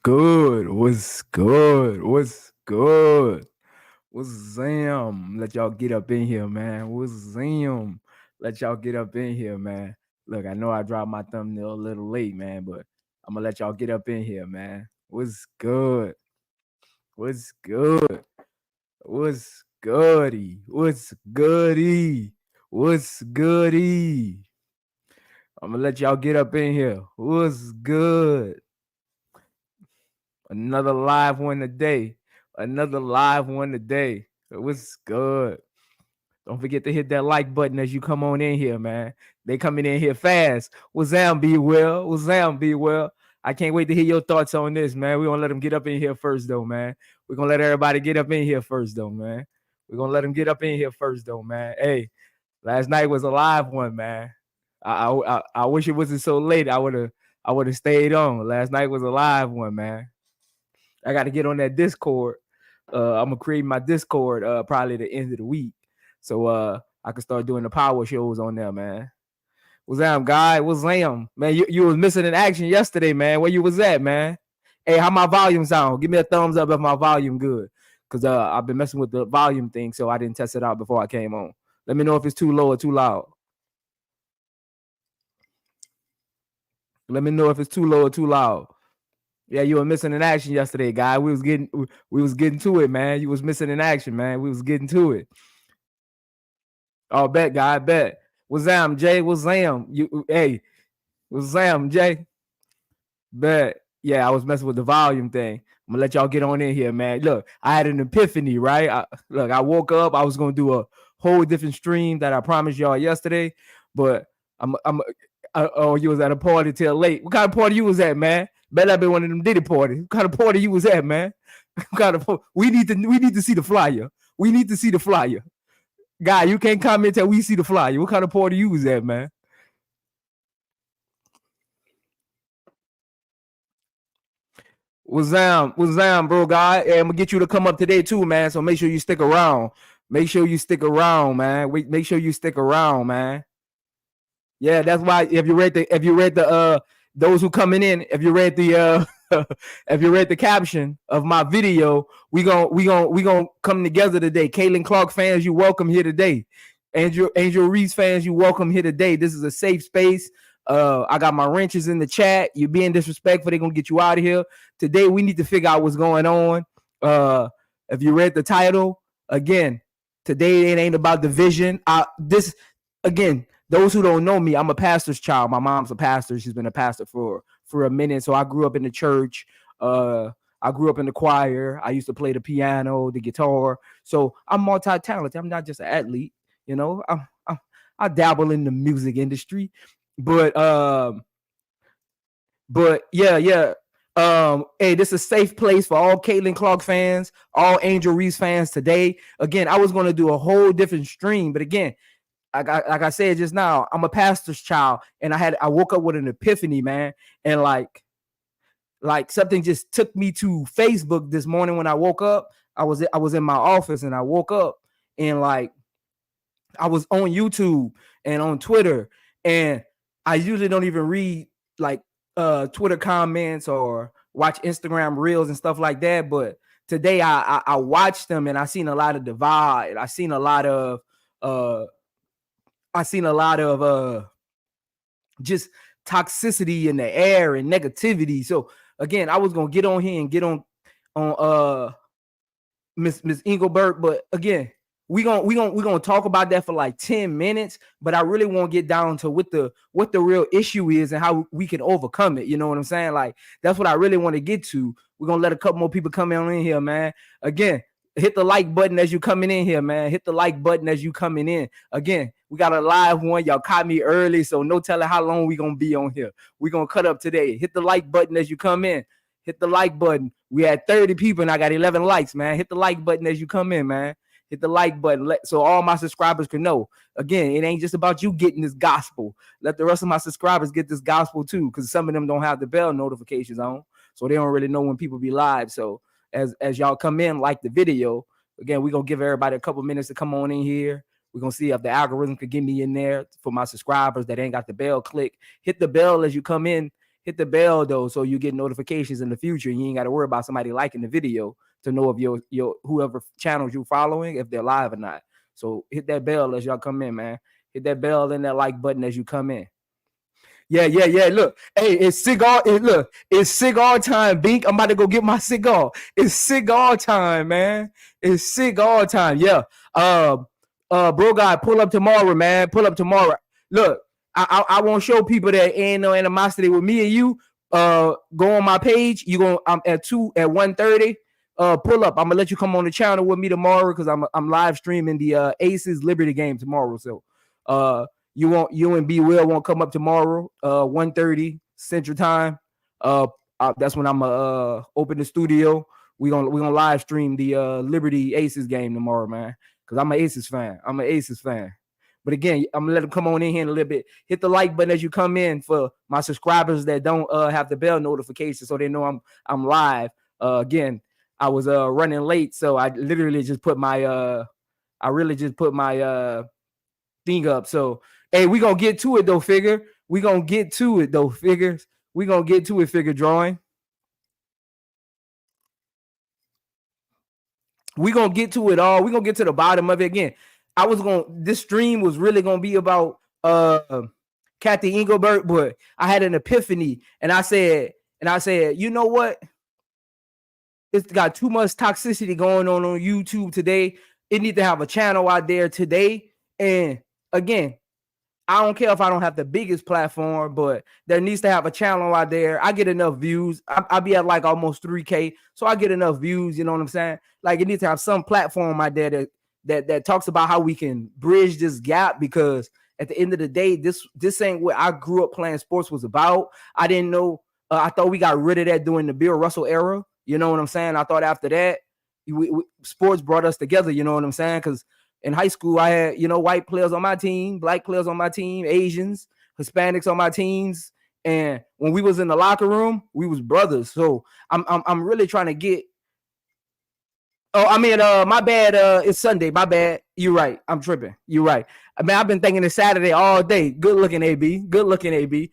good? What's good? What's good? What's Zam? Let y'all get up in here, man. What's Zam? Let y'all get up in here, man. Look, I know I dropped my thumbnail a little late, man, but I'm gonna let y'all get up in here, man. What's good? What's good? What's goody? What's goody? What's goody? I'm gonna let y'all get up in here. What's good? Another live one today. Another live one today. What's good? Don't forget to hit that like button as you come on in here, man. They coming in here fast. What's Zam be well? What's Zam be well? I can't wait to hear your thoughts on this, man. We're gonna let them get up in here first, though, man. We're gonna let everybody get up in here first, though, man. We're gonna let them get up in here first, though, man. Hey, last night was a live one, man. I wish it wasn't so late. I would have stayed on. Last night was a live one, man. I got to get on that Discord. I'm gonna create my Discord probably the end of the week, so I can start doing the power shows on there, man. What's Zam, guy? What's Zam, man? You was missing in action yesterday, man. Where you was at, man? Hey, how my volume sound? Give me a thumbs up if my volume good, cause I've been messing with the volume thing, so I didn't test it out before I came on. Let me know if it's too low or too loud. Let me know if it's too low or too loud. Yeah, you were missing in action yesterday, guy. We was getting to it, man. You was missing in action, man. We was getting to it. Oh, bet, guy, bet. What's Zam, Jay? What's Zam? What's Zam, Jay? Bet. Yeah, I was messing with the volume thing. I'm gonna let y'all get on in here, man. Look, I had an epiphany, right? I woke up. I was gonna do a whole different stream that I promised y'all yesterday, but you was at a party till late. What kind of party you was at, man? Better not be one of them Diddy parties. What kind of party you was at, man? We need to see the flyer. We need to see the flyer. Guy, you can't comment till we see the flyer. What kind of party you was at, man? What's Zam, bro, guy? Hey, I'm gonna get you to come up today too, man. So make sure you stick around. Make sure you stick around, man. Make sure you stick around, man. Yeah, that's why if you read the those who coming in, if you read the if you read the caption of my video, we gonna come together today. Caitlinclark fans, you welcome here today. Angel Reese fans, you welcome here today. This is a safe space. I got my wrenches in the chat. You're being disrespectful, they're gonna get you out of here. Today we need to figure out what's going on. If you read the title, again, today it ain't about division. This again, those who don't know me, I'm a pastor's child. My mom's a pastor. She's been a pastor for a minute. So I grew up in the church. I grew up in the choir. I used to play the piano, the guitar. So I'm multi-talented. I'm not just an athlete. You know, I dabble in the music industry, but yeah. Hey, this is a safe place for all Caitlinclark fans, all Angel Reese fans today. Again, I was going to do a whole different stream, but again, like I said just now, I'm a pastor's child, and I woke up with an epiphany, man, and like something just took me to Facebook this morning when I woke up. I was in my office and I woke up and like I was on YouTube and on Twitter, and I usually don't even read like Twitter comments or watch Instagram reels and stuff like that, but today I watched them and I seen a lot of divide. I seen a lot of just toxicity in the air and negativity. So again, I was gonna get on here and get on Miss Engelbert, but again, we gonna talk about that for like 10 minutes. But I really want to get down to what the real issue is and how we can overcome it. You know what I'm saying? Like that's what I really want to get to. We're gonna let a couple more people come in here, man. Again, hit the like button as you coming in here, man. Hit the like button as you coming in. Again, we got a live one. Y'all caught me early, so no telling how long we gonna be on here. We gonna cut up today. Hit the like button as you come in. Hit the like button. We had 30 people and I got 11 likes, man. Hit the like button as you come in, man. Hit the like button so all my subscribers can know. Again, it ain't just about you getting this gospel. Let the rest of my subscribers get this gospel too, because some of them don't have the bell notifications on, so they don't really know when people be live. So as y'all come in, like the video, again, we're gonna give everybody a couple minutes to come on in here. We're gonna see if the algorithm could get me in there for my subscribers that ain't got the bell. Click, hit the bell as you come in, hit the bell though, so you get notifications in the future. You ain't got to worry about somebody liking the video to know if your whoever channels you following, if they're live or not. So hit that bell as y'all come in, man. Hit that bell and that like button as you come in. Yeah. Look, hey, it's cigar. Look, it's cigar time, Bink. I'm about to go get my cigar. It's cigar time, man. It's cigar time. Yeah. Bro, guy, pull up tomorrow, man. Pull up tomorrow. Look, I won't show people that ain't no animosity with me and you. Go on my page. I'm at 1:30. Pull up. I'm gonna let you come on the channel with me tomorrow because I'm live streaming the Aces Liberty game tomorrow. So you and B Will won't come up tomorrow, 1:30 Central Time. That's when I'm open the studio. We're gonna live stream the Liberty Aces game tomorrow, man. Because I'm an Aces fan. But again, I'm gonna let them come on in here in a little bit. Hit the like button as you come in for my subscribers that don't have the bell notification, so they know I'm live. Again, I was running late, so I literally just put my thing up. So hey, we gonna get to it though, figure. We gonna get to it though, figures. We gonna get to it, figure drawing. We gonna get to it all. We gonna get to the bottom of it again. This stream was really gonna be about Kathy Engelbert, but I had an epiphany, and I said, you know what? It's got too much toxicity going on YouTube today. It needs to have a channel out there today. And again, I don't care if I don't have the biggest platform, but there needs to have a channel out there. I get enough views. I'll be at like almost 3K. So I get enough views. You know what I'm saying? Like it needs to have some platform out there that talks about how we can bridge this gap, because at the end of the day, this ain't what I grew up playing sports was about. I didn't know. I thought we got rid of that during the Bill Russell era. You know what I'm saying? I thought after that, sports brought us together. You know what I'm saying? Because in high school, I had, white players on my team, black players on my team, Asians, Hispanics on my teams. And when we was in the locker room, we was brothers. So I'm really trying to get. Oh, I mean, my bad. It's Sunday. My bad. You're right. I'm tripping. You're right. I mean, I've been thinking it's Saturday all day. Good looking, AB. Good looking, AB.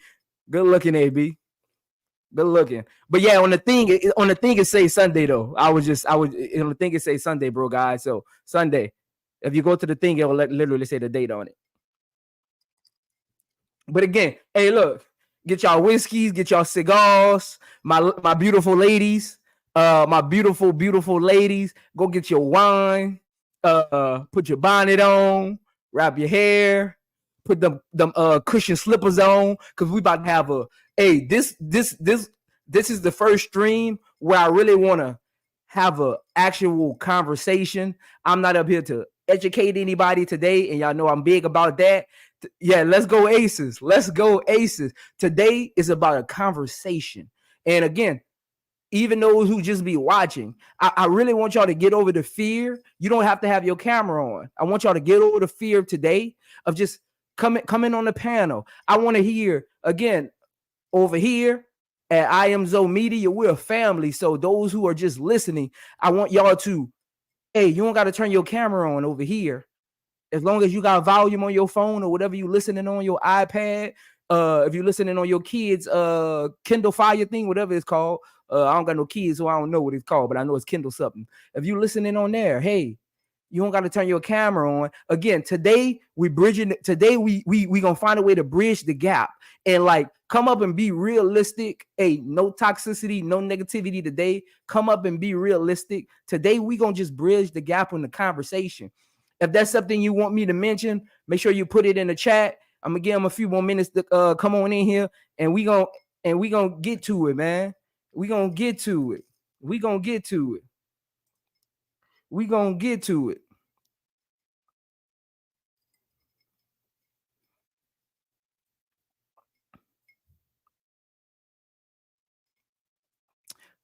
Good looking, AB. Good looking. But yeah, on the thing it say Sunday though. On the thing it say Sunday, bro, guys. So Sunday. If you go to the thing, it will literally say the date on it. But again, hey, look, get y'all whiskeys, get y'all cigars, my beautiful ladies, my beautiful, beautiful ladies. Go get your wine, put your bonnet on, wrap your hair, put them cushion slippers on, because we about to have this is the first stream where I really want to have a actual conversation. I'm not up here to educate anybody today, and y'all know I'm big about that. Yeah, let's go Aces. Let's go Aces. Today is about a conversation. And again, even those who just be watching, I really want y'all to get over the fear. You don't have to have your camera on. I want y'all to get over the fear today of just coming on the panel. I want to hear, again, over here at I Am Zoe Media, we're a family. So those who are just listening, I want y'all to, hey, you don't got to turn your camera on over here. As long as you got volume on your phone or whatever you listening on your iPad, if you're listening on your kids' Kindle Fire thing, whatever it's called. I don't got no kids, so I don't know what it's called, but I know it's Kindle something. If you listening on there, hey, you don't got to turn your camera on. Again, today we gonna find a way to bridge the gap and like come up and be realistic. Hey, no toxicity, no negativity today. Come up and be realistic. Today we gonna just bridge the gap in the conversation. If that's something you want me to mention, make sure you put it in the chat. I'm gonna give them a few more minutes to come on in here, and we gonna get to it, man. We gonna get to it. We gonna get to it. We gonna get to it.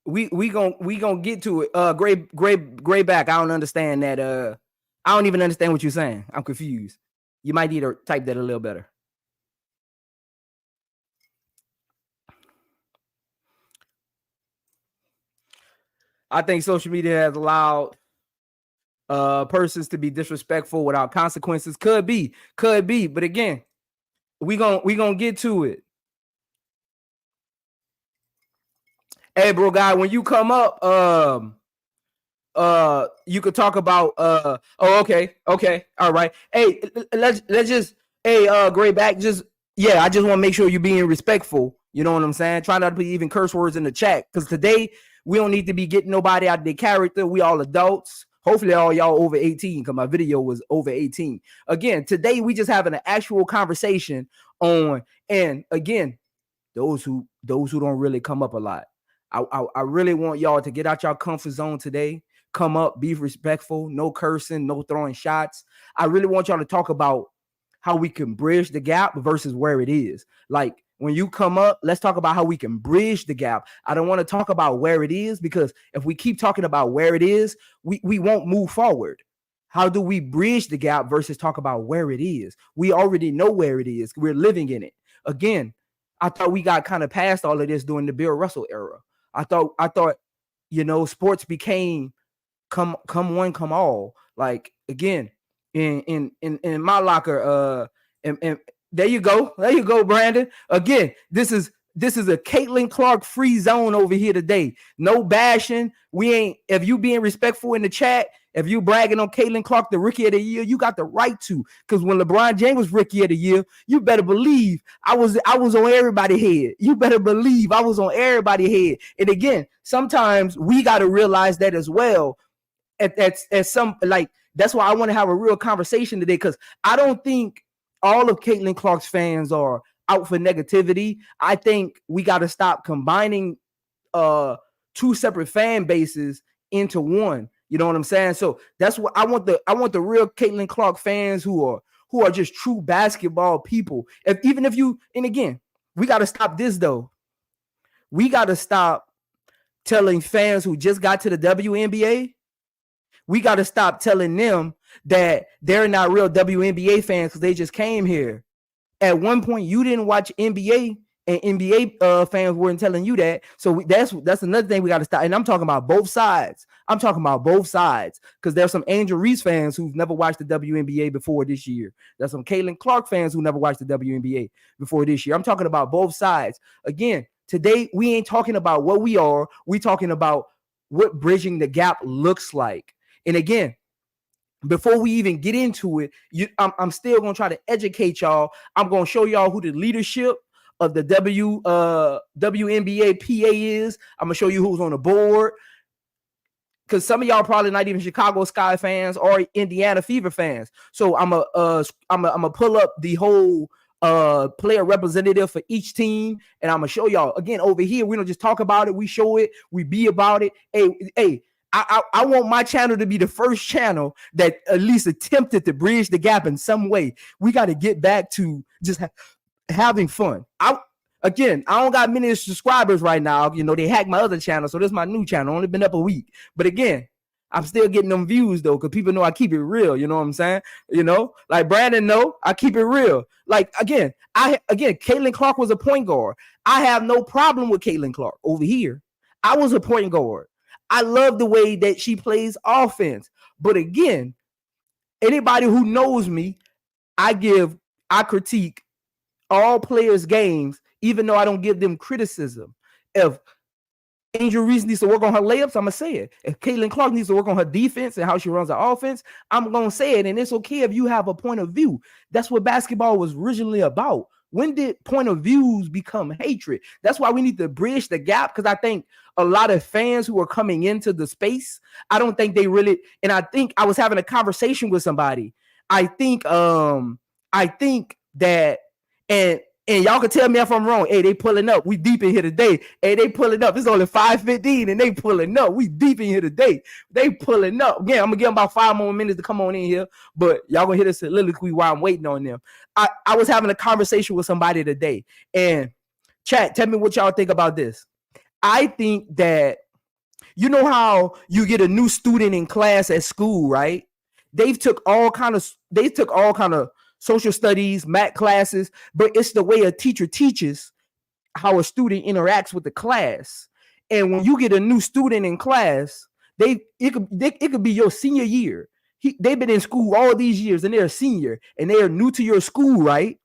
We gonna get to it. Gray back. I don't understand that. I don't even understand what you're saying. I'm confused. You might need to type that a little better. I think social media has allowed persons to be disrespectful without consequences. Could be. But again, we gonna get to it. Hey, bro, guy, when you come up, you could talk about okay, all right. Hey, let's just Gray back, just I just want to make sure you're being respectful. You know what I'm saying? Try not to put even curse words in the chat, because today we don't need to be getting nobody out of their character. We all adults. Hopefully all y'all over 18, because my video was over 18. Again, today we just having an actual conversation on, and again, those who don't really come up a lot. I really want y'all to get out your comfort zone today. Come up, be respectful, no cursing, no throwing shots. I really want y'all to talk about how we can bridge the gap versus where it is. Like, when you come up, let's talk about how we can bridge the gap. I don't want to talk about where it is, because if we keep talking about where it is, we won't move forward. How do we bridge the gap versus talk about where it is? We already know where it is. We're living in it. Again, I thought we got kind of past all of this during the Bill Russell era. I thought, sports became come one, come all. Like, again, in my locker, and there you go, Brandon. Again, this is a Caitlin Clark free zone over here today. No bashing. We ain't. If you being respectful in the chat, if you bragging on Caitlin Clark, the rookie of the year, you got the right to. Because when LeBron James was rookie of the year, you better believe I was on everybody's head. You better believe I was on everybody's head. And again, sometimes we got to realize that as well. At some, like, that's why I want to have a real conversation today, because I don't think all of Caitlin Clark's fans are out for negativity. I think we got to stop combining two separate fan bases into one. You know what I'm saying? So that's what I want the real Caitlin Clark fans who are just true basketball people. Even if you, and again, we got to stop this though. We got to stop telling fans who just got to the WNBA, we got to stop telling them that they're not real WNBA fans because they just came here. At one point, you didn't watch NBA, and NBA fans weren't telling you that. So that's another thing we got to stop. And I'm talking about both sides. Because there's some Angel Reese fans who've never watched the WNBA before this year. There's some Caitlin Clark fans who never watched the WNBA before this year. I'm talking about both sides. Again, today we ain't talking about what we are. We talking about what bridging the gap looks like. And again, before we even get into it, I'm still going to try to educate y'all. I'm going to show y'all who the leadership of the WNBA PA is. I'm going to show you who's on the board, because some of y'all probably not even Chicago Sky fans or Indiana Fever fans. So I'm gonna pull up the whole player representative for each team, and I'm gonna show y'all. Again, over here, we don't just talk about it, we show it, we be about it. Hey, I want my channel to be the first channel that at least attempted to bridge the gap in some way. We got to get back to just having fun. I don't got many subscribers right now. They hacked my other channel, so this is my new channel. Only been up a week, but again, I'm still getting them views though, because people know I keep it real. You know what I'm saying? Like Brandon know I keep it real. Like again, Caitlin Clark was a point guard. I have no problem with Caitlin Clark over here. I was a point guard. I love the way that she plays offense. But again, anybody who knows me, I critique all players' games, even though I don't give them criticism. If Angel Reese needs to work on her layups, I'm going to say it. If Caitlin Clark needs to work on her defense and how she runs her offense, I'm going to say it. And it's okay if you have a point of view. That's what basketball was originally about. When did point of views become hatred? That's why we need to bridge the gap, because I think a lot of fans who are coming into the space, I don't think they really, and I think I was having a conversation with somebody. I think that, and y'all can tell me if I'm wrong. Hey, they pulling up. We deep in here today. Hey, they pulling up. It's only 5:15 and they pulling up. We deep in here today. They pulling up. Yeah, I'm gonna give them about 5 more minutes to come on in here, but y'all gonna hear this soliloquy while I'm waiting on them. I was having a conversation with somebody today, and chat, tell me what y'all think about this. I think that, you know how you get a new student in class at school, right? They took all kind of social studies, math classes, but it's the way a teacher teaches how a student interacts with the class. And when you get a new student in class, it could be your senior year. They've been in school all these years and they're a senior and they are new to your school, right?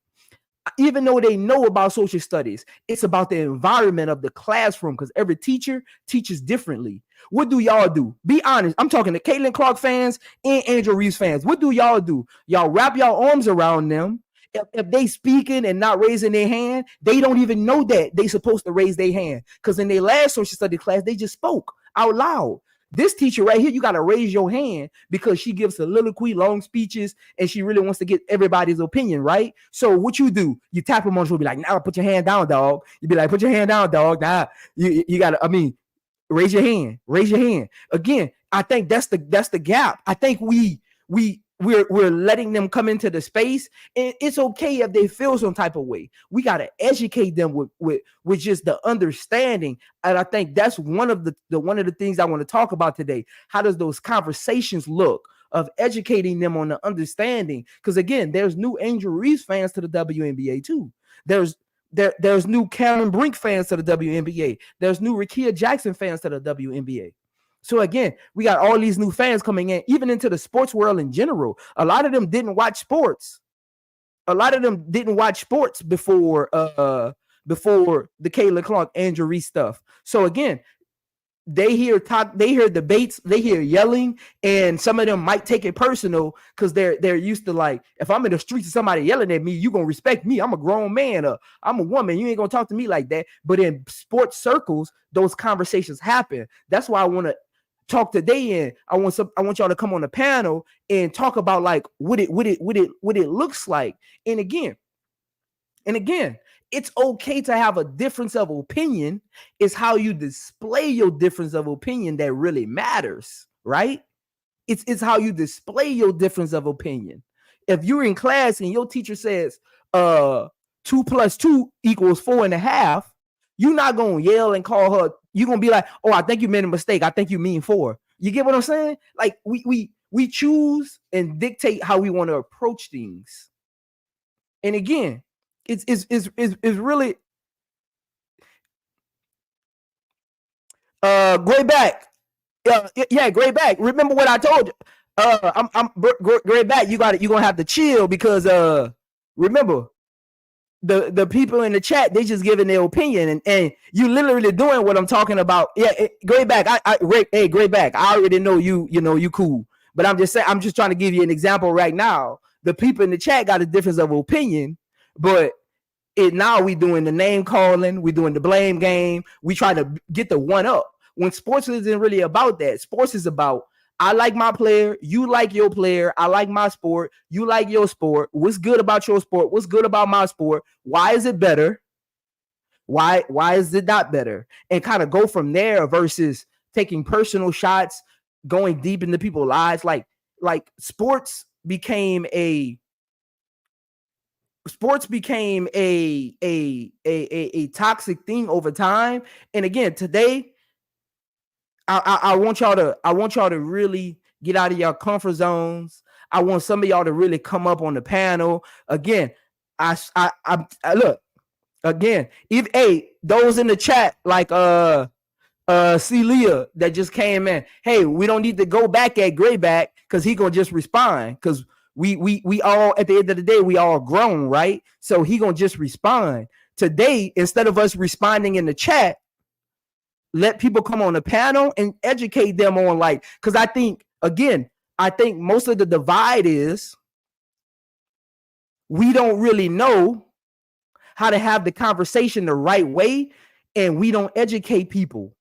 even though they know about social studies, it's about the environment of the classroom because every teacher teaches differently. What do y'all do? Be honest. I'm talking to CaitlincLark fans and Angel Reese fans. What do y'all do? Y'all wrap your arms around them. If they speaking and not raising their hand, they don't even know that they supposed to raise their hand because in their last social study class, they just spoke out loud. This teacher right here, you got to raise your hand because she gives soliloquy, long speeches, and she really wants to get everybody's opinion, right? So what you do, you tap them on the shoulder, be like, now put your hand down, dog. You be like, put your hand down, dog. Now you got to, raise your hand, raise your hand. Again, I think that's the gap. I think we're letting them come into the space, and it's okay if they feel some type of way. We got to educate them with just the understanding, and I think that's one of the things I want to talk about today. How does those conversations look of educating them on the understanding? Because again, there's new Angel Reese fans to the WNBA too. There's new Cameron Brink fans to the WNBA. There's new Rickea Jackson fans to the WNBA. So again, we got all these new fans coming in, even into the sports world in general. A lot of them didn't watch sports. A lot of them didn't watch sports before the CaitlincLark, Angel Reese stuff. So again, they hear debates, they hear yelling, and some of them might take it personal because they're used to, like, if I'm in the streets and somebody yelling at me, you gonna respect me. I'm a grown man, I'm a woman. You ain't gonna talk to me like that. But in sports circles, those conversations happen. That's why I want to talk today, and I want y'all to come on the panel and talk about like what it looks like. And again, it's okay to have a difference of opinion. It's how you display your difference of opinion that really matters, right? It's how you display your difference of opinion. If you're in class and your teacher says 2 + 2 = 4.5, you're not gonna yell and call her. You're gonna be like, oh, I think you made a mistake. I think you mean 4. You get what I'm saying? Like we choose and dictate how we want to approach things. And again, it's really Gray back. Yeah, Gray back. Remember what I told you. I'm Gray back. You're gonna have to chill because remember the people in the chat, they just giving their opinion, and you literally doing what I'm talking about. Yeah, Gray back. Gray back. I already know you cool, but I'm just saying, I'm just trying to give you an example right now. The people in the chat got a difference of opinion, but now we doing the name calling, we doing the blame game. We try to get the one up when sports isn't really about that. Sports is about, I like my player, you like your player, I like my sport, you like your sport. What's good about your sport? What's good about my sport? Why is it better? Why is it not better? And kind of go from there versus taking personal shots, going deep into people's lives. Like sports became a toxic thing over time. And again, today, I want y'all to really get out of your comfort zones. I want some of y'all to really come up on the panel. Again, I look again. If those in the chat, like Celia that just came in, hey, we don't need to go back at Grayback because he gonna just respond, because we all, at the end of the day, we all grown, right? So he gonna just respond. Today, instead of us responding in the chat, let people come on the panel and educate them on, like, because I think most of the divide is we don't really know how to have the conversation the right way, and we don't educate people.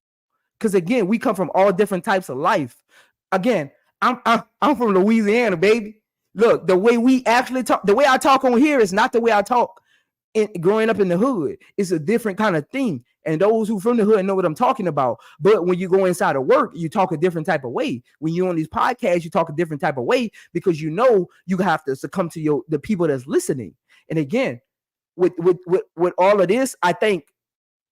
Because again, we come from all different types of life. Again, I'm from Louisiana, baby. Look, the way we actually talk, the way I talk on here is not the way I talk growing up in the hood. It's a different kind of thing. And those who from the hood know what I'm talking about. But when you go inside of work, you talk a different type of way. When you're on these podcasts, you talk a different type of way, because you know you have to succumb to the people that's listening. And again, with all of this, I think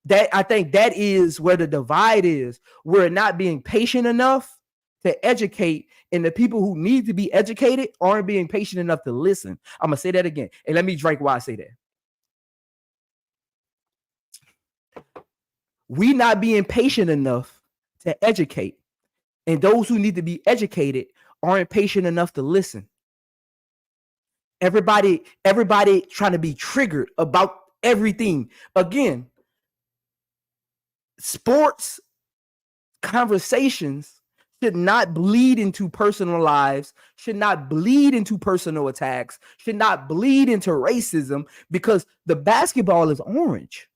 that is where the divide is. We're not being patient enough to educate, and the people who need to be educated aren't being patient enough to listen. I'm gonna say that again, and let me drink why I say that. We not being patient enough to educate, and those who need to be educated aren't patient enough to listen. Everybody trying to be triggered about everything. Again, sports conversations should not bleed into personal lives, should not bleed into personal attacks, should not bleed into racism, because the basketball is orange,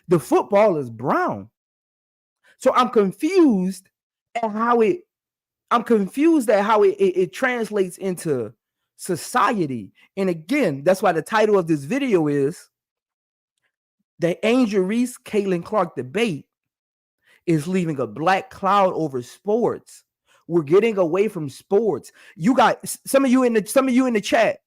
the football is brown. So I'm confused at how it translates into society. And again, that's why the title of this video is the Angel Reese Caitlinclark debate is leaving a black cloud over sports. We're getting away from sports. You got some of you in the chat.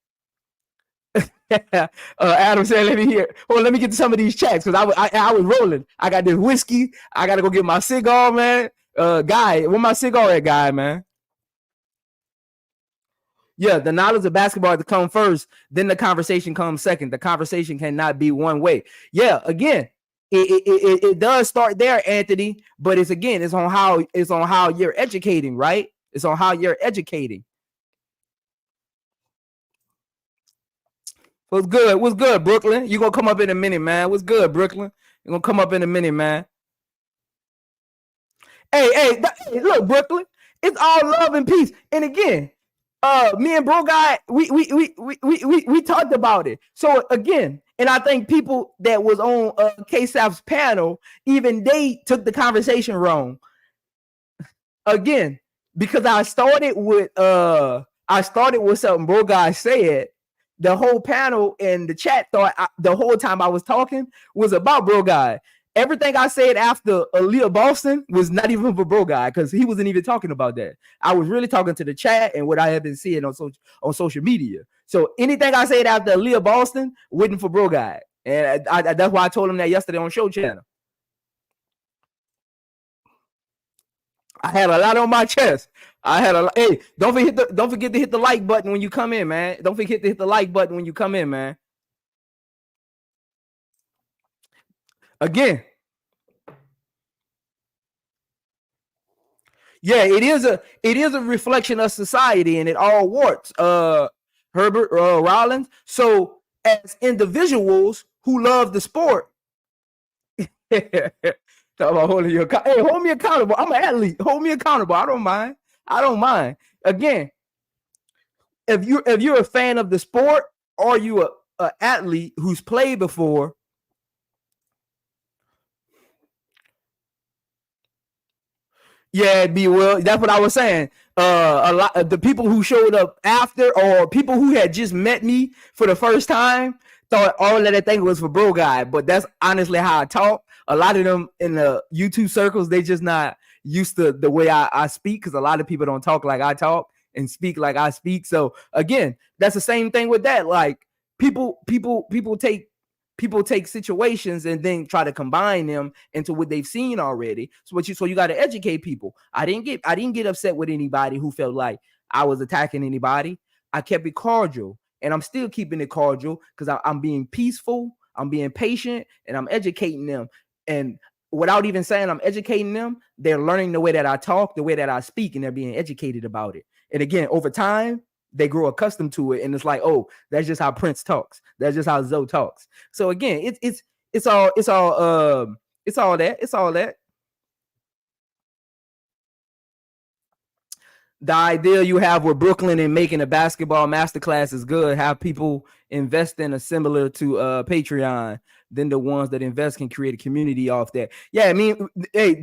Adam said, "Let me hear. Well, let me get to some of these chats because I was rolling. I got this whiskey. I gotta go get my cigar, man. Guy, where my cigar at, guy, man? Yeah, the knowledge of basketball to come first, then the conversation comes second. The conversation cannot be one way. Yeah, again, it does start there, Anthony, but it's on how you're educating, right? It's on how you're educating. What's good, Brooklyn? You gonna come up in a minute, man. What's good, Brooklyn? You're gonna come up in a minute, man. Hey, look, Brooklyn, it's all love and peace. And again, me and bro guy, we talked about it. So again, and I think people that was on KSAF's panel, even they took the conversation wrong. Again, because I started with something bro guy said. The whole panel and the chat thought the whole time I was talking was about bro guy. Everything I said after Aliyah Boston was not even for bro guy because he wasn't even talking about that. I was really talking to the chat and what I have been seeing on social media. So anything I said after Aliyah Boston wasn't for bro guy, and that's why I told him that yesterday on Show Channel. I had a lot on my chest. Hey, don't forget to hit the like button when you come in, man. Don't forget to hit the like button when you come in, man. Again, yeah, it is a reflection of society, and it all warts. Herbert Rollins. So as individuals who love the sport, talk about holding you accountable. Hey, hold me accountable. I'm an athlete. Hold me accountable. I don't mind. Again, if you're a fan of the sport or you a athlete who's played before, yeah, that's what I was saying. A lot of the people who showed up after or people who had just met me for the first time thought all of that thing was for bro guy, but that's honestly how I talk. A lot of them in the YouTube circles, they just not used to the way I speak because a lot of people don't talk like I talk and speak like I speak. So again, that's the same thing with that. Like people take situations and then try to combine them into what they've seen already. So you got to educate people. I didn't get upset with anybody who felt like I was attacking anybody. I kept it cordial, and I'm still keeping it cordial because I'm being peaceful, I'm being patient, and I'm educating them. And without even saying I'm educating them, they're learning the way that I talk, the way that I speak, and they're being educated about it. And again, over time, they grow accustomed to it, and it's like, oh, that's just how Prince talks. That's just how Zoe talks. So again, it's all that. The idea you have with Brooklyn and making a basketball masterclass is good. Have people invest in a similar to Patreon. Then the ones that invest can create a community off that. Yeah, I mean, hey,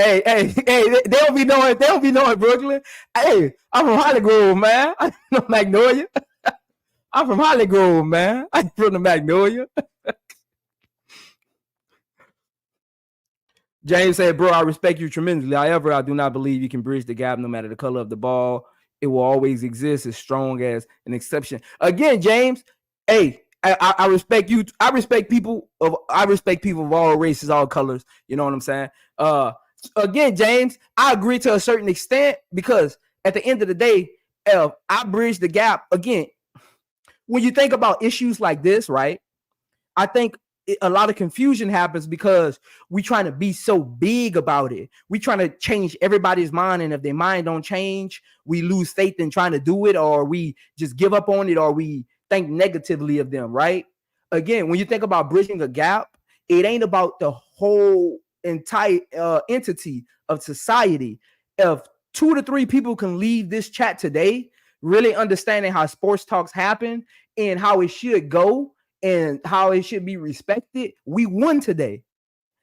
Hey, they don't be knowing Brooklyn. Hey, I'm from Holly Grove, man. I'm from Magnolia. I'm from Holly Grove, man. I'm from the Magnolia. James said, bro, I respect you tremendously. However, I do not believe you can bridge the gap no matter the color of the ball. It will always exist as strong as an exception. Again, James, hey, I respect you. I respect people of all races, all colors. You know what I'm saying? Again, James, I agree to a certain extent because at the end of the day, I bridge the gap. Again, when you think about issues like this, right? I think a lot of confusion happens because we trying to be so big about it. We trying to change everybody's mind, and if their mind don't change, we lose faith in trying to do it, or we just give up on it, or we think negatively of them, right? Again, when you think about bridging a gap, it ain't about the whole entire entity of society. If 2 to 3 people can leave this chat today really understanding how sports talks happen and how it should go and how it should be respected, we won today.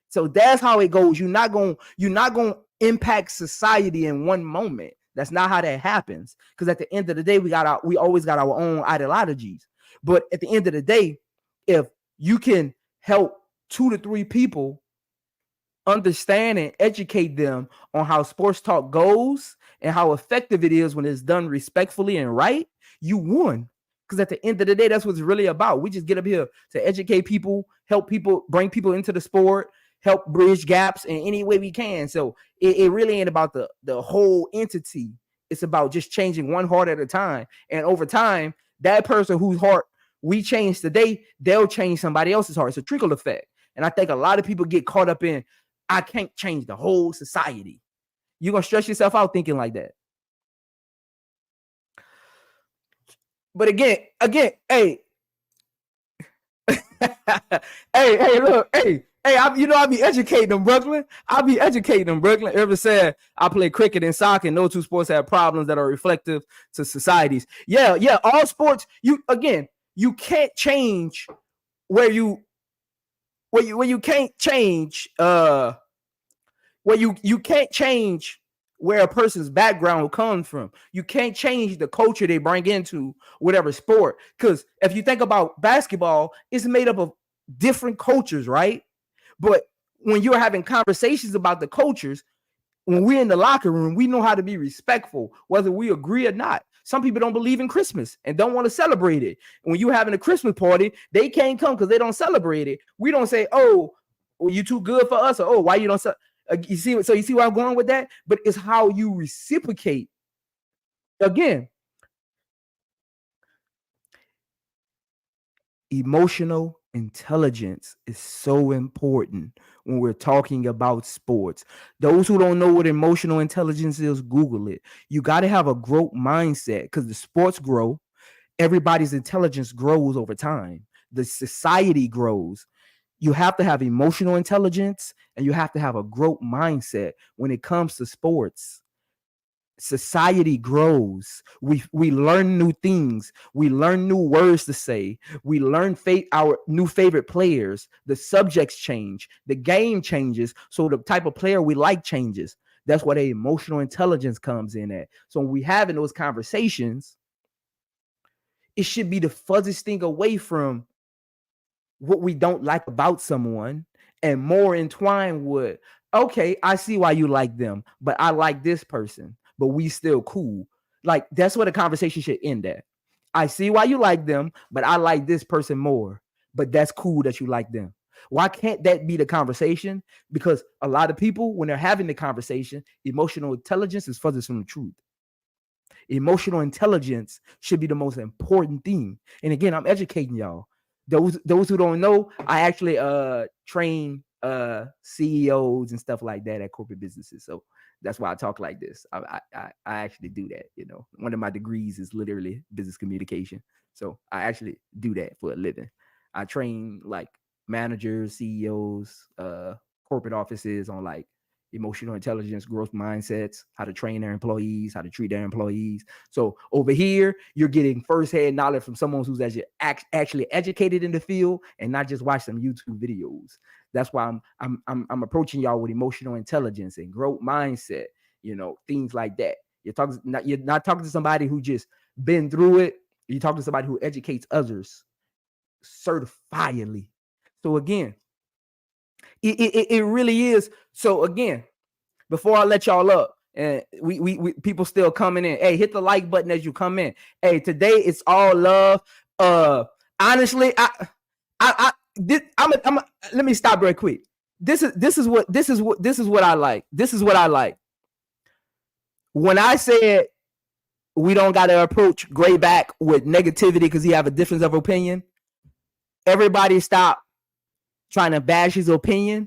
So that's how it goes. You're not gonna impact society in one moment. That's not how that happens. Because at the end of the day, we always got our own ideologies. But at the end of the day, if you can help 2 to 3 people understand and educate them on how sports talk goes and how effective it is when it's done respectfully and right, you won. Because at the end of the day, that's what it's really about. We just get up here to educate people, help people, bring people into the sport, help bridge gaps in any way we can. So it really ain't about the whole entity. It's about just changing one heart at a time. And over time, that person whose heart we change today, they'll change somebody else's heart. It's a trickle effect. And I think a lot of people get caught up in, I can't change the whole society. You're going to stress yourself out thinking like that. But again, hey, hey, look, hey, I be educating them, Brooklyn. Ever said I play cricket and soccer, and those 2 sports have problems that are reflective to societies. Yeah, all sports, you can't change where you can't change you can't change where a person's background comes from. You can't change the culture they bring into whatever sport. Because if you think about basketball, it's made up of different cultures, right? But when you're having conversations about the cultures, when we're in the locker room, we know how to be respectful, whether we agree or not. Some people don't believe in Christmas and don't want to celebrate it. When you're having a Christmas party, they can't come because they don't celebrate it. We don't say, oh, well, you too good for us, or oh, why you don't you see where I'm going with that? But it's how you reciprocate. Again, emotional intelligence is so important when we're talking about sports. Those who don't know what emotional intelligence is, Google it. You got to have a growth mindset because the sports grow. Everybody's intelligence grows over time. The society grows. You have to have emotional intelligence and you have to have a growth mindset when it comes to sports. Society grows. We learn new things. We learn new words to say. We learn our new favorite players. The subjects change. The game changes. So the type of player we like changes. That's where the emotional intelligence comes in at. So when we having those conversations, it should be the furthest thing away from what we don't like about someone and more entwined with, okay, I see why you like them, but I like this person, but we still cool. Like that's where the conversation should end at. I see why you like them, but I like this person more, but that's cool that you like them. Why can't that be the conversation? Because a lot of people, when they're having the conversation, emotional intelligence is furthest from the truth. Emotional intelligence should be the most important thing. And again, I'm educating y'all. Those who don't know, I actually train CEOs and stuff like that at corporate businesses. So that's why I talk like this. I actually do that. You know, one of my degrees is literally business communication. So I actually do that for a living. I train like managers, CEOs, corporate offices on like emotional intelligence, growth mindsets, how to train their employees, how to treat their employees. So over here, you're getting firsthand knowledge from someone who's actually educated in the field and not just watch some YouTube videos. That's why I'm approaching y'all with emotional intelligence and growth mindset, you know, things like that. You're not talking to somebody who just been through it. You're talking to somebody who educates others certifiably. So again, it really is. So again, before I let y'all up, and we people still coming in. Hey, hit the like button as you come in. Hey, today it's all love. Honestly, let me stop real quick. This is what I like. This is what I like. When I said we don't got to approach Gray back with negativity because he have a difference of opinion, everybody stop trying to bash his opinion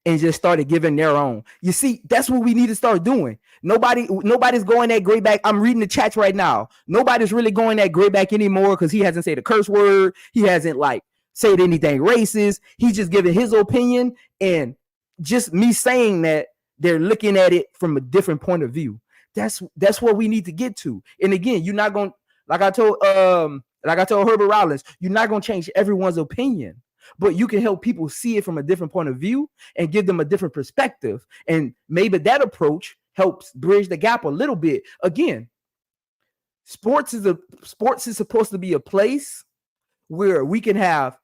and just started giving their own. You see, that's what we need to start doing. Nobody's going that great back. I'm reading the chats right now. Nobody's really going that great back anymore because he hasn't said a curse word. He hasn't like said anything racist. He's just giving his opinion, and just me saying that they're looking at it from a different point of view. That's what we need to get to. And again, you're not going, like I told Herbert Rollins, you're not going to change everyone's opinion, but you can help people see it from a different point of view and give them a different perspective. And maybe that approach helps bridge the gap a little bit. Again, sports is supposed to be a place where we can have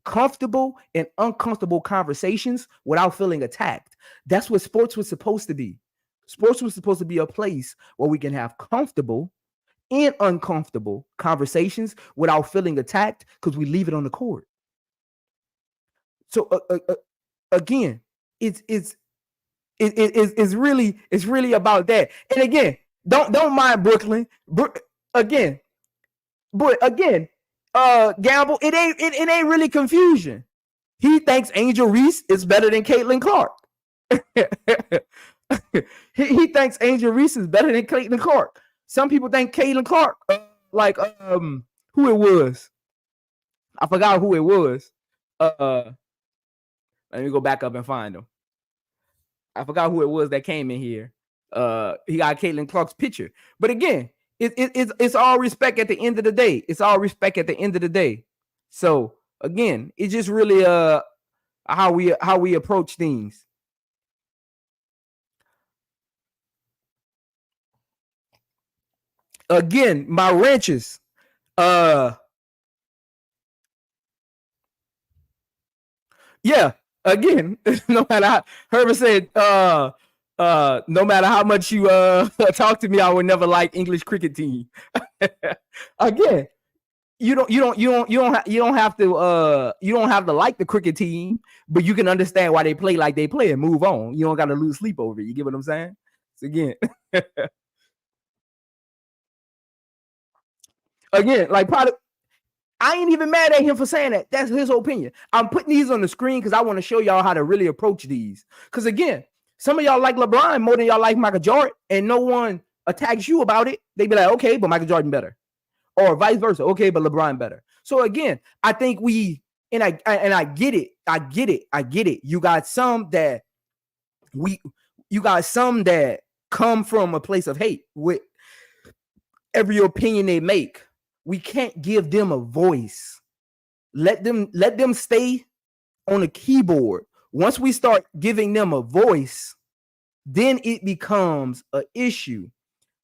comfortable and uncomfortable conversations without feeling attacked. That's what sports was supposed to be. Sports was supposed to be a place where we can have comfortable and uncomfortable conversations without feeling attacked because we leave it on the court. So again, it's really about that. And again, don't mind Brooklyn. Again, Gamble, it ain't really confusion. He thinks Angel Reese is better than Caitlinclark. he thinks Angel Reese is better than Caitlinclark. Some people think Caitlinclark, who it was. I forgot who it was. Let me go back up and find him. I forgot who it was that came in here. He got Caitlinclark's picture. But again, it's all respect at the end of the day. It's all respect at the end of the day. So again, it's just really how we approach things. Again, my wrenches. Yeah. Again, no matter how Herbert said, no matter how much you talk to me, I would never like English cricket team. Again, you don't have to like the cricket team, but you can understand why they play like they play and move on. You don't got to lose sleep over it. You get what I'm saying? So again, like product. I ain't even mad at him for saying that. That's his opinion. I'm putting these on the screen because I want to show y'all how to really approach these. Because again, some of y'all like LeBron more than y'all like Michael Jordan, and no one attacks you about it. They be like, okay, but Michael Jordan better. Or vice versa. Okay, but LeBron better. So again, I think I get it. I get it. You got some that come from a place of hate with every opinion they make. We can't give them a voice. Let them stay on the keyboard. Once we start giving them a voice, then it becomes an issue.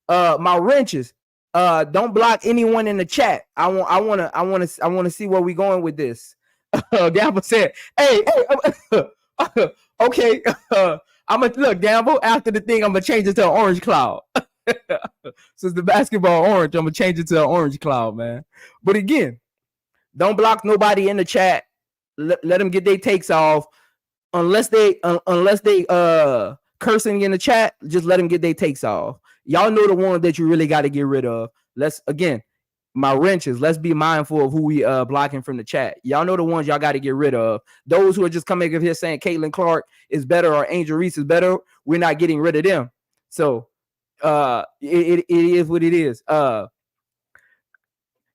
My wrenches. Don't block anyone in the chat. I want to see where we going with this. Gamble said, "Hey, okay. I'm gonna look, Gamble. After the thing, I'm gonna change it to an orange cloud." Since the basketball orange, I'm gonna change it to an orange cloud, man. But again, don't block nobody in the chat. Let them get their takes off. Unless they cursing in the chat, just let them get their takes off. Y'all know the one that you really got to get rid of. My wrenches. Let's be mindful of who we blocking from the chat. Y'all know the ones y'all got to get rid of. Those who are just coming up here saying Caitlinclark is better or Angel Reese is better, we're not getting rid of them. So it is what it is.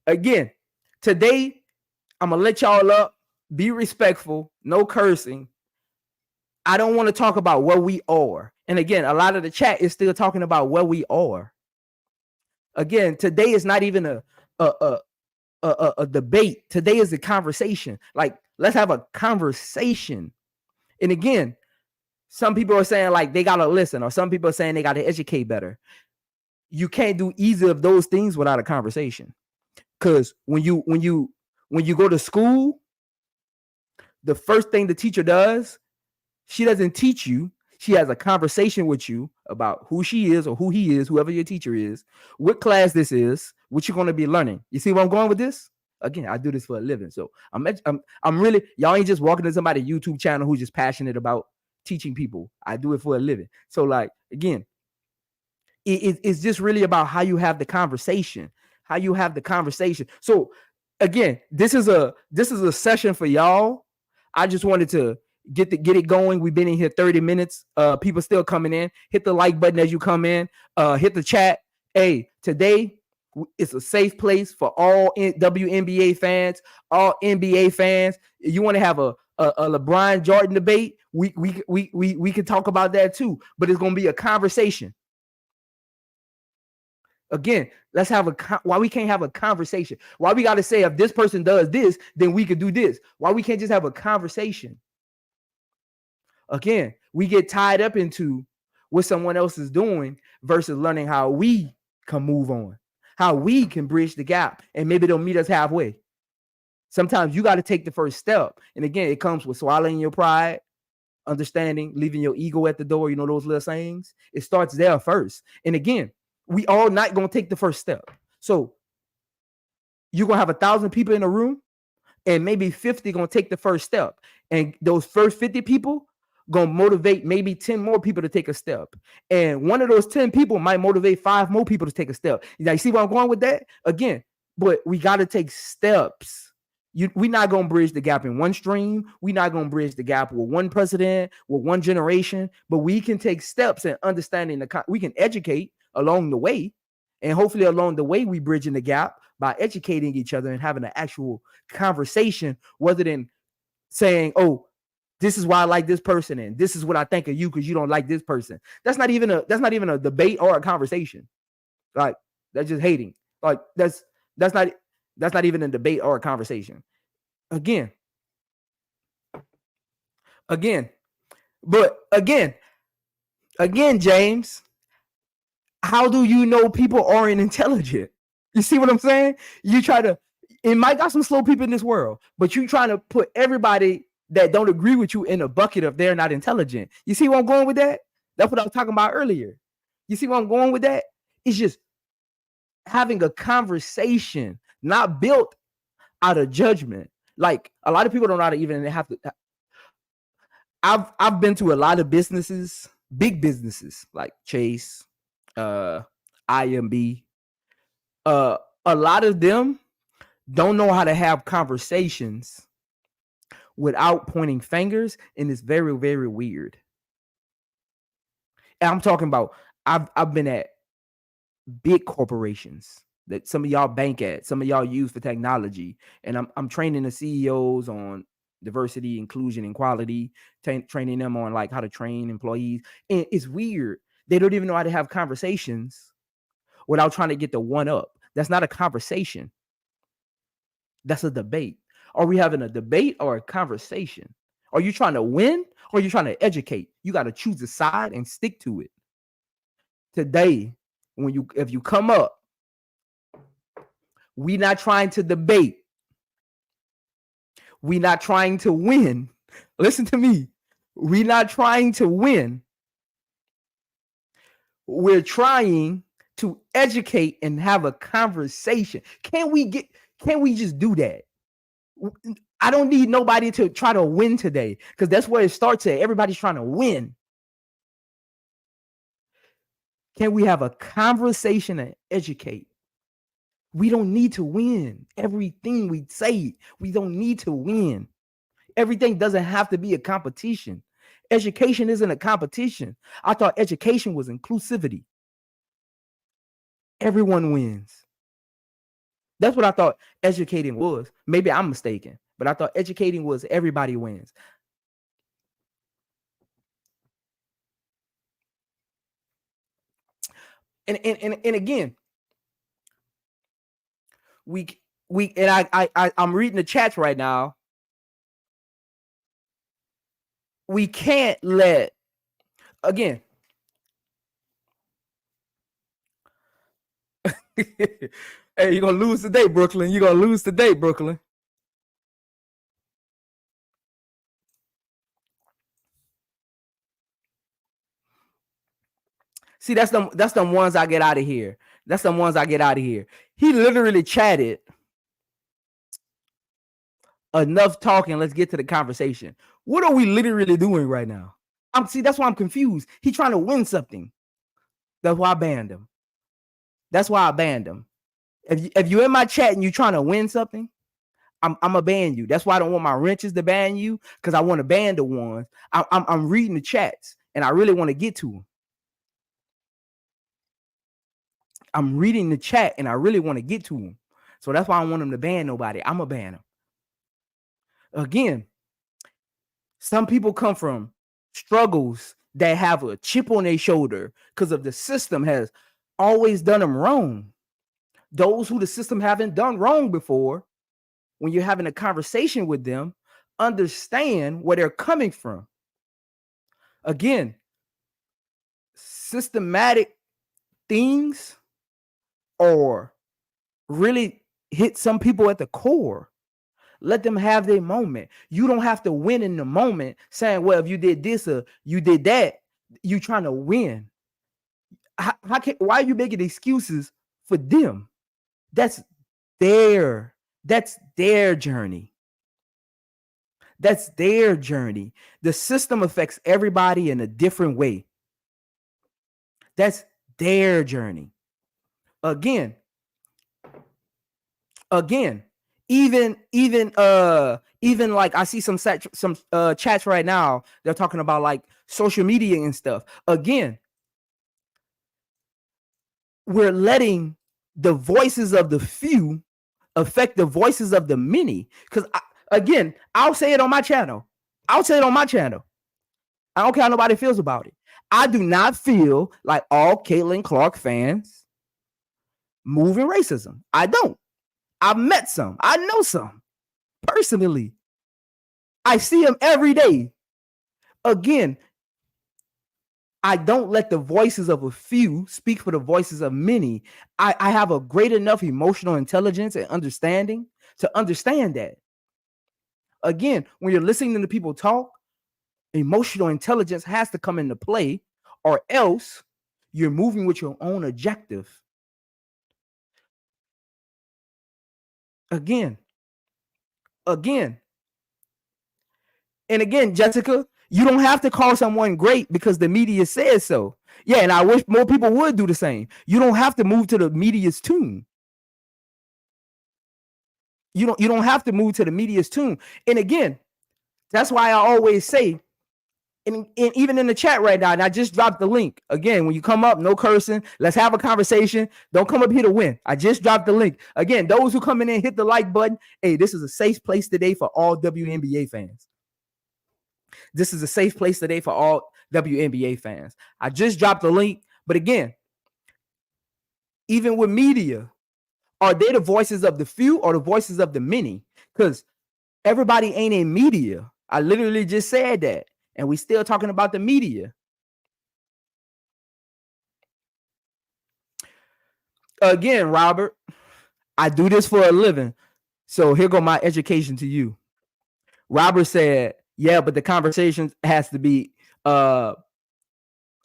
Again, today I'm gonna let y'all up. Be respectful, no cursing. I don't want to talk about where we are. And again, a lot of the chat is still talking about where we are. Again, today is not even a debate. Today is a conversation. Like, let's have a conversation. And again, some people are saying like they gotta listen, or some people are saying they gotta educate better. You can't do either of those things without a conversation. Because when you go to school, the first thing the teacher does, she doesn't teach you. She has a conversation with you about who she is or who he is, whoever your teacher is, what class this is, what you're going to be learning. You see where I'm going with this? Again, I do this for a living. So I'm really, y'all ain't just walking to somebody's YouTube channel who's just passionate about teaching people. I do it for a living. So like, again, it's just really about how you have the conversation, So again, this is a session for y'all. I just wanted to get it going. We've been in here 30 minutes. People still coming in. Hit the like button as you come in. Hit the chat. Hey, today it's a safe place for all WNBA fans, all NBA fans. You want to have a LeBron Jordan debate? We can talk about that too. But it's gonna be a conversation. Again, let's have why we can't have a conversation? Why we got to say if this person does this, then we could do this? Why we can't just have a conversation? Again, we get tied up into what someone else is doing versus learning how we can move on, how we can bridge the gap, and maybe they'll meet us halfway. Sometimes you got to take the first step. And again, it comes with swallowing your pride, understanding, leaving your ego at the door. You know those little sayings? It starts there first. And again, we all not going to take the first step. So you're going to have 1,000 people in a room and maybe 50 going to take the first step. And those first 50 people going to motivate maybe 10 more people to take a step. And one of those 10 people might motivate 5 more people to take a step. You see where I'm going with that? Again, but we got to take steps. We're not going to bridge the gap in one stream. We're not going to bridge the gap with one president, with one generation, but we can take steps in understanding we can educate along the way. And hopefully along the way, we bridging the gap by educating each other and having an actual conversation rather than saying, oh, this is why I like this person. And this is what I think of you because you don't like this person. That's not even a debate or a conversation. Like, that's just hating. Like, that's not even a debate or a conversation. Again, James, how do you know people aren't intelligent? You see what I'm saying? It might got some slow people in this world, but you trying to put everybody that don't agree with you in a bucket of they're not intelligent. You see where I'm going with that? That's what I was talking about earlier. You see where I'm going with that? It's just having a conversation, not built out of judgment. Like a lot of people don't know how to even have to. I've been to a lot of businesses, big businesses like Chase, IMB. A lot of them don't know how to have conversations without pointing fingers, and it's very, very weird. And I'm talking about I've been at big corporations that some of y'all bank at, some of y'all use for technology, and I'm training the CEOs on diversity, inclusion, and quality, training them on like how to train employees. And it's weird. They don't even know how to have conversations without trying to get the one up. That's not a conversation. That's a debate. Are we having a debate or a conversation? Are you trying to win or are you trying to educate? You got to choose a side and stick to it. Today, if you come up, we not trying to debate. We not trying to win. Listen to me. We not trying to win. We're trying to educate and have a conversation. Can we just do that? I don't need nobody to try to win today because that's where it starts at. Everybody's trying to win. Can we have a conversation and educate? We don't need to win. Everything we say, we don't need to win. Everything doesn't have to be a competition. Education isn't a competition. I thought education was inclusivity. Everyone wins. That's what I thought educating was. Maybe I'm mistaken, but I thought educating was everybody wins. And again, I'm reading the chats right now. We can't let, again. Hey, you're gonna lose today, Brooklyn. You're gonna lose today, Brooklyn. See, that's the ones I get out of here. That's the ones I get out of here. He literally chatted. Enough talking. Let's get to the conversation. What are we literally doing right now? That's why I'm confused. He's trying to win something. That's why I banned him. If you're in my chat and you're trying to win something, I'm gonna ban you. That's why I don't want my wrenches to ban you, because I want to ban the ones. I'm reading the chats and I really want to get to them. I'm reading the chat and I really want to get to them. So that's why I want them to ban nobody. I'm gonna ban them. Again, some people come from struggles that have a chip on their shoulder because of the system has always done them wrong. Those who the system haven't done wrong before, when you're having a conversation with them, understand where they're coming from. Again, systematic things or really hit some people at the core. Let them have their moment. You don't have to win in the moment saying, well, if you did this or you did that, you trying to win. Why are you making excuses for them? That's their journey. That's their journey. The system affects everybody in a different way. That's their journey. Again, even like I see some chats right now, they're talking about like social media and stuff. Again, we're letting the voices of the few affect the voices of the many. Because again, I'll say it on my channel. I don't care how nobody feels about it. I do not feel like all Caitlinclark fans move in racism. I don't. I've met some. I know some personally. I see them every day. Again, I don't let the voices of a few speak for the voices of many. I have a great enough emotional intelligence and understanding to understand that. Again, when you're listening to people talk, emotional intelligence has to come into play, or else you're moving with your own objective. Again. And again, Jessica, you don't have to call someone great because the media says so. Yeah, and I wish more people would do the same. You don't have to move to the media's tune. You don't have to move to the media's tune. And again, that's why I always say, and even in the chat right now, and I just dropped the link. Again, when you come up, no cursing. Let's have a conversation. Don't come up here to win. I just dropped the link. Again, those who come in and hit the like button, hey, this is a safe place today for all WNBA fans. This is a safe place today for all WNBA fans. I just dropped the link. But again, even with media, are they the voices of the few or the voices of the many? Because everybody ain't in media. I literally just said that. And we still talking about the media. Again, Robert, I do this for a living. So here go my education to you. Robert said, yeah, but the conversation has to be, I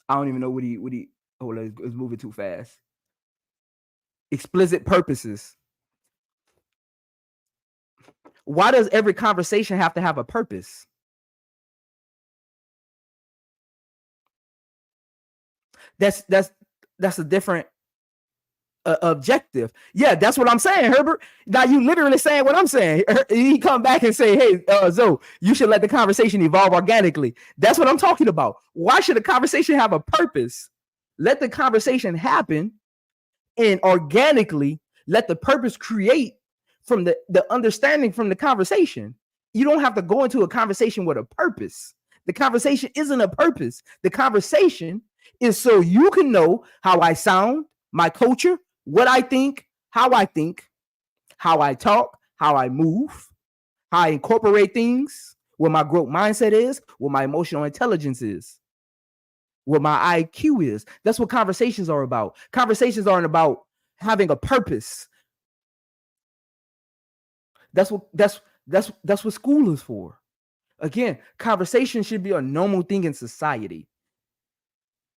don't even know what he, hold on, it's moving too fast. Explicit purposes. Why does every conversation have to have a purpose? That's a different objective. Yeah, that's what I'm saying, Herbert. Now you literally saying what I'm saying. He come back and say, hey, Zoe, you should let the conversation evolve organically. That's what I'm talking about. Why should a conversation have a purpose? Let the conversation happen and organically let the purpose create from the understanding from the conversation. You don't have to go into a conversation with a purpose. The conversation isn't a purpose. The conversation is so you can know how I sound, my culture, what I think, how I talk, how I move, how I incorporate things, what my growth mindset is, what my emotional intelligence is, what my IQ is. That's what conversations are about. Conversations aren't about having a purpose. That's what school is for. Again, conversation should be a normal thing in society.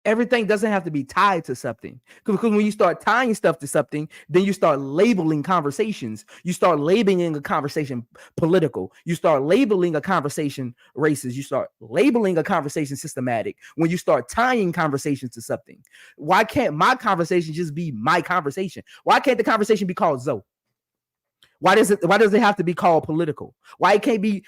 Everything doesn't have to be tied to something. Because when you start tying stuff to something, then you start labeling conversations. You start labeling a conversation political. You start labeling a conversation racist. You start labeling a conversation systematic. When you start tying conversations to something, why can't my conversation just be my conversation? Why can't the conversation be called Zoe? Why does it have to be called political? Why it can't be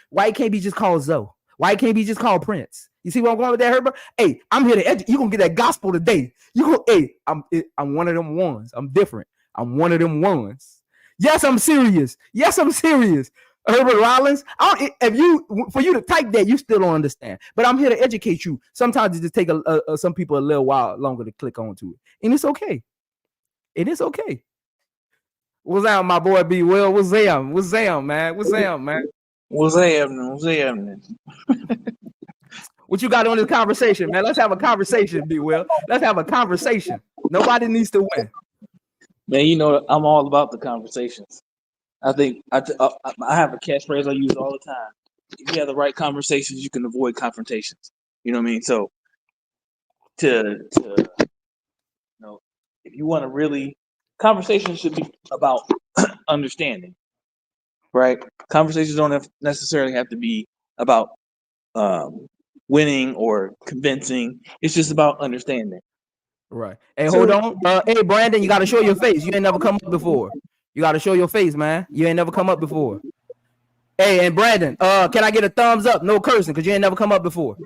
just called Zoe? Why it can't be just called Prince? You see where I'm going with that, Herbert? Hey, I'm here to you gonna get that gospel today. I'm one of them ones. I'm different. I'm one of them ones. Yes, I'm serious. Herbert Rollins, for you to type that, you still don't understand. But I'm here to educate you. Sometimes it just take some people a little while longer to click onto it, and it's okay. What's up, my boy B Will? What's up, man? What's happening? What you got on this conversation, man? Let's have a conversation, B Will. Let's have a conversation. Nobody needs to win. Man, you know I'm all about the conversations. I think I have a catchphrase I use all the time. If you have the right conversations, you can avoid confrontations. You know what I mean? So if you want to really, conversations should be about understanding, right? Conversations don't necessarily have to be about winning or convincing. It's just about understanding. Right. Hey, hold on. Hey, Brandon, you got to show your face. You ain't never come up before. You got to show your face, man. You ain't never come up before. Hey, and Brandon, can I get a thumbs up? No cursing, because you ain't never come up before.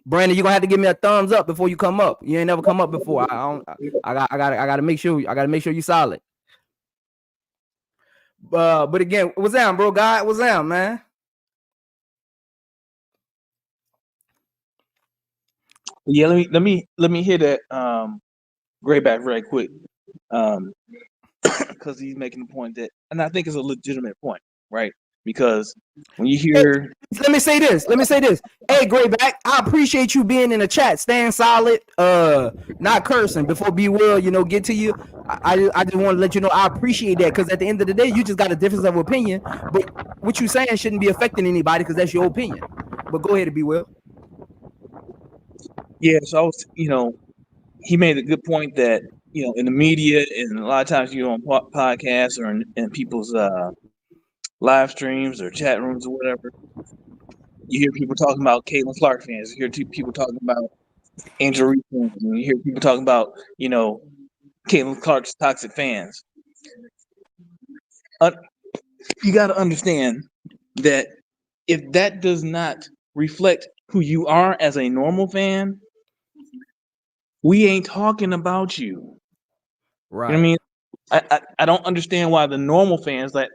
Brandon, you're gonna have to give me a thumbs up before you come up. You ain't never come up before. I gotta make sure you solid. But again, what's down, bro? God, what's down, man? Yeah, let me hit that Grayback very quick. Because he's making the point that, and I think it's a legitimate point, right? Because when you hear, let me say this. Hey, Grayback, I appreciate you being in the chat, staying solid, not cursing before B Will, get to you. I just want to let you know I appreciate that, because at the end of the day, you just got a difference of opinion, but what you saying shouldn't be affecting anybody because that's your opinion. But go ahead, B Will. Yeah, so I was, he made a good point that in the media and a lot of times on podcasts or in people's live streams or chat rooms or whatever, you hear people talking about Caitlinclark fans. You hear people talking about Angel Reese fans. And you hear people talking about Caitlinclark's toxic fans. You got to understand that if that does not reflect who you are as a normal fan, we ain't talking about you. Right. You know what I mean? I don't understand why the normal fans, like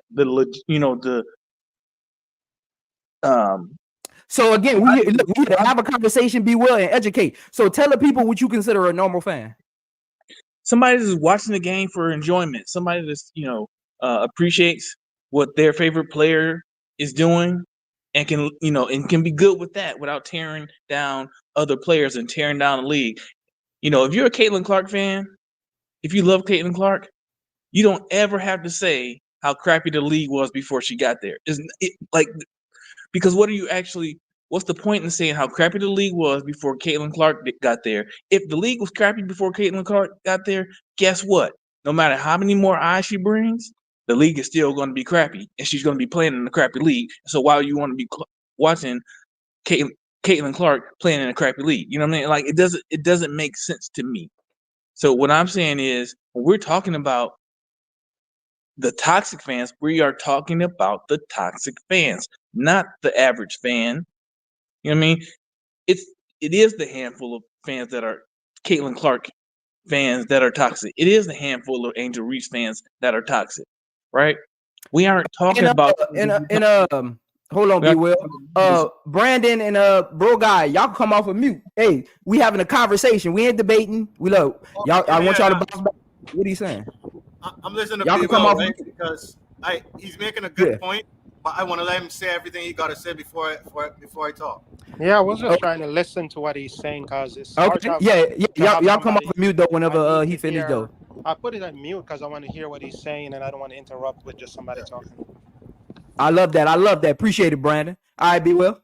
So again, we have a conversation, be well, and educate. So tell the people what you consider a normal fan. Somebody that's watching the game for enjoyment. Somebody that's appreciates what their favorite player is doing, and can be good with that without tearing down other players and tearing down the league. If you're a Caitlinclark fan, if you love Caitlinclark, you don't ever have to say how crappy the league was before she got there. Because what's the point in saying how crappy the league was before Caitlinclark got there? If the league was crappy before Caitlinclark got there, guess what? No matter how many more eyes she brings, the league is still going to be crappy, and she's going to be playing in a crappy league. So why do you want to be watching Caitlinclark playing in a crappy league? You know what I mean? Like, it doesn't make sense to me. So what I'm saying is, when we're talking about the toxic fans, we are talking about the toxic fans, not the average fan. You know what I mean? It is the handful of fans that are Caitlinclark fans that are toxic. It is the handful of Angel Reese fans that are toxic, right? We aren't talking about. Hold on, B Will. Brandon and bro guy, y'all come off of mute. Hey, we having a conversation. We ain't debating. We love y'all. I want y'all to bounce back. What are you saying? I'm listening to B Will, right? Because he's making a good point, but I want to let him say everything he got to say before I talk. Yeah, I was just trying to listen to what he's saying, because it's hard to y'all come off of mute though whenever he finished though. I put it on mute because I want to hear what he's saying, and I don't want to interrupt with just somebody talking. I love that. Appreciate it, Brandon. All right, B Will.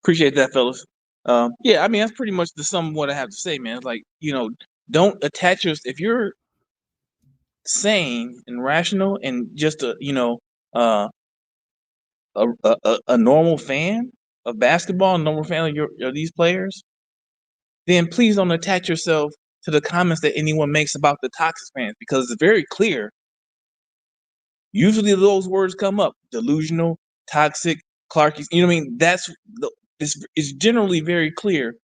Appreciate that, fellas. Yeah, I mean, that's pretty much the sum of what I have to say, man. It's like, don't attach yourself. If you're sane and rational and just a normal fan of basketball, a normal fan of these players, then please don't attach yourself to the comments that anyone makes about the toxic fans, because it's very clear. Usually those words come up: delusional, toxic, Clark. You know what I mean? It's generally very clear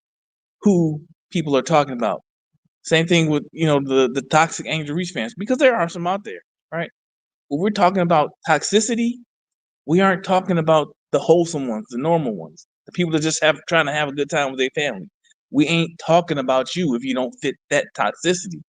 who people are talking about. Same thing with the toxic Angel Reese fans, because there are some out there, right? When we're talking about toxicity, we aren't talking about the wholesome ones, the normal ones, the people that just trying to have a good time with their family. We ain't talking about you if you don't fit that toxicity.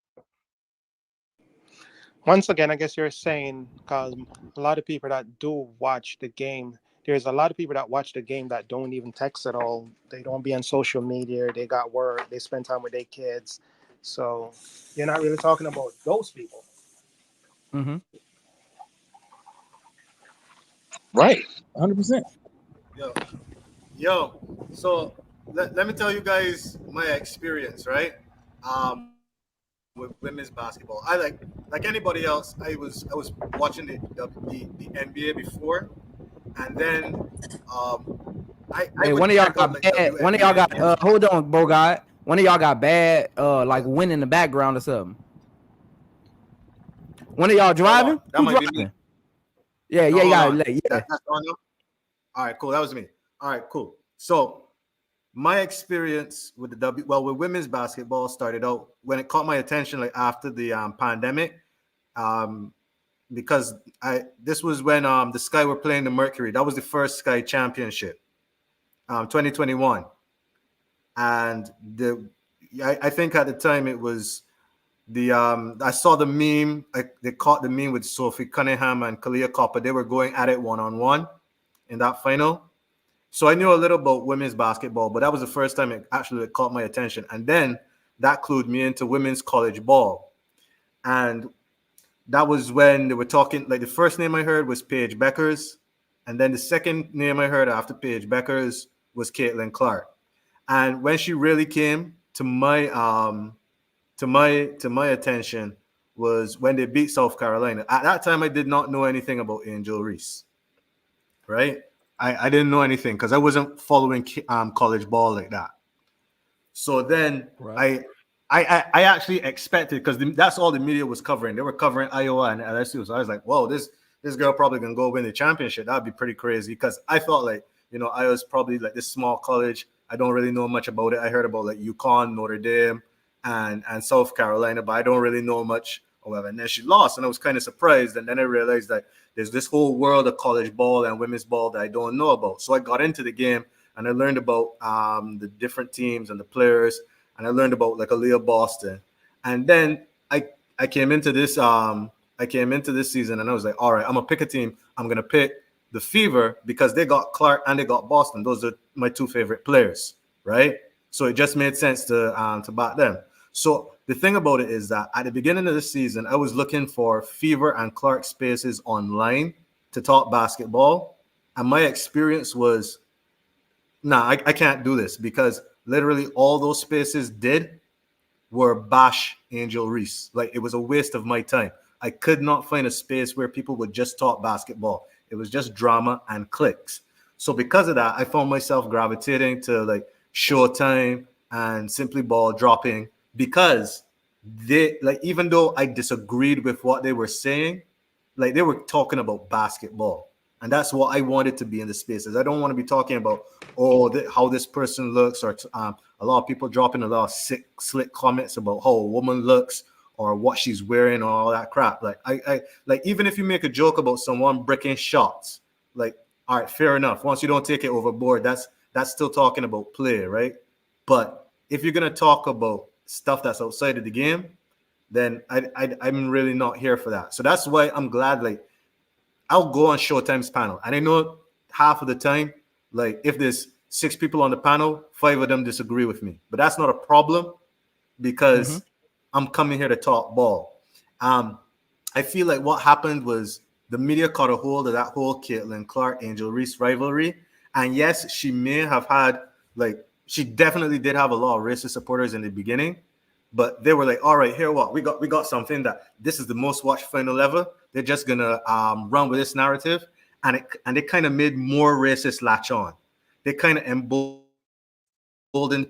Once again, I guess you're saying, because a lot of people that do watch the game, there's a lot of people that watch the game that don't even text at all. They don't be on social media. They got work. They spend time with their kids. So you're not really talking about those people. Mm-hmm. Right, 100%. Yo. So let me tell you guys my experience, right? With women's basketball. I like anybody else. I was watching the NBA before, and then I Hey, would one of y'all check out got like bad. One of y'all WNBA. got hold on, bro, guy. One of y'all got bad like wind in the background or something. One of y'all driving? That Who might driving? be me. Yeah, No, yeah, hold yeah, on. yeah. That's on you? All right, cool. That was me. All right, cool. So my experience with with women's basketball started out when it caught my attention like after the pandemic, because this was when the Sky were playing the Mercury. That was the first Sky Championship, 2021, and I think at the time it was I saw the meme. They caught the meme with Sophie Cunningham and Kalia Copper. They were going at it one-on-one in that final. So I knew a little about women's basketball, but that was the first time it actually caught my attention. And then that clued me into women's college ball. And that was when they were talking, like the first name I heard was Paige Beckers. And then the second name I heard after Paige Beckers was Caitlinclark. And when she really came to my attention was when they beat South Carolina. At that time, I did not know anything about Angel Reese, right? I didn't know anything because I wasn't following college ball like that. So then Right. I actually expected, because that's all the media was covering. They were covering Iowa and LSU. So I was like, whoa, this girl probably gonna go win the championship. That'd be pretty crazy, because I thought like, Iowa's probably like this small college. I don't really know much about it. I heard about like UConn, Notre Dame, and South Carolina, but I don't really know much. However, and then she lost, and I was kind of surprised. And then I realized that there's this whole world of college ball and women's ball that I don't know about. So I got into the game and I learned about the different teams and the players, and I learned about like Aliyah Boston. And then I came into this season and I was like, all right, I'm gonna pick a team. I'm gonna pick the Fever because they got Clark and they got Boston. Those are my two favorite players, right? So it just made sense to back them. So the thing about it is that at the beginning of the season, I was looking for Fever and Clark spaces online to talk basketball. And my experience was, I can't do this, because literally all those spaces were bash Angel Reese. Like, it was a waste of my time. I could not find a space where people would just talk basketball. It was just drama and clicks. So because of that, I found myself gravitating to like Showtime and Simply Ball dropping, because they, like, even though I disagreed with what they were saying, like, they were talking about basketball. And that's what I wanted to be in the spaces. I don't want to be talking about, how this person looks, or a lot of people dropping a lot of slick comments about how a woman looks or what she's wearing or all that crap. Like, I like, even if you make a joke about someone breaking shots, like, all right, fair enough. Once you don't take it overboard, that's still talking about play, right? But if you're gonna talk about stuff that's outside of the game, then I'm really not here for that. So that's why I'm glad, like, I'll go on Showtime's panel, and I know half of the time, like, if there's 6 people on the panel, 5 of them disagree with me, but that's not a problem, because I'm coming here to talk ball. I feel like what happened was the media caught a hold of that whole Caitlinclark Angel Reese rivalry, and yes, she may have had, like, she definitely did have a lot of racist supporters in the beginning, but they were like, all right, here what we got something that this is the most watched final ever. They're just gonna run with this narrative, and they kind of made more racists latch on. They kind of emboldened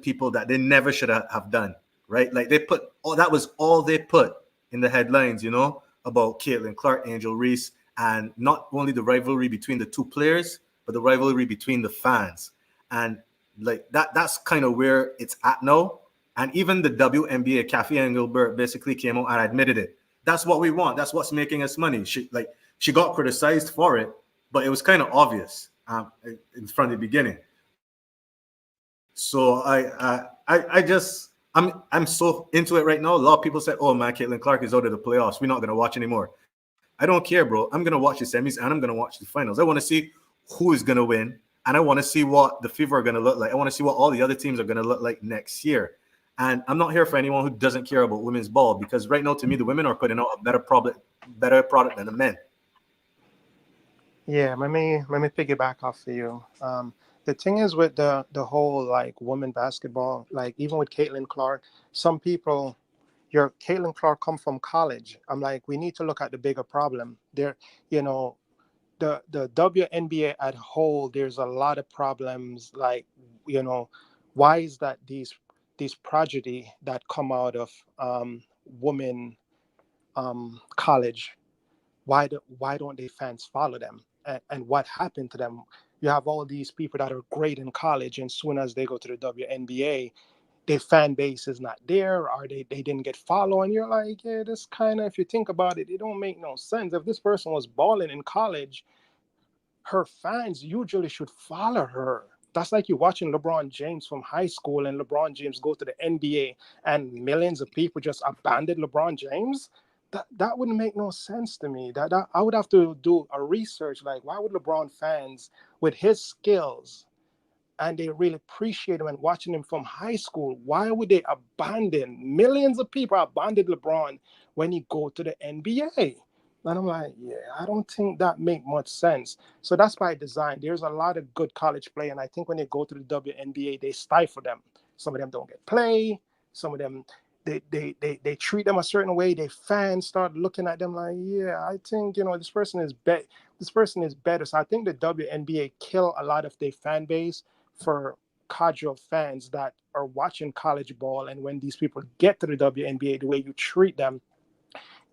people that they never should have done, right? Like they put that was all they put in the headlines, about CaitlincLark, Angel Reese, and not only the rivalry between the two players, but the rivalry between the fans. And like that's kind of where it's at now. And even the WNBA, Kathy Engelbert, basically came out and admitted it. That's what we want. That's what's making us money. She got criticized for it, but it was kind of obvious from the beginning. So I'm so into it right now. A lot of people said, "Oh man, CaitlincLark is out of the playoffs. We're not gonna watch anymore." I don't care, bro. I'm gonna watch the semis and I'm gonna watch the finals. I want to see who is gonna win, and I want to see what the Fever are gonna look like. I want to see what all the other teams are gonna look like next year. And I'm not here for anyone who doesn't care about women's ball, because right now, to me, the women are putting out a better product than the men. Yeah, let me piggyback off of you. The thing is with the whole like women basketball, like even with CaitlincLark, some people, your CaitlincLark come from college. I'm like, we need to look at the bigger problem. There, you know, the WNBA at whole, there's a lot of problems. Like, why is that these tragedy that come out of women college? Why don't they fans follow them? And what happened to them? You have all these people that are great in college, and soon as they go to the WNBA, their fan base is not there, or they didn't get followed. And you're like, yeah, this kind of, if you think about it, it don't make no sense. If this person was balling in college, her fans usually should follow her. That's like you watching LeBron James from high school, and LeBron James go to the NBA and millions of people just abandon LeBron James. That wouldn't make no sense to me. That I would have to do a research, like why would LeBron fans with his skills, and they really appreciate him and watching him from high school, why would they abandon, millions of people abandon LeBron when he go to the NBA? And I'm like, yeah, I don't think that make much sense. So that's by design. There's a lot of good college play, and I think when they go to the WNBA, they stifle them. Some of them don't get play. Some of them, they treat them a certain way. Their fans start looking at them like, yeah, I think this person is better. So I think the WNBA kill a lot of their fan base for casual fans that are watching college ball. And when these people get to the WNBA, the way you treat them,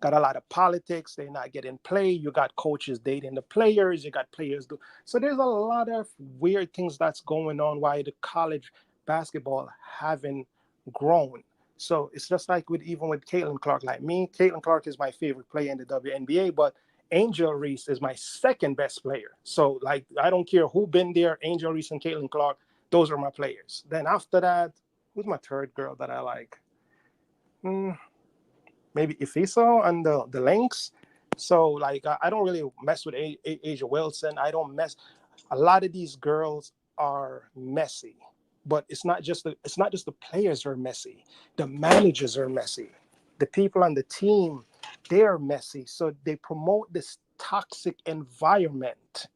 got a lot of politics. They're not getting play. You got coaches dating the players. You got players do. So there's a lot of weird things that's going on why the college basketball haven't grown. So it's just like even with CaitlincLark. Like me, CaitlincLark is my favorite player in the WNBA, but Angel Reese is my second best player. So like I don't care who been there, Angel Reese and CaitlincLark, those are my players. Then after that, who's my third girl that I like? Maybe Ifiso and the Lynx. So like I don't really mess with Asia Wilson. I don't mess. A lot of these girls are messy, but it's not just the players are messy. The managers are messy. The people on the team, they're messy. So they promote this toxic environment.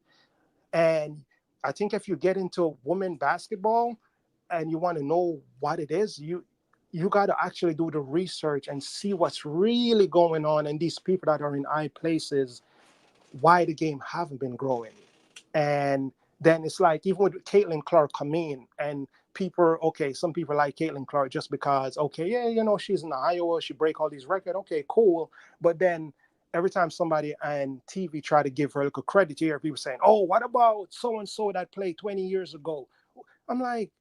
And I think if you get into women basketball and you want to know what it is, you got to actually do the research and see what's really going on, and these people that are in high places, why the game haven't been growing. And then it's like even with CaitlincLark come in, and some people like CaitlincLark just because, okay, yeah, she's in Iowa, she break all these records, okay, cool. But then every time somebody on TV try to give her a little credit here, people saying, oh, what about so and so that played 20 years ago? I'm like,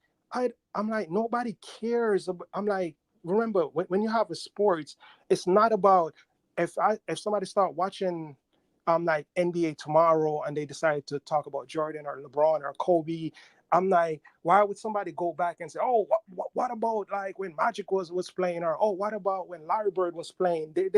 I'm like, nobody cares. I'm like, remember when you have a sports, it's not about if somebody start watching like NBA tomorrow and they decide to talk about Jordan or LeBron or Kobe. I'm like, why would somebody go back and say, oh, what about like when Magic was playing, or oh, what about when Larry Bird was playing? They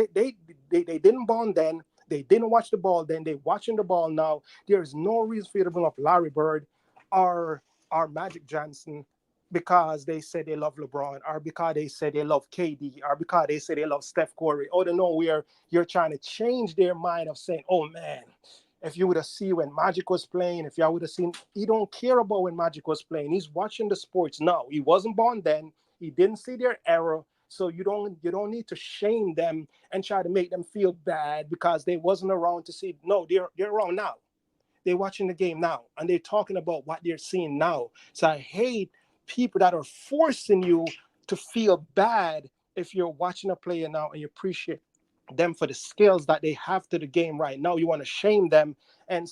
didn't bond then. They didn't watch the ball then. They watching the ball now. There is no reason for you to bring up Larry Bird or Magic Johnson because they say they love LeBron, or because they say they love KD, or because they say they love Steph Curry. Oh, they know where you're trying to change their mind of saying, oh man, if you would have seen when Magic was playing, if y'all would have seen, he don't care about when Magic was playing. He's watching the sports now. He wasn't born then. He didn't see their era. So you don't need to shame them and try to make them feel bad because they wasn't around to see. No, they're around now. They're watching the game now, and they're talking about what they're seeing now. So I hate people that are forcing you to feel bad if you're watching a player now and you appreciate them for the skills that they have to the game right now. You want to shame them, and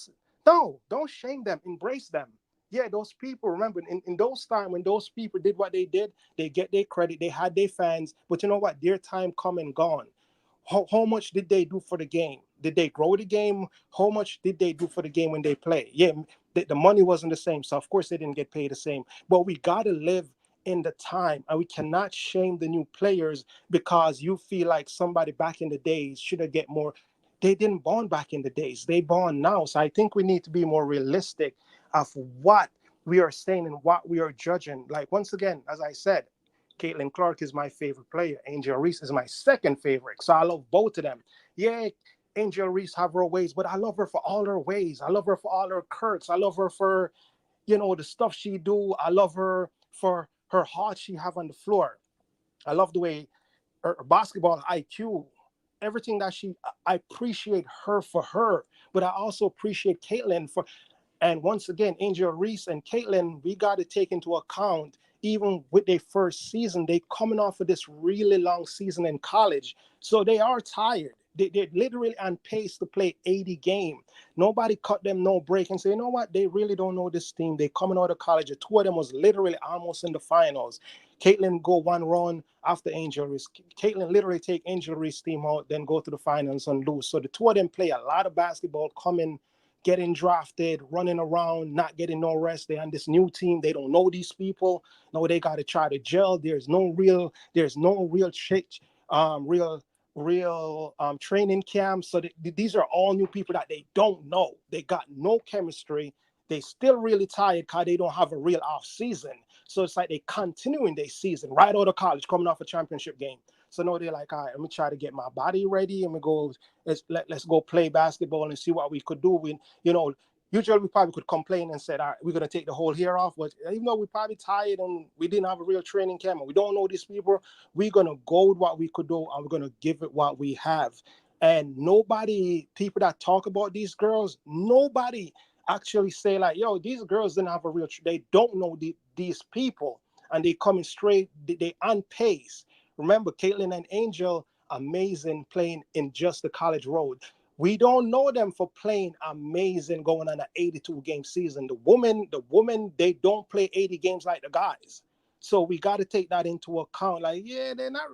no, don't shame them. Embrace them. Yeah, those people, remember, in those times when those people did what they did, they get their credit, they had their fans, but you know what? Their time come and gone. How much did they do for the game? Did they grow the game? How much did they do for the game when they play? Yeah, the money wasn't the same, so of course they didn't get paid the same. But we got to live in the time, and we cannot shame the new players because you feel like somebody back in the days should have get more. They didn't born back in the days, they born now. So I think we need to be more realistic of what we are saying and what we are judging. Like, once again, as I said, Clark is my favorite player. Angel Reese is my second favorite. So I love both of them. Yeah, Angel Reese have her ways, but I love her for all her ways. I love her for all her quirks. I love her for, the stuff she do. I love her for her heart she have on the floor. I love the way her basketball IQ, everything that I appreciate her for her, but I also appreciate Caitlin for. And once again, Angel Reese and Caitlin, we got to take into account, even with their first season, they coming off of this really long season in college. So they are tired. They're literally on pace to play 80 games. Nobody cut them no break and say, you know what? They really don't know this team. They coming out of college. The two of them was literally almost in the finals. Caitlin go one run after Angel Reese. Caitlin literally take Angel Reese team out, then go to the finals and lose. So the two of them play a lot of basketball, coming, getting drafted, running around, not getting no rest. They're on this new team. They don't know these people. No, they got to try to gel. There's no real training camps. So these are all new people that they don't know. They got no chemistry. They still really tired because they don't have a real off season. So it's like they continuing their season right out of college, coming off a championship game. So now they're like, all right, let me try to get my body ready, and let's go play basketball and see what we could do. Usually we probably could complain and said, all right, we're going to take the whole year off. But even though we're probably tired and we didn't have a real training camp and we don't know these people, we're going to go with what we could do and we're going to give it what we have. And people that talk about these girls, nobody actually say like, yo, these girls didn't have a real, they don't know these people, and they coming straight, they on pace. Remember, Caitlin and Angel, amazing playing in just the college road. We don't know them for playing amazing going on an 82-game season. The women, they don't play 80 games like the guys. So we got to take that into account. Like, yeah, they're not,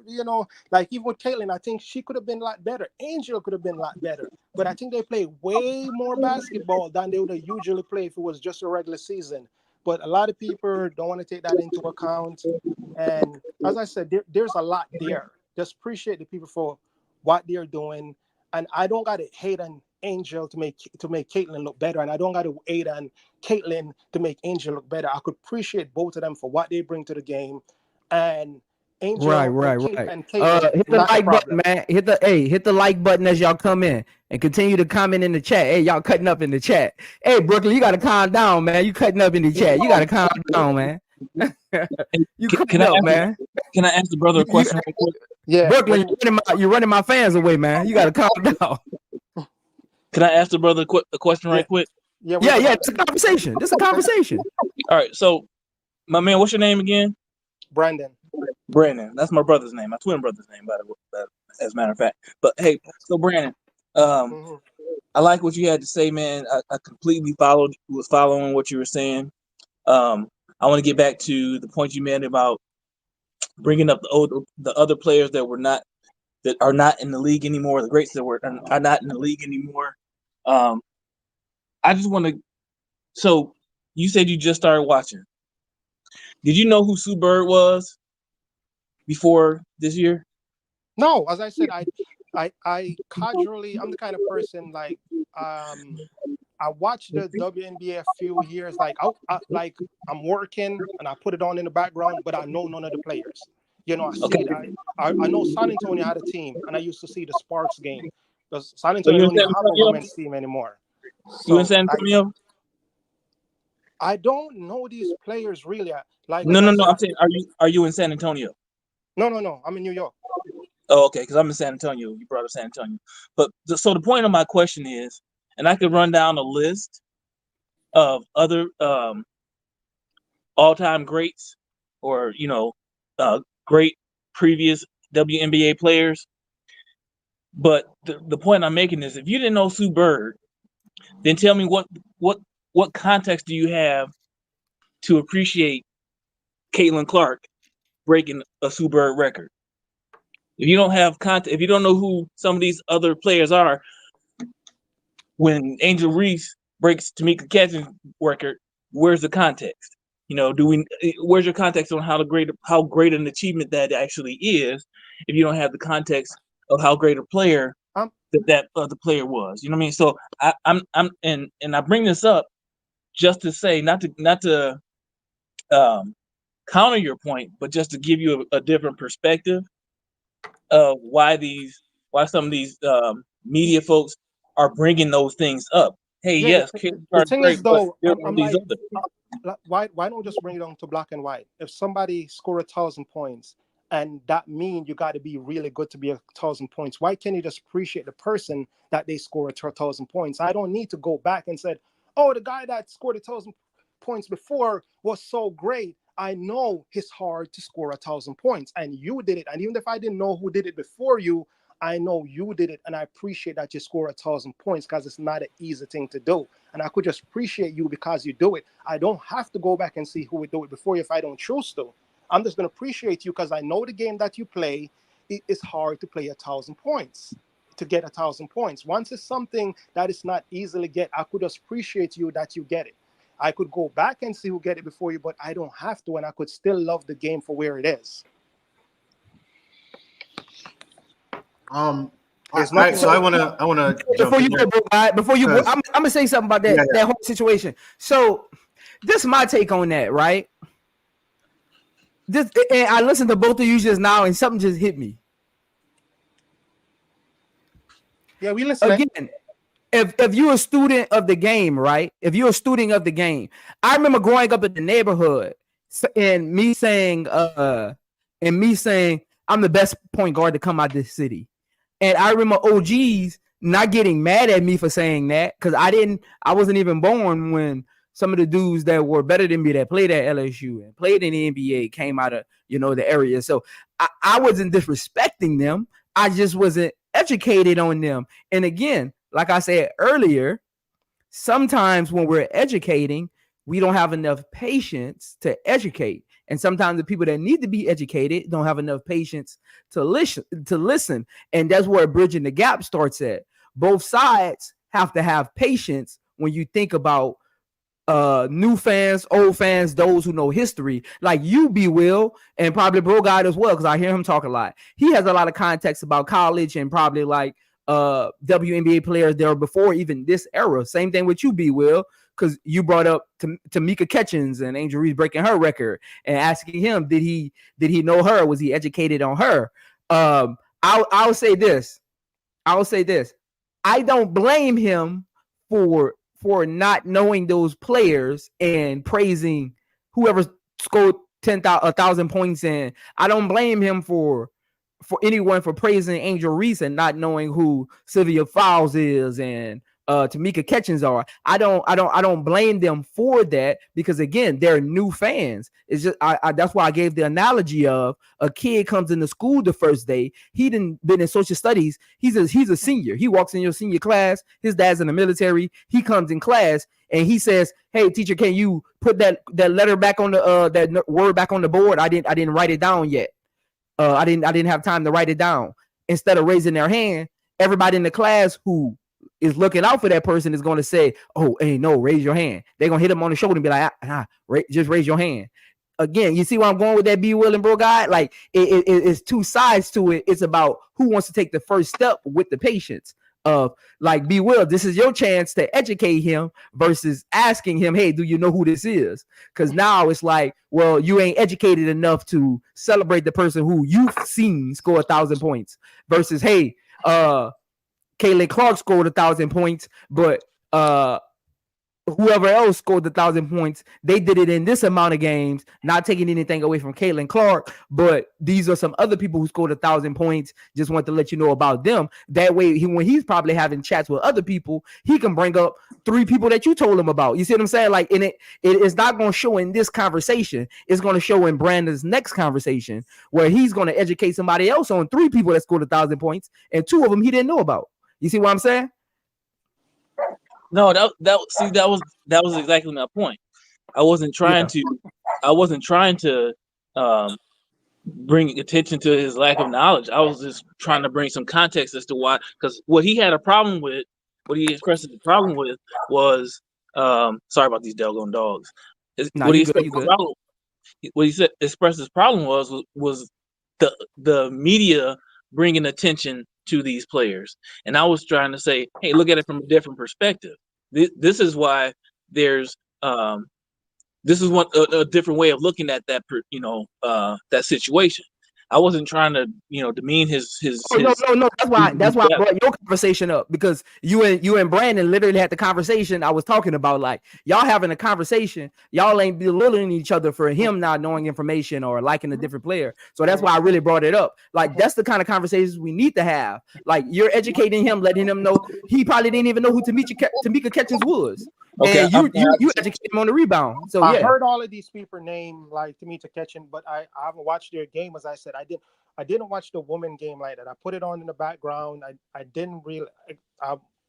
like even with Caitlin, I think she could have been a lot better. Angel could have been a lot better. But I think they play way more basketball than they would have usually play if it was just a regular season. But a lot of people don't want to take that into account. And as I said, there's a lot there. Just appreciate the people for what they're doing. And I don't got to hate on Angel to make Caitlin look better, and I don't got to hate on Caitlin to make Angel look better. I could appreciate both of them for what they bring to the game, and Angel Right. and Caitlin, Hit the not like the problem. button, man. Hit the like button as y'all come in, and continue to comment in the chat. Hey, y'all cutting up in the chat. Hey, Brooklyn, you got to calm down, man. You cutting up in the chat. You got to calm down, man. You cutting up, man. Can I ask the brother a question real quick? Yeah, Brooklyn, you're running my fans away, man. You got to calm down. Can I ask the brother a question right quick? Yeah. It's a conversation. This is a conversation. All right. So, my man, what's your name again? Brandon. That's my brother's name, my twin brother's name, by the way, as a matter of fact. But hey, so Brandon, I like what you had to say, man. I completely was following what you were saying. I want to get back to the point you made about bringing up the other players that are not in the league anymore, the greats that are not in the league anymore. I just want to. So you said you just started watching. Did you know who Sue Bird was before this year? No, as I said, I casually, I'm the kind of person like I watched the WNBA a few years, like I'm working and I put it on in the background, but I know none of the players. I know San Antonio had a team, and I used to see the Sparks game because San Antonio don't even have a women's team anymore. So, you in San Antonio? I don't know these players really. No. I'm saying, are you in San Antonio? No. I'm in New York. Oh, okay, because I'm in San Antonio. You brought up San Antonio. But so the point of my question is, and I could run down a list of other all-time greats or, great previous WNBA players. But the point I'm making is, if you didn't know Sue Bird, then tell me what context do you have to appreciate CaitlincLark breaking a Sue Bird record? If you don't have context, if you don't know who some of these other players are, when Angel Reese breaks Tamika Catchings' record, where's the context? You know, where's your context on how great an achievement that actually is, if you don't have the context of how great a player that other player was? You know what I mean? So I bring this up just to say, not to counter your point, but just to give you a different perspective of why some of these media folks are bringing those things up. Hey, Yeah, yes, the thing great, is though, but I'm these like, other. why don't we just bring it on to black and white? If somebody score 1,000 points, and that means you got to be really good to be 1,000 points, why can't you just appreciate the person that they score 1,000 points? I don't need to go back and say, oh, the guy that scored 1,000 points before was so great. I know it's hard to score 1,000 points, and you did it. And even if I didn't know who did it before you, I know you did it, and I appreciate that you score 1,000 points, because it's not an easy thing to do. And I could just appreciate you because you do it. I don't have to go back and see who would do it before you if I don't choose to. I'm just going to appreciate you because I know the game that you play. It is hard to play 1,000 points, to get 1,000 points. Once it's something that is not easily get, I could just appreciate you that you get it. I could go back and see who get it before you, but I don't have to, and I could still love the game for where it is. All right, so I wanna jump before in you there. go, bro, before you go, I'm gonna say something about that that whole situation. So this is my take on that, right? And I listened to both of you just now, and something just hit me. Yeah, we listen again. If you're a student of the game, right? If you're a student of the game, I remember growing up in the neighborhood and me saying, I'm the best point guard to come out of this city. And I remember OGs not getting mad at me for saying that, because I wasn't even born when some of the dudes that were better than me that played at LSU and played in the NBA came out of, the area. So I wasn't disrespecting them. I just wasn't educated on them. And again, like I said earlier, sometimes when we're educating, we don't have enough patience to educate. And sometimes the people that need to be educated don't have enough patience to listen. And that's where bridging the gap starts at. Both sides have to have patience when you think about new fans, old fans, those who know history, like you, B. Will, and probably Bro God as well, because I hear him talk a lot. He has a lot of context about college and probably like WNBA players there before even this era. Same thing with you, B. Will, because you brought up Tamika Catchings and Angel Reese breaking her record and asking him, did he know her? Was he educated on her? I'll say this. I don't blame him for not knowing those players and praising whoever scored 1,000 points in. I don't blame him for anyone for praising Angel Reese and not knowing who Sylvia Fowles is and Tamika Catchings are. I don't blame them for that, because again, they're new fans. It's just that's why I gave the analogy of a kid comes into school the first day. He didn't been in social studies. He's a senior. He walks in your senior class. His dad's in the military. He comes in class and he says, "Hey teacher, can you put that letter back on the that word back on the board? I didn't write it down yet. I didn't have time to write it down." Instead of raising their hand, everybody in the class who is looking out for that person is going to say, "Oh, hey, no, raise your hand." They're going to hit him on the shoulder and be like, just raise your hand. Again, you see where I'm going with that, B. Will and Bro God? Like, it's two sides to it. It's about who wants to take the first step with the patience of, like, B. Will, this is your chance to educate him versus asking him, "Hey, do you know who this is?" Because now it's like, well, you ain't educated enough to celebrate the person who you've seen score 1,000 points versus, hey, CaitlincLark scored 1,000 points, but whoever else scored the 1,000 points, they did it in this amount of games, not taking anything away from Caitlinclark, but these are some other people who scored 1,000 points. Just want to let you know about them. That way, when he's probably having chats with other people, he can bring up 3 people that you told him about. You see what I'm saying? Like, in it is not going to show in this conversation. It's going to show in Brandon's next conversation, where he's going to educate somebody else on 3 people that scored 1,000 points, and 2 of them he didn't know about. You see what I'm saying? No, that was exactly my point. I wasn't trying to bring attention to his lack of knowledge. I was just trying to bring some context as to why, because what he had a problem with, what he expressed the problem with was, sorry about these doggone dogs. What he expressed his problem was the media bringing attention to these players, and I was trying to say, hey, look at it from a different perspective. This is why there's this is a different way of looking at that that situation. I wasn't trying to demean his. No. That's why I brought your conversation up, because you and Brandon literally had the conversation I was talking about. Like, y'all having a conversation, y'all ain't belittling each other for him not knowing information or liking a different player. So that's why I really brought it up. Like, that's the kind of conversations we need to have. Like, you're educating him, letting him know he probably didn't even know who Tamika Catchings was. Okay, and you educate him on the rebound. So I heard all of these people name like Tamika Catchings, but I haven't watched their game. As I said, I didn't watch the women game like that. I put it on in the background. I didn't really.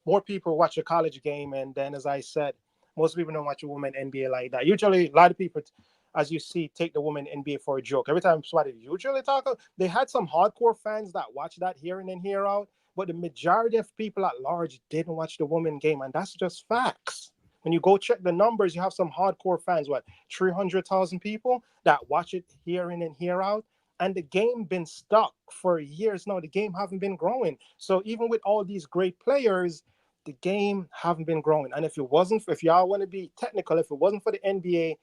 More people watch the college game, and then, as I said, most people don't watch a women NBA like that. Usually, a lot of people, as you see, take the women NBA for a joke. Every time somebody usually talk, they had some hardcore fans that watch that here in and here out, but the majority of people at large didn't watch the women game, and that's just facts. When you go check the numbers, you have some hardcore fans, 300,000 people that watch it here in and here out. And the game been stuck for years now. The game haven't been growing. So even with all these great players, the game haven't been growing. And if y'all want to be technical, if it wasn't for the NBA,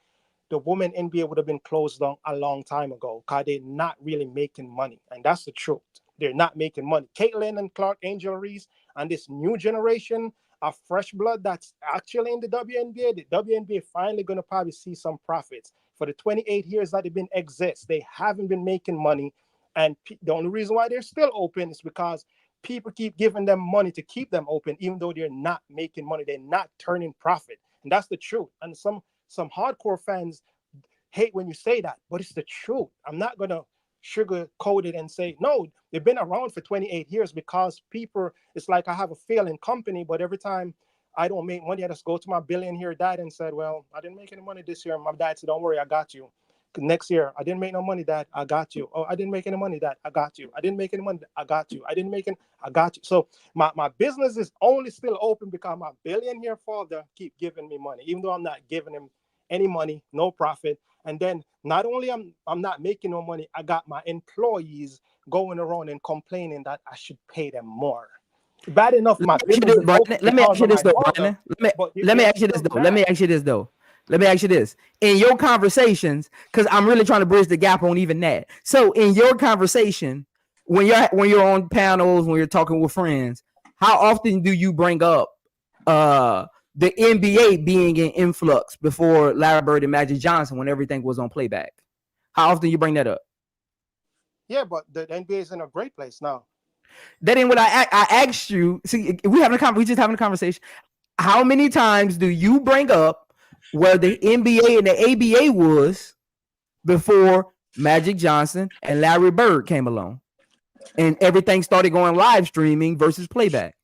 the women NBA would have been closed down a long time ago, because they're not really making money. And that's the truth. They're not making money. Caitlinclark, Angel Reese, and this new generation of fresh blood that's actually in the WNBA finally going to probably see some profits. For the 28 years that they've been exist, they haven't been making money. And the only reason why they're still open is because people keep giving them money to keep them open, even though they're not making money. They're not turning profit. And that's the truth. And some hardcore fans hate when you say that, but it's the truth. I'm not going to sugarcoat it and say, no, they've been around for 28 years because people, it's like I have a failing company, but every time I don't make money, I just go to my billionaire dad and said, well, I didn't make any money this year. My dad said, don't worry, I got you. Next year, I didn't make no money, Dad, I got you. Oh, I didn't make any money, Dad, I got you. I didn't make any money, I got you. I didn't make any, I got you. So my business is only still open because my billionaire father keep giving me money, even though I'm not giving him any money, no profit. And then not only I'm not making no money, I got my employees going around and complaining that I should pay them more. Bad enough, my business is open. Let me ask you this though, Brandon. Let me ask you this. In your conversations, because I'm really trying to bridge the gap on even that. So in your conversation, when you're on panels, when you're talking with friends, how often do you bring up the NBA being in influx before Larry Bird and Magic Johnson, when everything was on playback? How often you bring that up? Yeah, but the NBA is in a great place now. That ain't what I asked you. See, we just having a conversation. How many times do you bring up where the NBA and the ABA was before Magic Johnson and Larry Bird came along, and everything started going live streaming versus playback?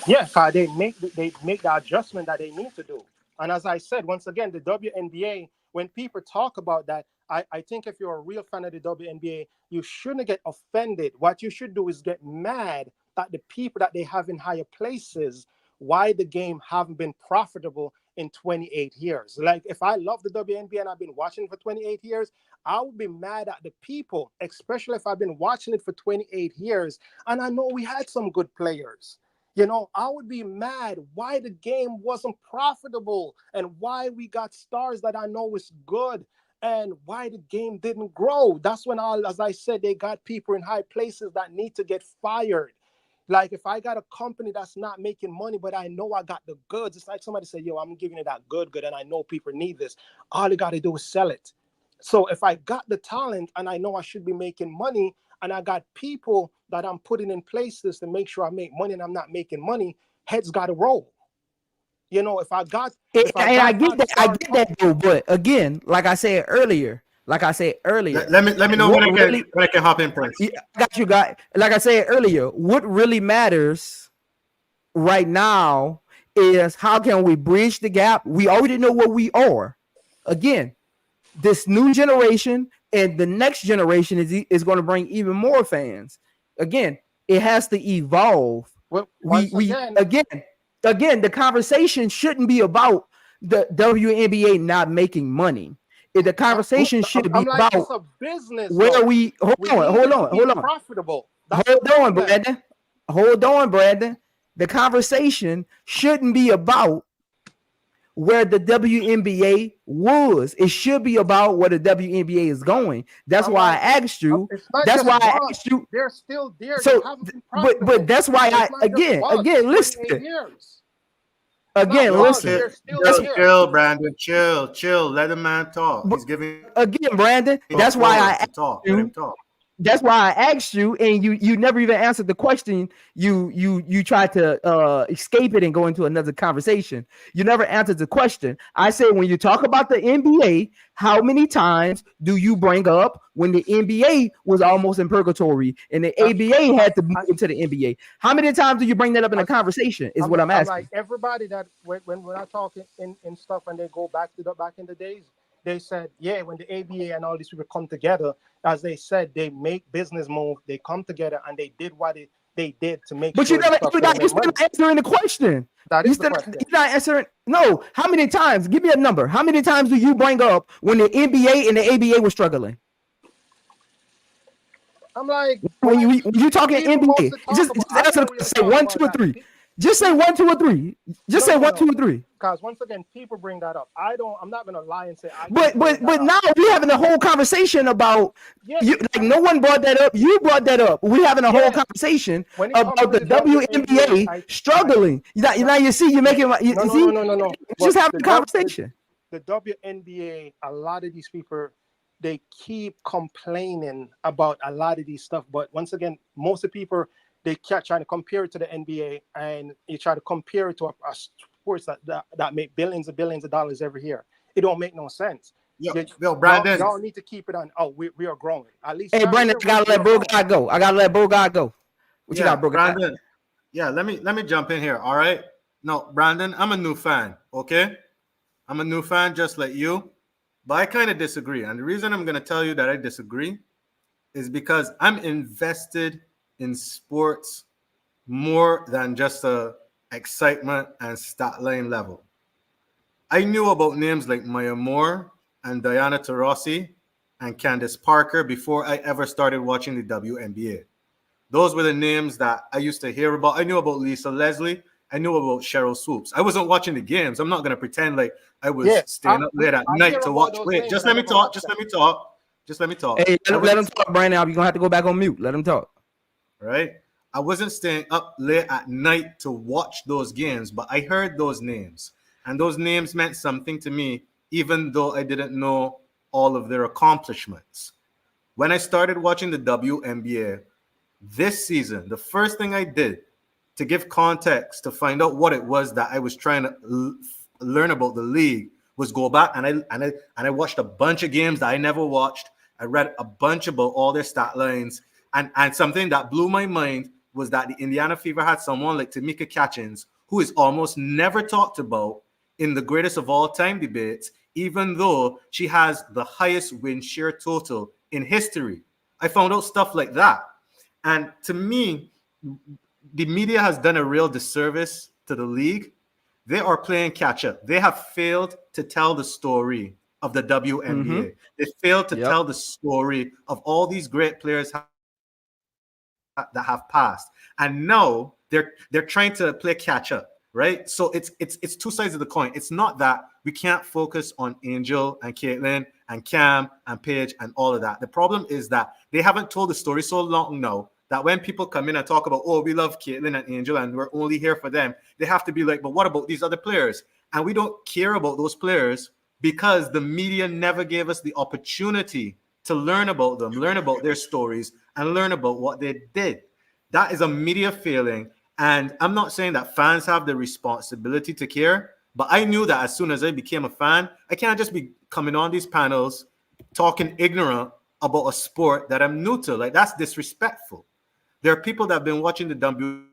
Yeah, because they make the adjustment that they need to do. And as I said, once again, the WNBA, when people talk about that, I think if you're a real fan of the WNBA, you shouldn't get offended. What you should do is get mad at the people that they have in higher places, why the game haven't been profitable in 28 years. Like, if I love the WNBA and I've been watching it for 28 years, I would be mad at the people, especially if I've been watching it for 28 years. And I know we had some good players. You know, I would be mad why the game wasn't profitable and why we got stars that I know is good and why the game didn't grow. That's when, as I said, they got people in high places that need to get fired. Like if I got a company that's not making money, but I know I got the goods, it's like somebody said, yo, I'm giving you that good, and I know people need this. All you got to do is sell it. So if I got the talent and I know I should be making money, and I got people that I'm putting in places to make sure I make money and I'm not making money, heads got to roll. You know, if I got, I get that though. But again, like I said earlier, let me know when I can hop in, Prince. I got you, guy. Like I said earlier, what really matters right now is how can we bridge the gap? We already know what we are. Again, this new generation and the next generation is going to bring even more fans. Again, it has to evolve. Well, again, the conversation shouldn't be about the WNBA not making money. The conversation should be about it's a business where we hold on. Profitable. Hold on, Brandon. The conversation shouldn't be about where the WNBA was. It should be about where the WNBA is going. That's why I asked you. That's why I asked you. They're still there. So, but that's why I again listen. Again, listen. Chill, Brandon. Chill. Let the man talk. He's giving again, Brandon. That's why I asked you. Let him talk. That's why I asked you, and you never even answered the question. You tried to escape it and go into another conversation. You never answered the question. I said, when you talk about the NBA, how many times do you bring up when the NBA was almost in purgatory and the ABA had to move into the NBA? How many times do you bring that up in a conversation? Is what I'm asking. Like everybody that when I talk in stuff and they go back in the days. They said, yeah, when the ABA and all these people come together, as they said, they make business move, they come together and they did what they did to make. But you're not answering the question. That is the question. You're not answering. No, how many times? Give me a number. How many times do you bring up when the NBA and the ABA were struggling? I'm like, when you talking NBA, just answer the question. Say 1, 2, or 3. Just say 1, 2, or 3. Just say 1, 2, or 3. Because once again, people bring that up. I'm not gonna lie and say. But now we're having a whole conversation about. You, like no one brought that up. You brought that up. We're having a whole conversation about the WNBA struggling. You see, you're making. No. Just have the conversation. The WNBA, a lot of these people, they keep complaining about a lot of these stuff. But once again, most of the people, they kept trying to compare it to the NBA, and you try to compare it to a sports that make billions and billions of dollars every year. It don't make no sense. Yo, Brandon, y'all need to keep it on. Oh, we are growing. At least. Hey, Brandon, I gotta let bro guy go. What you got, bro? Brandon? Yeah, let me jump in here. All right. No, Brandon, I'm a new fan. Okay, I'm a new fan, just like you. But I kind of disagree, and the reason I'm gonna tell you that I disagree is because I'm invested in sports more than just a excitement and stat line level. I knew about names like Maya Moore and Diana Taurasi and Candace Parker before I ever started watching the WNBA. Those were the names that I used to hear about. I knew about Lisa Leslie. I knew about Cheryl Swoops. I wasn't watching the games. I'm not going to pretend like I was staying up late at night to watch. Wait, just let me talk. Hey, let him talk, Brandon. You're going to have to go back on mute. Let him talk. Right? I wasn't staying up late at night to watch those games, but I heard those names. And those names meant something to me, even though I didn't know all of their accomplishments. When I started watching the WNBA this season, the first thing I did to give context, to find out what it was that I was trying to learn about the league, was go back and I watched a bunch of games that I never watched. I read a bunch about all their stat lines. And something that blew my mind was that the Indiana Fever had someone like Tamika Catchings, who is almost never talked about in the greatest of all time debates, even though she has the highest win share total in history. I found out stuff like that. And to me, the media has done a real disservice to the league. They are playing catch up. They have failed to tell the story of the WNBA. Mm-hmm. They failed to tell the story of all these great players that have passed, and now they're trying to play catch up, right? So it's two sides of the coin. It's not that we can't focus on Angel and Caitlin and Cam and Paige and all of that. The problem is that they haven't told the story so long now that when people come in and talk about, oh, we love Caitlin and Angel and we're only here for them, they have to be like, but what about these other players? And we don't care about those players because the media never gave us the opportunity to learn about them, learn about their stories, and learn about what they did. That is a media failing. And I'm not saying that fans have the responsibility to care, but I knew that as soon as I became a fan, I can't just be coming on these panels talking ignorant about a sport that I'm new to. Like, that's disrespectful. There are people that have been watching the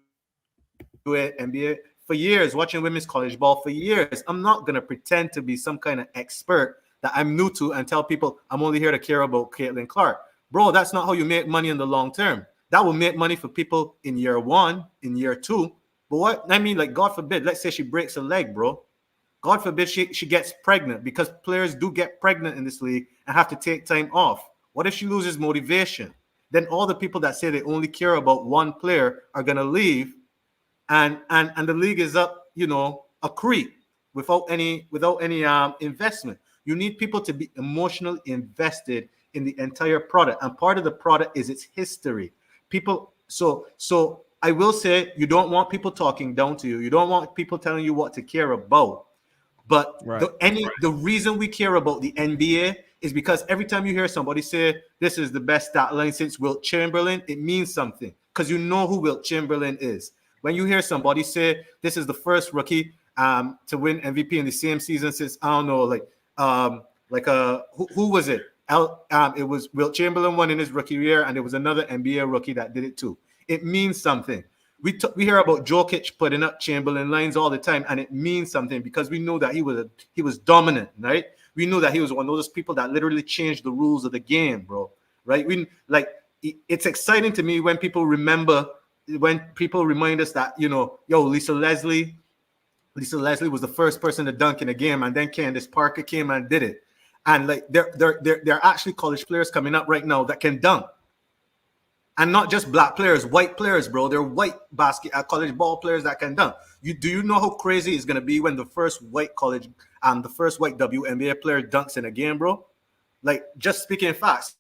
WNBA for years, watching women's college ball for years. I'm not going to pretend to be some kind of expert that I'm new to and tell people I'm only here to care about Caitlinclark. Bro, that's not how you make money in the long term. That will make money for people in year 1, in year 2. But what I mean, like, God forbid, let's say she breaks a leg, bro. God forbid she gets pregnant, because players do get pregnant in this league and have to take time off. What if she loses motivation? Then all the people that say they only care about one player are going to leave, and the league is up, a creep without any investment. You need people to be emotionally invested in the entire product, and part of the product is its history. People, so I will say, you don't want people talking down to you. You don't want people telling you what to care about. But the reason we care about the NBA is because every time you hear somebody say this is the best stat line since Wilt Chamberlain, it means something, because you know who Wilt Chamberlain is. When you hear somebody say this is the first rookie to win MVP in the same season since, I don't know, who was it? It was Wilt Chamberlain won in his rookie year, and there was another NBA rookie that did it too. It means something. We hear about Jokic putting up Chamberlain lines all the time, and it means something because we know that he was dominant, right? We knew that he was one of those people that literally changed the rules of the game, bro. Right? It's exciting to me when people remind us that, Lisa Leslie was the first person to dunk in a game, and then Candace Parker came and did it. And there are actually college players coming up right now that can dunk. And not just black players, white players, bro. They're white college ball players that can dunk. Do you know how crazy it's gonna be when the first white WNBA player dunks in a game, bro? Like, just speaking facts,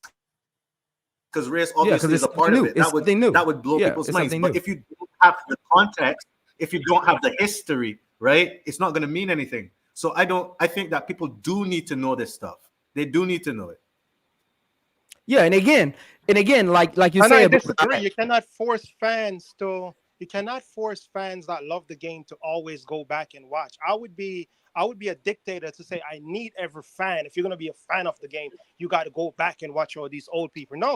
because race obviously is a part of it. That would blow people's minds. But if you don't have the context, if you don't have the history, right, it's not gonna mean anything. So I think that people do need to know this stuff. They do need to know it. Yeah, and again, like you said, I disagree. You cannot force fans that love the game to always go back and watch. I would be a dictator to say I need every fan. If you're gonna be a fan of the game, you got to go back and watch all these old people. No,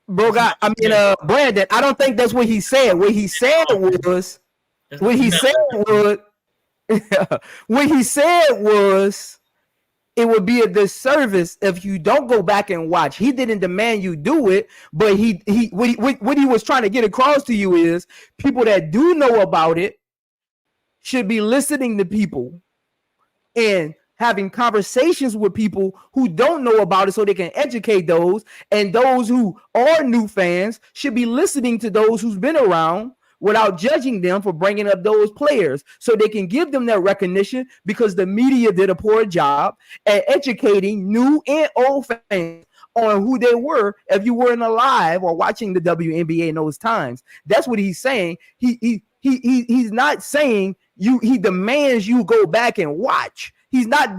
bro, Brandon, I don't think that's what he said. What he said was it would be a disservice if you don't go back and watch. He didn't demand you do it, but what he was trying to get across to you is people that do know about it should be listening to people and having conversations with people who don't know about it so they can educate those, and those who are new fans should be listening to those who's been around without judging them for bringing up those players so they can give them that recognition, because the media did a poor job at educating new and old fans on who they were if you weren't alive or watching the WNBA in those times. That's what he's saying. He's not saying he demands you go back and watch. He's not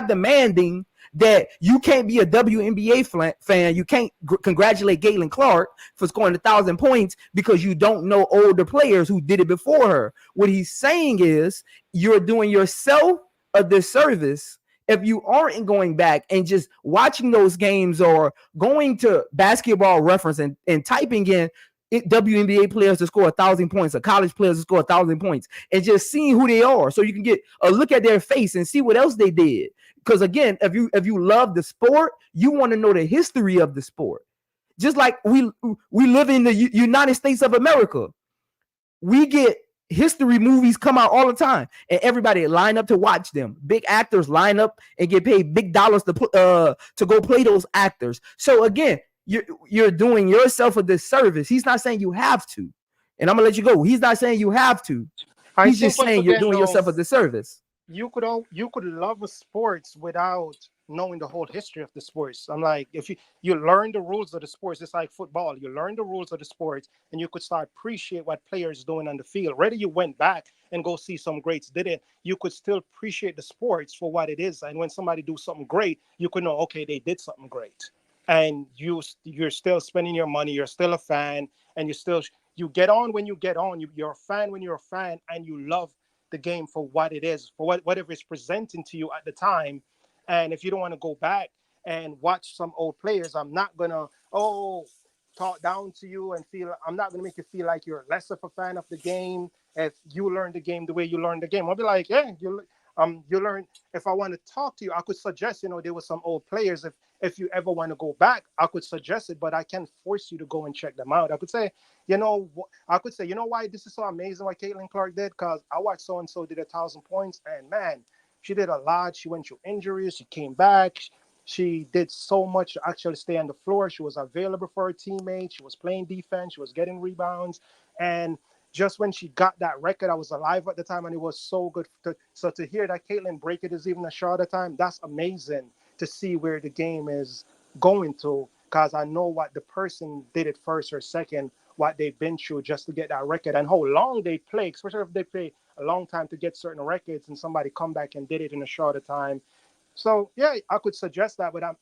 demanding that you can't be a WNBA fan. You can't congratulate Caitlinclark for scoring 1,000 points because you don't know older players who did it before her. What he's saying is you're doing yourself a disservice if you aren't going back and just watching those games or going to Basketball Reference and typing in WNBA players to score 1,000 points or college players to score 1,000 points and just seeing who they are so you can get a look at their face and see what else they did. Because again, if you love the sport, you want to know the history of the sport. Just like we live in the United States of America. We get history movies come out all the time, and everybody line up to watch them. Big actors line up and get paid big dollars to go play those actors. So again, you're doing yourself a disservice. He's not saying you have to, and I'm gonna let you go. He's not saying you have to. He's just saying you're doing yourself a disservice. You could love sports without knowing the whole history of the sports. I'm like, if you learn the rules of the sports, it's like football. You learn the rules of the sports, and you could start appreciate what players doing on the field. Whether you went back and go see some greats did it, you could still appreciate the sports for what it is. And when somebody do something great, you could know, okay, they did something great. And you're still spending your money. You're still a fan, and you get on when you get on. You're a fan when you're a fan, and you love the game for what it is, for whatever it's presenting to you at the time. And if you don't want to go back and watch some old players, I'm not gonna talk down to you and I'm not gonna make you feel like you're less of a fan of the game if you learn the game the way you learn the game. I'll be like, yeah, you learn. If I want to talk to you, I could suggest, there were some old players. If you ever want to go back, I could suggest it, but I can't force you to go and check them out. I could say, you know why this is so amazing what Caitlin did? Because I watched so-and-so did 1,000 points, and man, she did a lot. She went through injuries. She came back. She did so much to actually stay on the floor. She was available for her teammates. She was playing defense. She was getting rebounds. And just when she got that record, I was alive at the time, and it was so good. So to hear that Caitlin break it is even a shorter time, that's amazing to see where the game is going to, because I know what the person did it first or second, what they've been through just to get that record, and how long they play, especially if they play a long time to get certain records, and somebody come back and did it in a shorter time. So yeah, I could suggest that, but I'm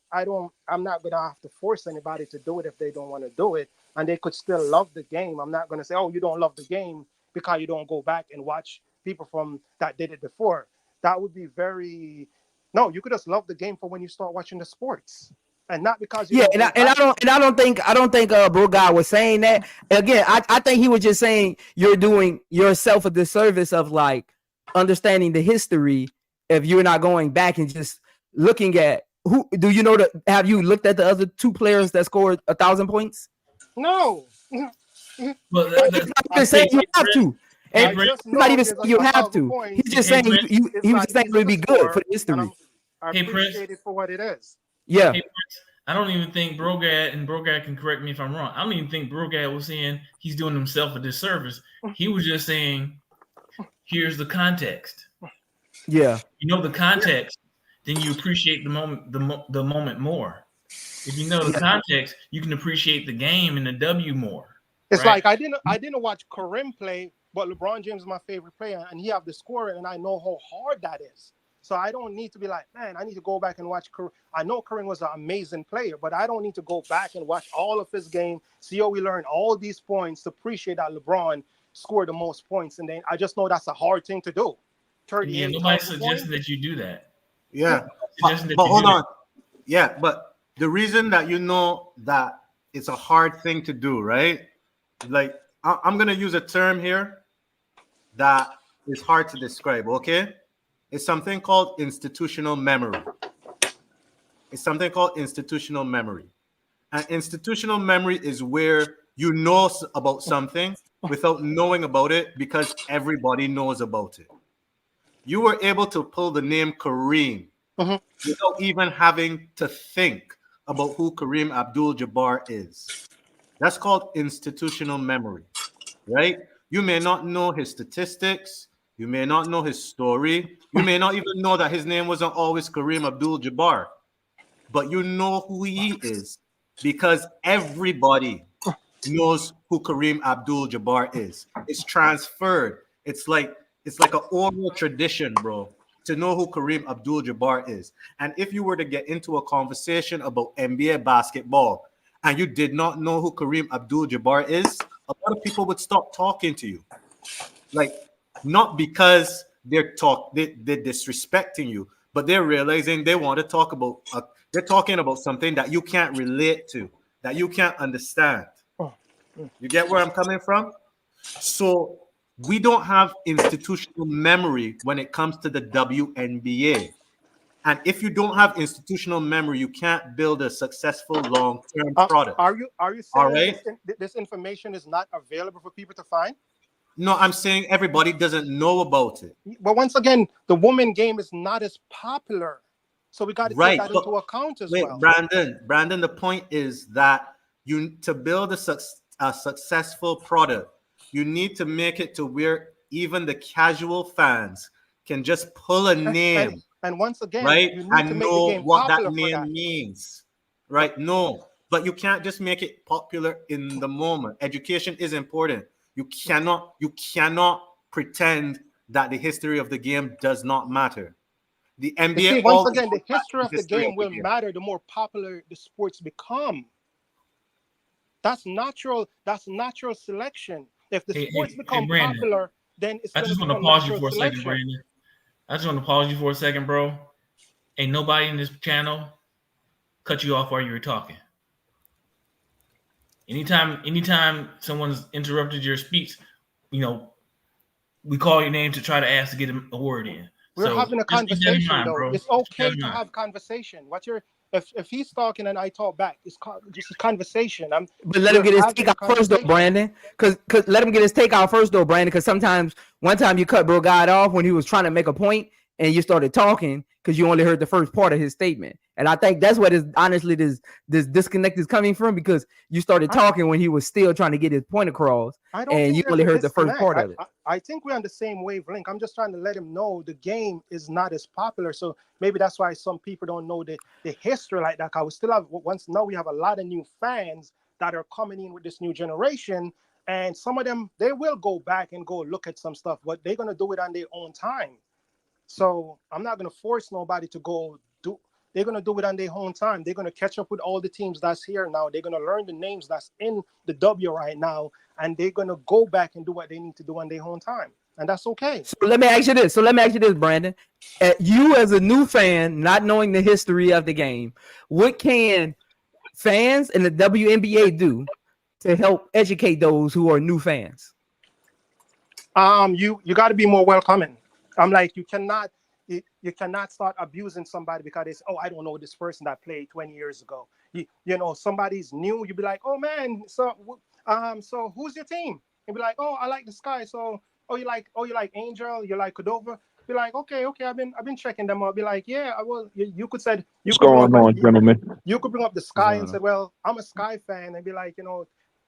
not gonna have to force anybody to do it if they don't want to do it, and they could still love the game. I'm not gonna say, oh, you don't love the game because you don't go back and watch people from that did it before. That would be no. You could just love the game for when you start watching the sports, and not because you I don't think bro guy was saying that. Again, I think he was just saying you're doing yourself a disservice of like understanding the history if you're not going back and just looking at who do you know that. Have you looked at the other two players that scored 1,000 points? No. But I'm saying you have to. And just not even saying you have to. points. He's just saying he was just saying it would be good for the history. I appreciate it for what it is. Yeah. Hey, Prince, I don't even think Brogad can correct me if I'm wrong. I don't even think Brogad was saying he's doing himself a disservice. He was just saying, here's the context. Yeah. You know the context, then you appreciate the moment more. If you know the context, you can appreciate the game and the W more. It's right? Like I didn't watch Kareem play, but LeBron James is my favorite player, and he have the scoring, and I know how hard that is. So I don't need to be like, man, I need to go back and watch Kareem. I know Kareem was an amazing player, but I don't need to go back and watch all of his game, see how we learned all these points to appreciate that LeBron scored the most points. And then I just know that's a hard thing to do. 38. Yeah, nobody's suggesting that you do that. Yeah, but hold on. Yeah, but the reason that you know that it's a hard thing to do, right? Like, I'm going to use a term here that is hard to describe, okay? It's something called institutional memory. It's something called institutional memory. And institutional memory is where you know about something without knowing about it because everybody knows about it. You were able to pull the name Kareem without even having to think about who Kareem Abdul-Jabbar is. That's called institutional memory, right? You may not know his statistics. You may not know his story. You may not even know that his name wasn't always Kareem Abdul-Jabbar. But you know who he is because everybody knows who Kareem Abdul-Jabbar is. It's transferred. It's like an oral tradition, bro, to know who Kareem Abdul-Jabbar is. And if you were to get into a conversation about NBA basketball and you did not know who Kareem Abdul-Jabbar is, a lot of people would stop talking to you. Like, not because they're disrespecting you, but they're realizing they want to talk about, they're talking about something that you can't relate to, that you can't understand. You get where I'm coming from? So we don't have institutional memory when it comes to the WNBA. And if you don't have institutional memory, you can't build a successful long-term product. Are you saying this information is not available for people to find? No, I'm saying everybody doesn't know about it. But once again, the women game is not as popular. So we got to take that into account as well. Brandon, the point is that to build a successful product, you need to make it to where even the casual fans can just pull a name And once again, right? you need to And make the know game what that popular for that. name means, right? No, but you can't just make it popular in the moment. Education is important. You cannot pretend that the history of the game does not matter. The You see, NBA once always again, the goes back to history the of the history of game the will game. matter the more popular the sports become. That's natural. That's natural selection. If the sports Hey, become Brandon. popular, then it's I going to just want to become pause you natural for a second, selection. Brandon. I just want to pause you for a second, bro. Ain't nobody in this channel cut you off while you were talking. Anytime someone's interrupted your speech, we call your name to try to ask to get a word in. We're So having a just keep that in conversation, mind, though. bro. It's Just keep that okay in to mind. have conversation. If he's talking and I talk back, it's just a conversation. But let him We're get his take having a out first, though, conversation. Brandon. Cause let him get his take out first, though, Brandon. Because sometimes one time you cut bro God off when he was trying to make a point, and you started talking because you only heard the first part of his statement. And I think that's where this disconnect is coming from, because you started talking when he was still trying to get his point across, I don't and think you there's only a heard the first disconnect. part of it. I think we're on the same wavelength. I'm just trying to let him know the game is not as popular. So maybe that's why some people don't know the history like that. Cause we still have, once now we have a lot of new fans that are coming in with this new generation. And some of them, they will go back and go look at some stuff, but they're going to do it on their own time. So I'm not going to force nobody to go do. They're going to do it on their own time. They're going to catch up with all the teams that's here now. They're going to learn the names that's in the W right now, and they're going to go back and do what they need to do on their own time. And that's okay. So let me ask you this, Brandon. You as a new fan, not knowing the history of the game, what can fans in the WNBA do to help educate those who are new fans? You got to be more welcoming. I'm like, you cannot start abusing somebody because they say, oh, I don't know this person that played 20 years ago. You know, somebody's new, you be like, oh man, so who's your team? You be like, oh, I like the Sky. So you like Angel, you like Cordova. Be like, okay, I've been checking them out. Be like, yeah, I will. You could say What's going on, gentlemen? you could bring up the Sky and say, well, I'm a Sky fan, and be like,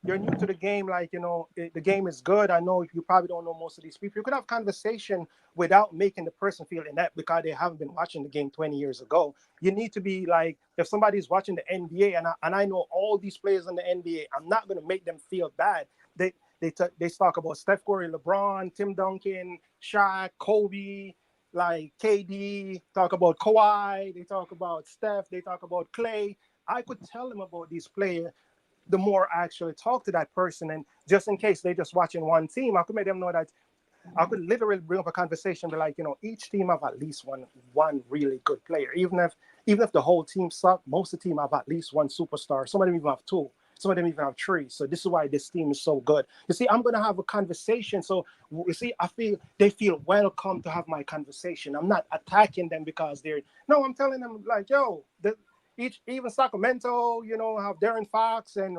you're new to the game, like, the game is good. I know you probably don't know most of these people. You could have conversation without making the person feel inept because they haven't been watching the game 20 years ago. You need to be like, if somebody's watching the NBA and I know all these players in the NBA, I'm not going to make them feel bad. They talk about Steph Curry, LeBron, Tim Duncan, Shaq, Kobe, like KD, talk about Kawhi, they talk about Steph, they talk about Clay. I could tell them about these players the more I actually talk to that person. And just in case they're just watching one team, I could make them know that I could literally bring up a conversation, be like, each team have at least one really good player. Even if the whole team suck, most of the team have at least one superstar. Some of them even have two. Some of them even have three. So this is why this team is so good. You see, I'm going to have a conversation. So you see, they feel welcome to have my conversation. I'm not attacking them because I'm telling them like, yo, even Sacramento, have Darren Fox and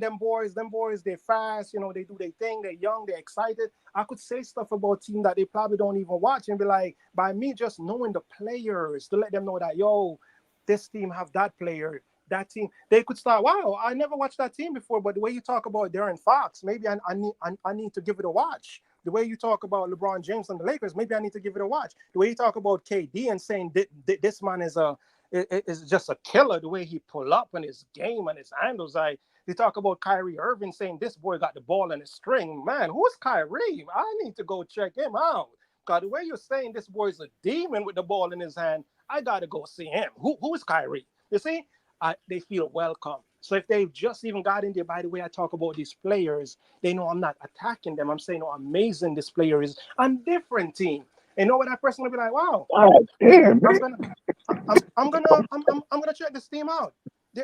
them boys, they're fast, they do their thing, they're young, they're excited. I could say stuff about team that they probably don't even watch and be like, by me just knowing the players to let them know that, yo, this team have that player, that team, they could start, wow, I never watched that team before, but the way you talk about Darren Fox, maybe I need to give it a watch. The way you talk about LeBron James and the Lakers, maybe I need to give it a watch. The way you talk about KD and saying this man is just a killer, the way he pull up in his game and his handles. They talk about Kyrie Irving saying this boy got the ball in a string. Man, who's Kyrie? I need to go check him out. Because the way you're saying this boy's a demon with the ball in his hand, I got to go see him. Who is Kyrie? You see, they feel welcome. So if they've just even got in there, by the way I talk about these players, they know I'm not attacking them. I'm saying how amazing this player is on different team. And what that person will be like, wow, damn, man. I'm gonna check this team out.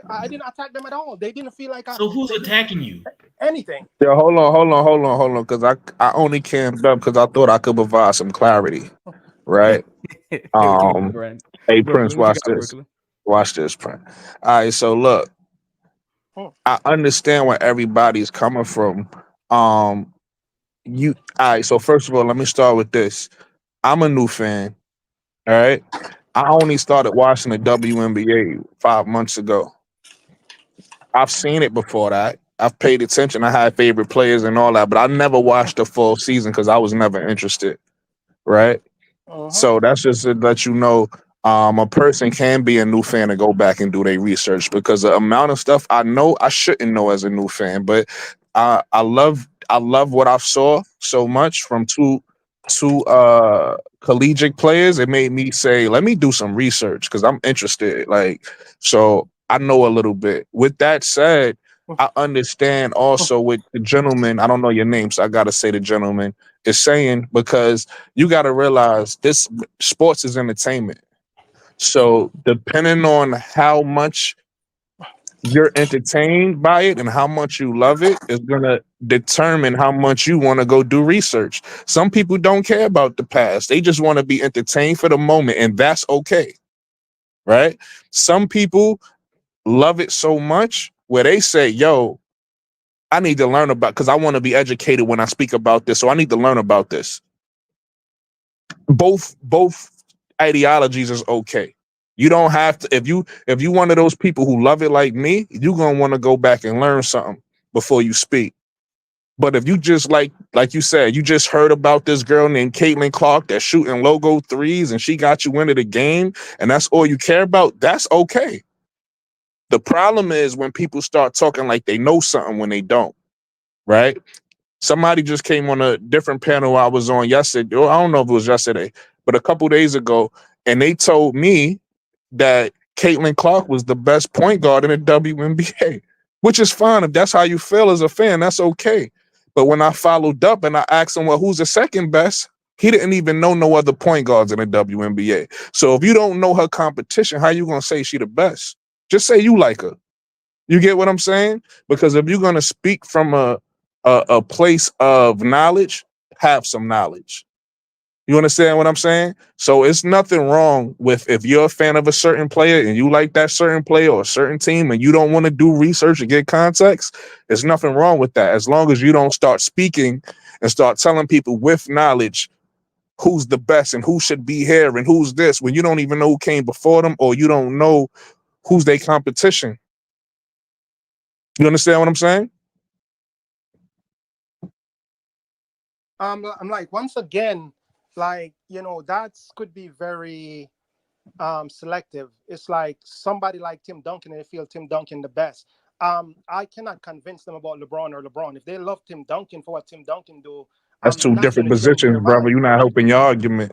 I didn't attack them at all. They didn't feel like So who's attacking you? anything. Yeah, hold on, because I only came up because I thought I could provide some clarity, right? Okay, Brandon. Hey Prince, Brooklyn, what you watch got, this. Brooklyn? Watch this, Prince. All right, so look, I understand where everybody's coming from. All right, so first of all, let me start with this. I'm a new fan. All right. I only started watching the WNBA 5 months ago. I've seen it before that. I've paid attention. I had favorite players and all that, but I never watched the full season because I was never interested. Right. So that's just to let you know a person can be a new fan and go back and do their research, because the amount of stuff I know I shouldn't know as a new fan. But I love what I saw so much from two collegiate players. It made me say, let me do some research because I'm interested. Like, so I know a little bit. With that said, I understand also with the gentleman, I don't know your name, so I gotta say the gentleman is saying, because you gotta realize this sports is entertainment. So depending on how much you're entertained by it and how much you love it is gonna determine how much you want to go do research. Some people don't care about the past. They just want to be entertained for the moment, and that's okay. Right? Some people love it so much where they say, yo, I need to learn about, because I want to be educated when I speak about this. So I need to learn about this. Both ideologies is okay. You don't have to, if you one of those people who love it like me, you're gonna want to go back and learn something before you speak. But if you just like you said, you just heard about this girl named Caitlin that's shooting logo threes and she got you into the game and that's all you care about, that's okay. The problem is when people start talking like they know something when they don't, right? Somebody just came on a different panel I was on yesterday. I don't know if it was yesterday, but a couple days ago, and they told me that Clark was the best point guard in the WNBA, which is fine. If that's how you feel as a fan, that's okay. But when I followed up and I asked him, well, who's the second best? He didn't even know no other point guards in the WNBA. So if you don't know her competition, how you gonna say she the best? Just say you like her. You get what I'm saying? Because if you're gonna speak from a place of knowledge, have some knowledge. You understand what I'm saying? So it's nothing wrong with, if you're a fan of a certain player and you like that certain player or a certain team and you don't want to do research and get context, there's nothing wrong with that. As long as you don't start speaking and start telling people with knowledge who's the best and who should be here and who's this, when you don't even know who came before them or you don't know who's their competition. You understand what I'm saying? I'm like, once again, like, that could be very selective. It's like somebody like Tim Duncan, and they feel Tim Duncan the best. I cannot convince them about LeBron. If they love Tim Duncan for what Tim Duncan do, That's I'm two not different going to change positions, their brother. mind. You're not helping your argument.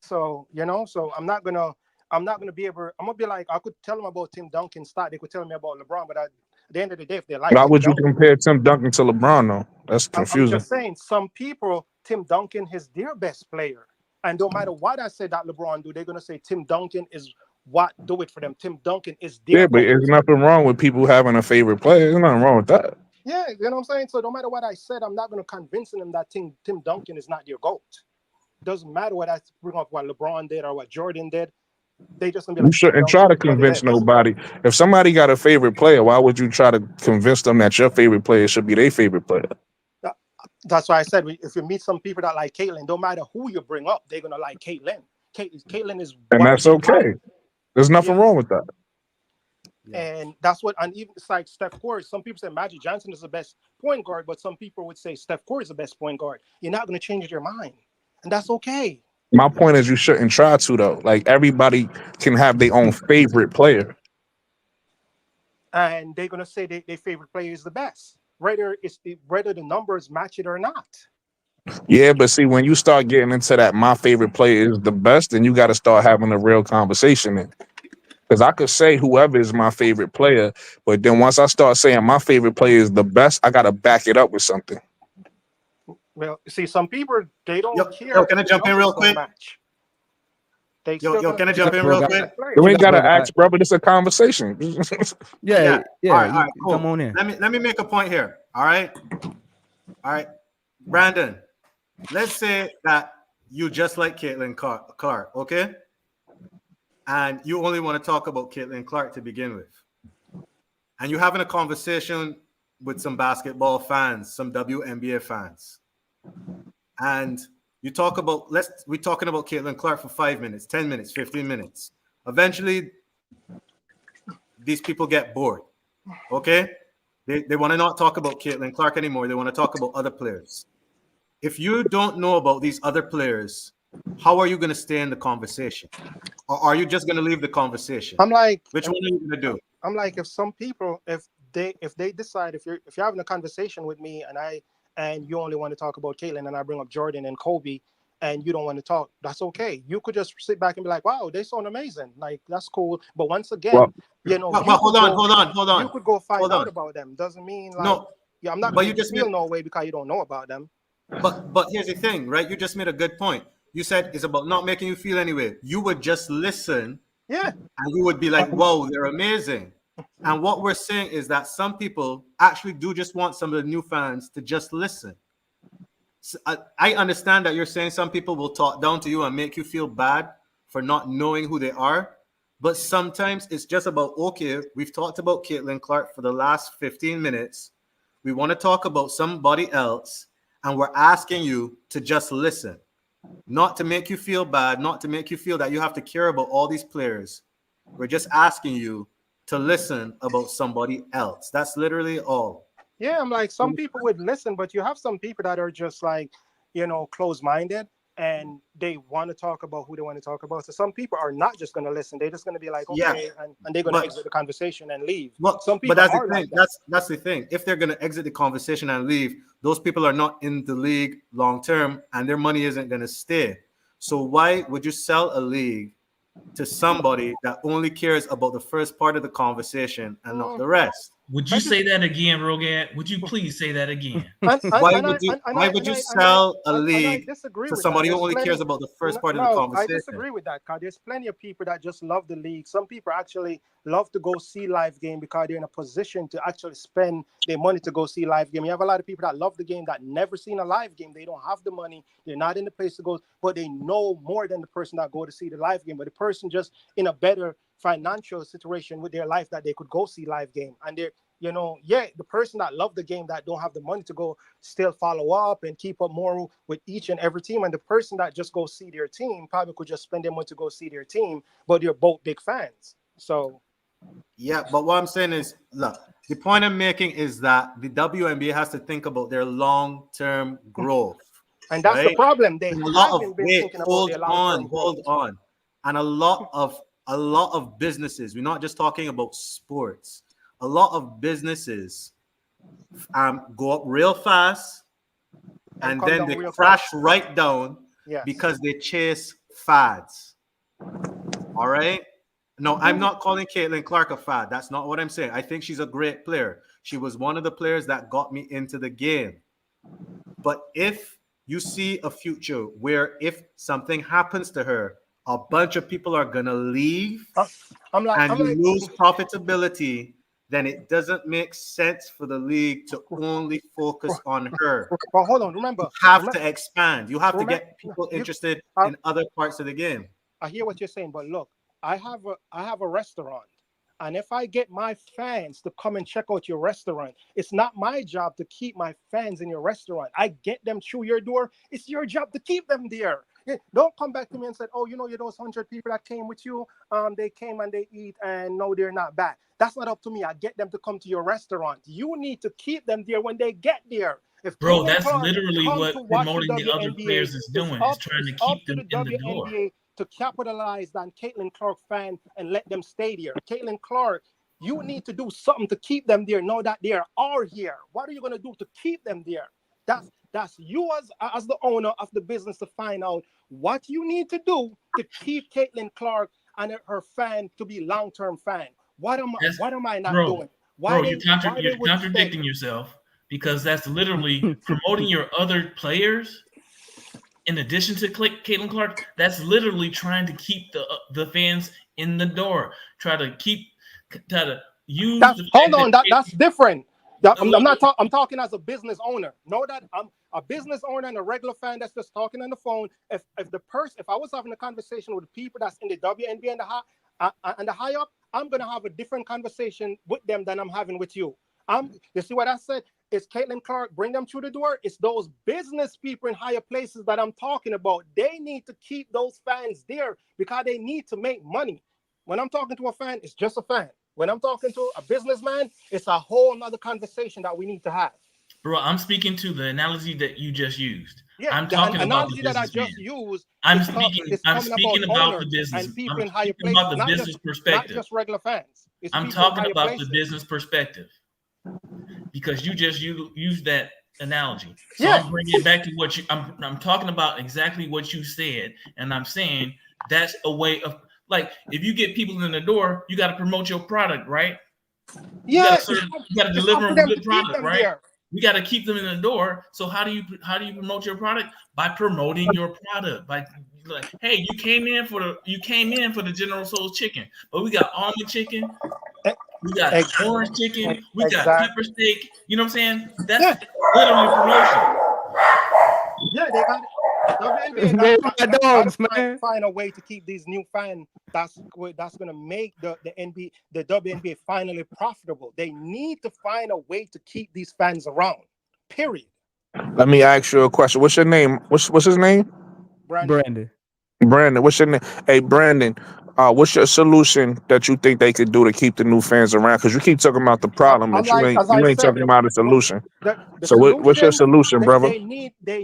So, so I'm not gonna be able. I'm gonna be like, I could tell them about Tim Duncan's start. They could tell me about LeBron, but at the end of the day, if they like Why Tim would you Duncan, compare Tim Duncan to LeBron, though? That's I'm confusing. just saying, some people, Tim Duncan is their best player. And no matter what I say that LeBron do, they're going to say Tim Duncan is what do it for them. Tim Duncan is their Yeah, but GOAT. there's nothing wrong with people having a favorite player. There's nothing wrong with that. Yeah, you know what I'm saying? So no matter what I said, I'm not going to convince them that Tim Duncan is not their GOAT. Doesn't matter what I bring up, what LeBron did or what Jordan did. They just going to be You like, Tim shouldn't try Duncan to is one of the convince best. nobody. If somebody got a favorite player, why would you try to convince them that your favorite player should be their favorite player? That's why I said, if you meet some people that like Caitlin, no matter who you bring up, they're going to like Caitlin. Caitlin is And one of that's the okay. There's nothing wrong with that. And that's what, and even it's like Steph Curry. Some people say Magic Johnson is the best point guard, but some people would say Steph Curry is the best point guard. You're not going to change your mind, and that's okay. My point is, you shouldn't try to, though. Like, everybody can have their own favorite player. And they're going to say their favorite player is the best, whether the numbers match it or not. Yeah, but see, when you start getting into that, my favorite player is the best, then you got to start having a real conversation then. Because I could say whoever is my favorite player, but then once I start saying my favorite player is the best, I got to back it up with something. Well, see, some people, they don't care. Yo, can I jump in real quick? Match. They Yo, can I jump in real quick? You ain't got to ask, bro, but it's a conversation. Yeah. All right, cool. Come on in. Let me make a point here. All right. Brandon, let's say that you just like Caitlin Clark, okay? And you only want to talk about Caitlin Clark to begin with. And you're having a conversation with some basketball fans, some WNBA fans. And you talk about, we're talking about Caitlin Clark for 5 minutes, 10 minutes, 15 minutes. Eventually, these people get bored, okay? They want to not talk about Caitlin Clark anymore. They want to talk about other players. If you don't know about these other players how are you going to stay in the conversation? Or are you just going to leave the conversation? I'm like, Which one are you going to do? I'm like, if some people, if they decide, if you're having a conversation with me and you only want to talk about Caitlin and I bring up Jordan and Kobe and you don't want to talk, that's okay. You could just sit back and be like, wow, they sound amazing. Like, that's cool. But once again, Well, you know, But you hold could on, go, hold on, you could go find hold out on. about them. Doesn't mean like, No, yeah, I'm not but gonna you make you just made, feel no way because you don't know about them. but here's the thing, right? You just made a good point. You said it's about not making you feel anyway. You would just listen Yeah. and you would be like, whoa, they're amazing. And what we're saying is that some people actually do just want some of the new fans to just listen. So I understand that you're saying some people will talk down to you and make you feel bad for not knowing who they are. But sometimes it's just about, okay, we've talked about Caitlin for the last 15 minutes. We want to talk about somebody else, and we're asking you to just listen, not to make you feel bad, not to make you feel that you have to care about all these players. We're just asking you to listen about somebody else. That's literally all. Yeah, I'm like, some people would listen, but you have some people that are just like, you know, closed-minded and they want to talk about who they want to talk about. So some people are not just going to listen. They're just going to be like, Yeah, okay, and they're going to but exit the conversation and leave. well, Some but people that's the are thing. like that. That's the thing. If they're gonna exit the conversation and leave, those people are not in the league long term, and their money isn't gonna stay. So why would you sell a league to somebody that only cares about the first part of the conversation and not Mm, the rest? Would you I just say that again, Rogad? Would you please say that again? Why would you sell a and I league disagree to with that. somebody who There's only plenty. cares about the first part of the No, I conversation? disagree with that, because there's plenty of people that just love the league. Some people actually love to go see live game because they're in a position to actually spend their money to go see live game. You have a lot of people that love the game that never seen a live game. They don't have the money. They're not in the place to go, but they know more than the person that go to see the live game. But the person just in a better financial situation with their life that they could go see live game, and they're, you know, yeah, the person that love the game that don't have the money to go still follow up and keep up more with each and every team, and the person that just go see their team probably could just spend their money to go see their team, but they're both big fans. So Yeah, but what I'm saying is, look, the point I'm making is that the WNBA has to think about their long-term growth, and that's the right? problem, they And a lot of haven't been thinking about their long-term hold growth. on, and a lot of businesses. We're not just talking about sports. A lot of businesses go up real fast And and come then down they real crash fast. right down Yes. because they chase fads. All right. No, I'm not calling Caitlin Clark a fad. That's not what I'm saying. I think she's a great player. She was one of the players that got me into the game. But if you see a future where if something happens to her, a bunch of people are gonna leave I'm like, and you lose profitability, then it doesn't make sense for the league to only focus on her. but hold on, You have remember, to expand. You have to remember get people you, interested I, in other parts of the game. I hear what you're saying, but look, I have a restaurant. And if I get my fans to come and check out your restaurant, it's not my job to keep my fans in your restaurant. I get them through your door. It's your job to keep them there. Don't come back to me and say, oh, you know, you those 100 people that came with you, they came and they eat and no, they're not back. That's not up to me. I get them to come to your restaurant. You need to keep them there when they get there. If Bro, Caitlin that's Clark literally come what to watch the promoting the other WNBA, players is doing, is trying to it's keep up to them the in the door. WNBA to capitalize on Caitlin Clark fan and let them stay there. Caitlin Clark, you need to do something to keep them there. Know that they are here. What are you gonna do to keep them there? That's you as the owner of the business to find out what you need to do to keep Caitlin Clark and her fan to be long-term fan. What That's am I not bro, doing? bro. Why You're they would stay? contradicting yourself, because that's literally promoting your other players. In addition to Caitlin Clark, that's literally trying to keep the fans in the door. Try to use That's the hold fact that on. That's different. I'm look, not talking. I'm talking as a business owner. Know that I'm a business owner and a regular fan that's just talking on the phone. If I was having a conversation with the people that's in the WNBA and the high up, I'm gonna have a different conversation with them than I'm having with you. You see what I said? It's Caitlin Clark, bring them through the door. It's those business people in higher places that I'm talking about. They need to keep those fans there because they need to make money. When I'm talking to a fan, it's just a fan. When I'm talking to a businessman, it's a whole nother conversation that we need to have. Bro, I'm speaking to the analogy that you just used. Yeah, I'm the talking about the analogy that I businessman. just used I'm is speaking. is I'm coming about speaking about the owners business. and people I'm in higher speaking about places, the business not perspective. just regular fans. It's I'm people in talking higher about the places. business perspective because you just used that analogy. So Yeah, I'm bringing it back to what you. I'm talking about exactly what you said, and I'm saying that's a way of like if you get people in the door, you got to promote your product, right? You got yeah. to serve. You got to It's deliver up to them a them to good keep product, them right? there. We got to keep them in the door. So how do you promote your product? By promoting your product. By like, hey, you came in for the General Tso's chicken, but we got almond chicken, we got orange chicken, we got pepper Exactly. steak. You know what I'm saying? That's Yeah, literally promotion. yeah. They got WNBA Roll my gotta dogs, man. find a way to keep these new fans. That's gonna make the WNBA finally profitable. They need to find a way to keep these fans around. Period. Let me ask you a question. What's your name? What's his name? Brandon. Brandon. Brandon. What's your name? Hey, Brandon. What's your solution that you think they could do to keep the new fans around? Because you keep talking about the problem, but Like as I you ain't said, talking about a solution. the So what's your solution solution, brother? they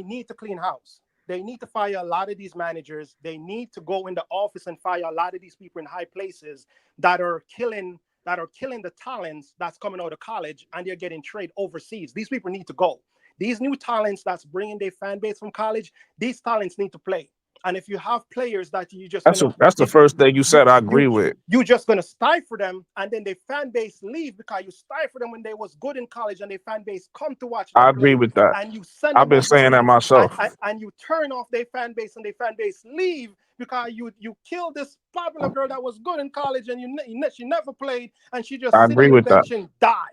need to clean house. They need to fire a lot of these managers. They need to go in the office and fire a lot of these people in high places that are killing the talents that's coming out of college and they're getting traded overseas. These people need to go. These new talents that's bringing their fan base from college, these talents need to play. And if you have players that you just gonna That's the first thing you said. I agree with. you just gonna stifle them, and then their fan base leave because you stifle them when they was good in college, and their fan base come to watch I them agree play, with that. and you send I've them been saying that overseas, myself. and you turn off their fan base, and their fan base leave because you killed this popular girl that was good in college, and she never played, and she I just sit agree on the with that. bench and die. I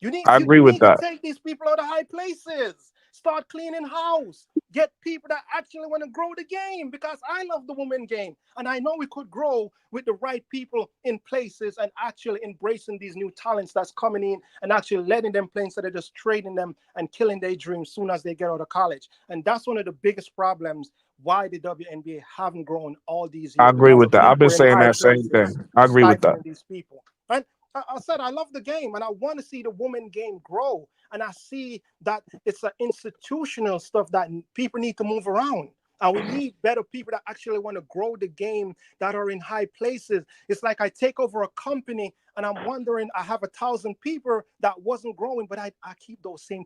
You agree with need to that. take these people out of high places. Start cleaning house. Get people that actually want to grow the game, because I love the women game. And I know we could grow with the right people in places and actually embracing these new talents that's coming in and actually letting them play instead of just trading them and killing their dreams soon as they get out of college. And that's one of the biggest problems why the WNBA haven't grown all these I years, agree because with of that. I've been people in saying high that same places thing. I agree with that. stifling these people. And I said I love the game and I want to see the women game grow. And I see that it's an institutional stuff that people need to move around. And we need better people that actually want to grow the game, that are in high places. It's like I take over a company and I'm wondering, I have 1,000 people that wasn't growing, but I keep those same.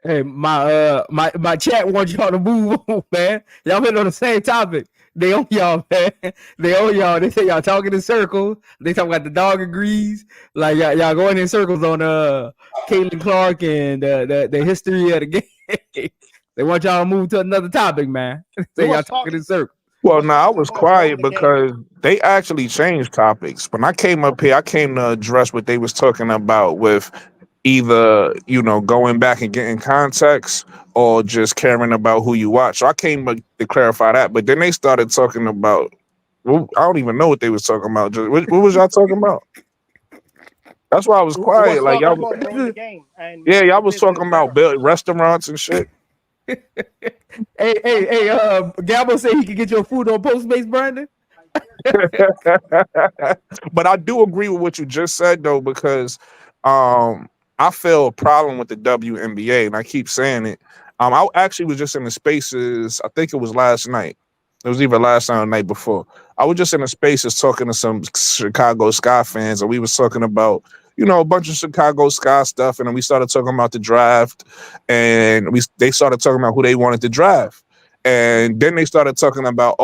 Hey, my chat wants y'all to move on, man. Y'all been on the same topic. They own y'all, man. They own y'all. They say y'all talking in circles. They talk about the dog agrees. Like y'all going in circles on Caitlinclark and the history of the game. They want y'all to move to another topic, man. Say y'all talking in circles. Well, Was no, I talking was about growing quiet the game. because they actually changed topics. When I came up here, I came to address what they was talking about with either, going back and getting context or just caring about who you watch. So I came to clarify that. But then they started talking about, well, I don't even know what they was talking about. What was y'all talking about? That's why I was Was quiet. Like talking y'all, about growing the game and yeah, making y'all the was business talking about better. restaurants and shit. Hey, Gabo said he can get your food on Postmates, Brandon. But I do agree with what you just said though, because I feel a problem with the WNBA, and I keep saying it. I actually was just in the spaces. I think it was last night. It was either last night or the night before. I was just in the spaces talking to some Chicago Sky fans, and we was talking about a bunch of Chicago Sky stuff, and then we started talking about the draft, and they started talking about who they wanted to draft, and then they started talking about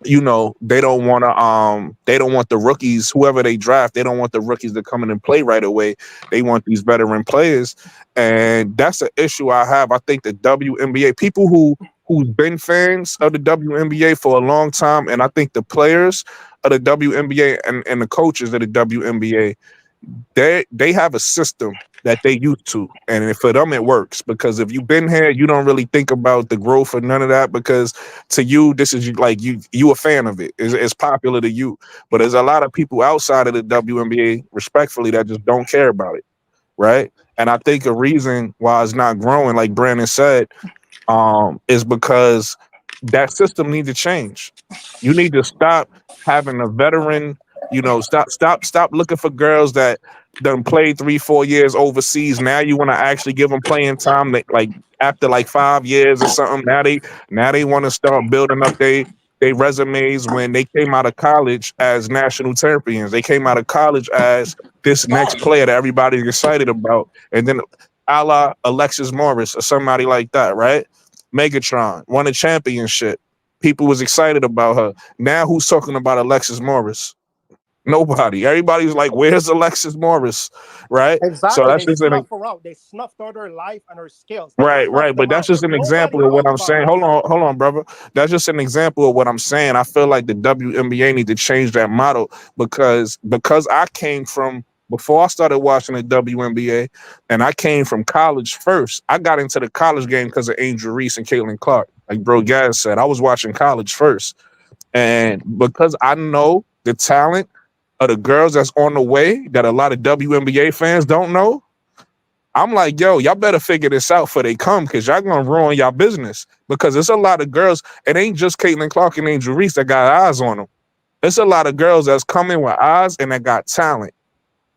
they don't want to they don't want the rookies, whoever they draft, they don't want the rookies to come in and play right away. They want these veteran players. And that's an issue I have. I think the WNBA, people who've been fans of the WNBA for a long time, and I think the players of the WNBA and the coaches of the WNBA, they have a system that they used to, and for them it works, because if you've been here, you don't really think about the growth or none of that, because to you this is like you a fan of it. It's popular to you, but there's a lot of people outside of the WNBA, respectfully, that just don't care about it, right? And I think a reason why it's not growing, like Brandon said, is because that system needs to change. You need to stop having a veteran, stop looking for girls that done played 3-4 years overseas. Now you want to actually give them playing time, like after like 5 years or something. Now they want to start building up they resumes when they came out of college as national champions. They came out of college as this next player that everybody's excited about. And then a la Alexis Morris or somebody like that, right? Megatron won a championship. People was excited about her. Now who's talking about Alexis Morris? Nobody. Everybody's like, where's Alexis Morris? Right? So Exactly. that's They just an snuff her out. They snuffed out her life and her skills. They snuffed right. But them that's out. just an Nobody example of what talks I'm about saying. her. Hold on, brother. That's just an example of what I'm saying. I feel like the WNBA need to change that model because I came from before I started watching the WNBA, and I came from college first. I got into the college game because of Angel Reese and Caitlin Clark. Like Bro Gaz said, I was watching college first. And because I know the talent of the girls that's on the way that a lot of WNBA fans don't know, I'm like, yo, y'all better figure this out before they come because y'all gonna ruin y'all business. Because it's a lot of girls, it ain't just Caitlin Clark and Angel Reese that got eyes on them. It's a lot of girls that's coming with eyes and that got talent.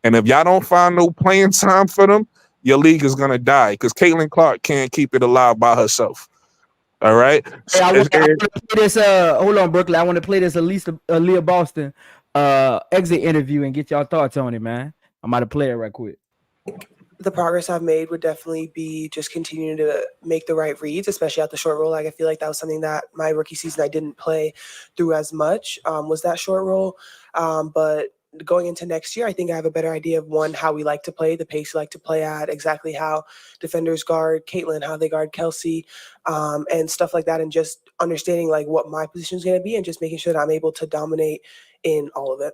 And if y'all don't find no playing time for them, your league is gonna die because Caitlin Clark can't keep it alive by herself. All right. Hey, So I want to play this. Hold on, Brooklyn. I want to play this Aliyah Boston exit interview and get y'all thoughts on it, man. I'm about to play it right quick. The progress I've made would definitely be just continuing to make the right reads, especially at the short roll. Like, I feel like that was something that my rookie season I didn't play through as much, was that short roll. But going into next year, I think I have a better idea of, one, how we like to play, the pace we like to play at, exactly how defenders guard Caitlin, how they guard Kelsey, and stuff like that, and just understanding like what my position is going to be and just making sure that I'm able to dominate in all of it.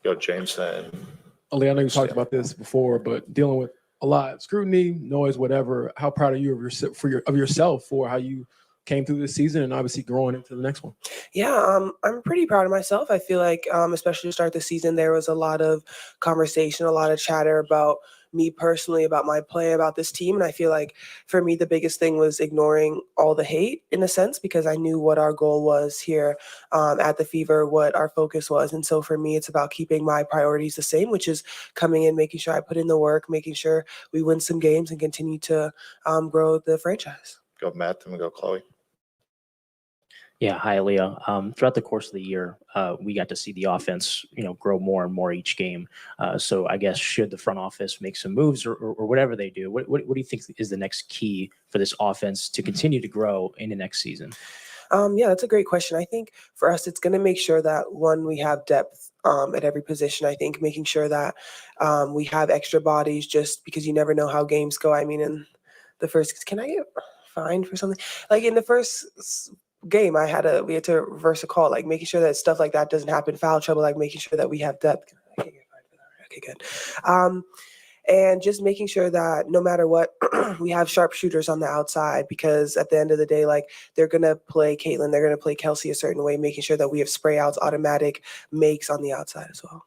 Go, James. Ali, I know you talked about this before, but dealing with a lot of scrutiny, noise, whatever. How proud are you of yourself for how you came through this season and obviously growing into the next one? Yeah, I'm pretty proud of myself. I feel like, especially to start the season, there was a lot of conversation, a lot of chatter about me personally, about my play, about this team. And I feel like for me, the biggest thing was ignoring all the hate in a sense, because I knew what our goal was here at the Fever, what our focus was. And so for me, it's about keeping my priorities the same, which is coming in, making sure I put in the work, making sure we win some games and continue to grow the franchise. Go, Matt, then we go, Chloe. Yeah, hi, Aliyah. Throughout the course of the year, we got to see the offense, grow more and more each game. So I guess should the front office make some moves or whatever they do, what do you think is the next key for this offense to continue to grow in the next season? Yeah, that's a great question. I think for us, it's going to make sure that, one, we have depth at every position. I think making sure that we have extra bodies, just because you never know how games go. I mean, in the first, can I get fined for something? Like in the first game, we had to reverse a call, like making sure that stuff like that doesn't happen, foul trouble, like making sure that we have depth. I can't get fined for that. Okay, good. And just making sure that no matter what, we have sharpshooters on the outside, because at the end of the day, like, they're going to play Caitlin, they're going to play Kelsey a certain way, making sure that we have spray outs, automatic makes on the outside as well.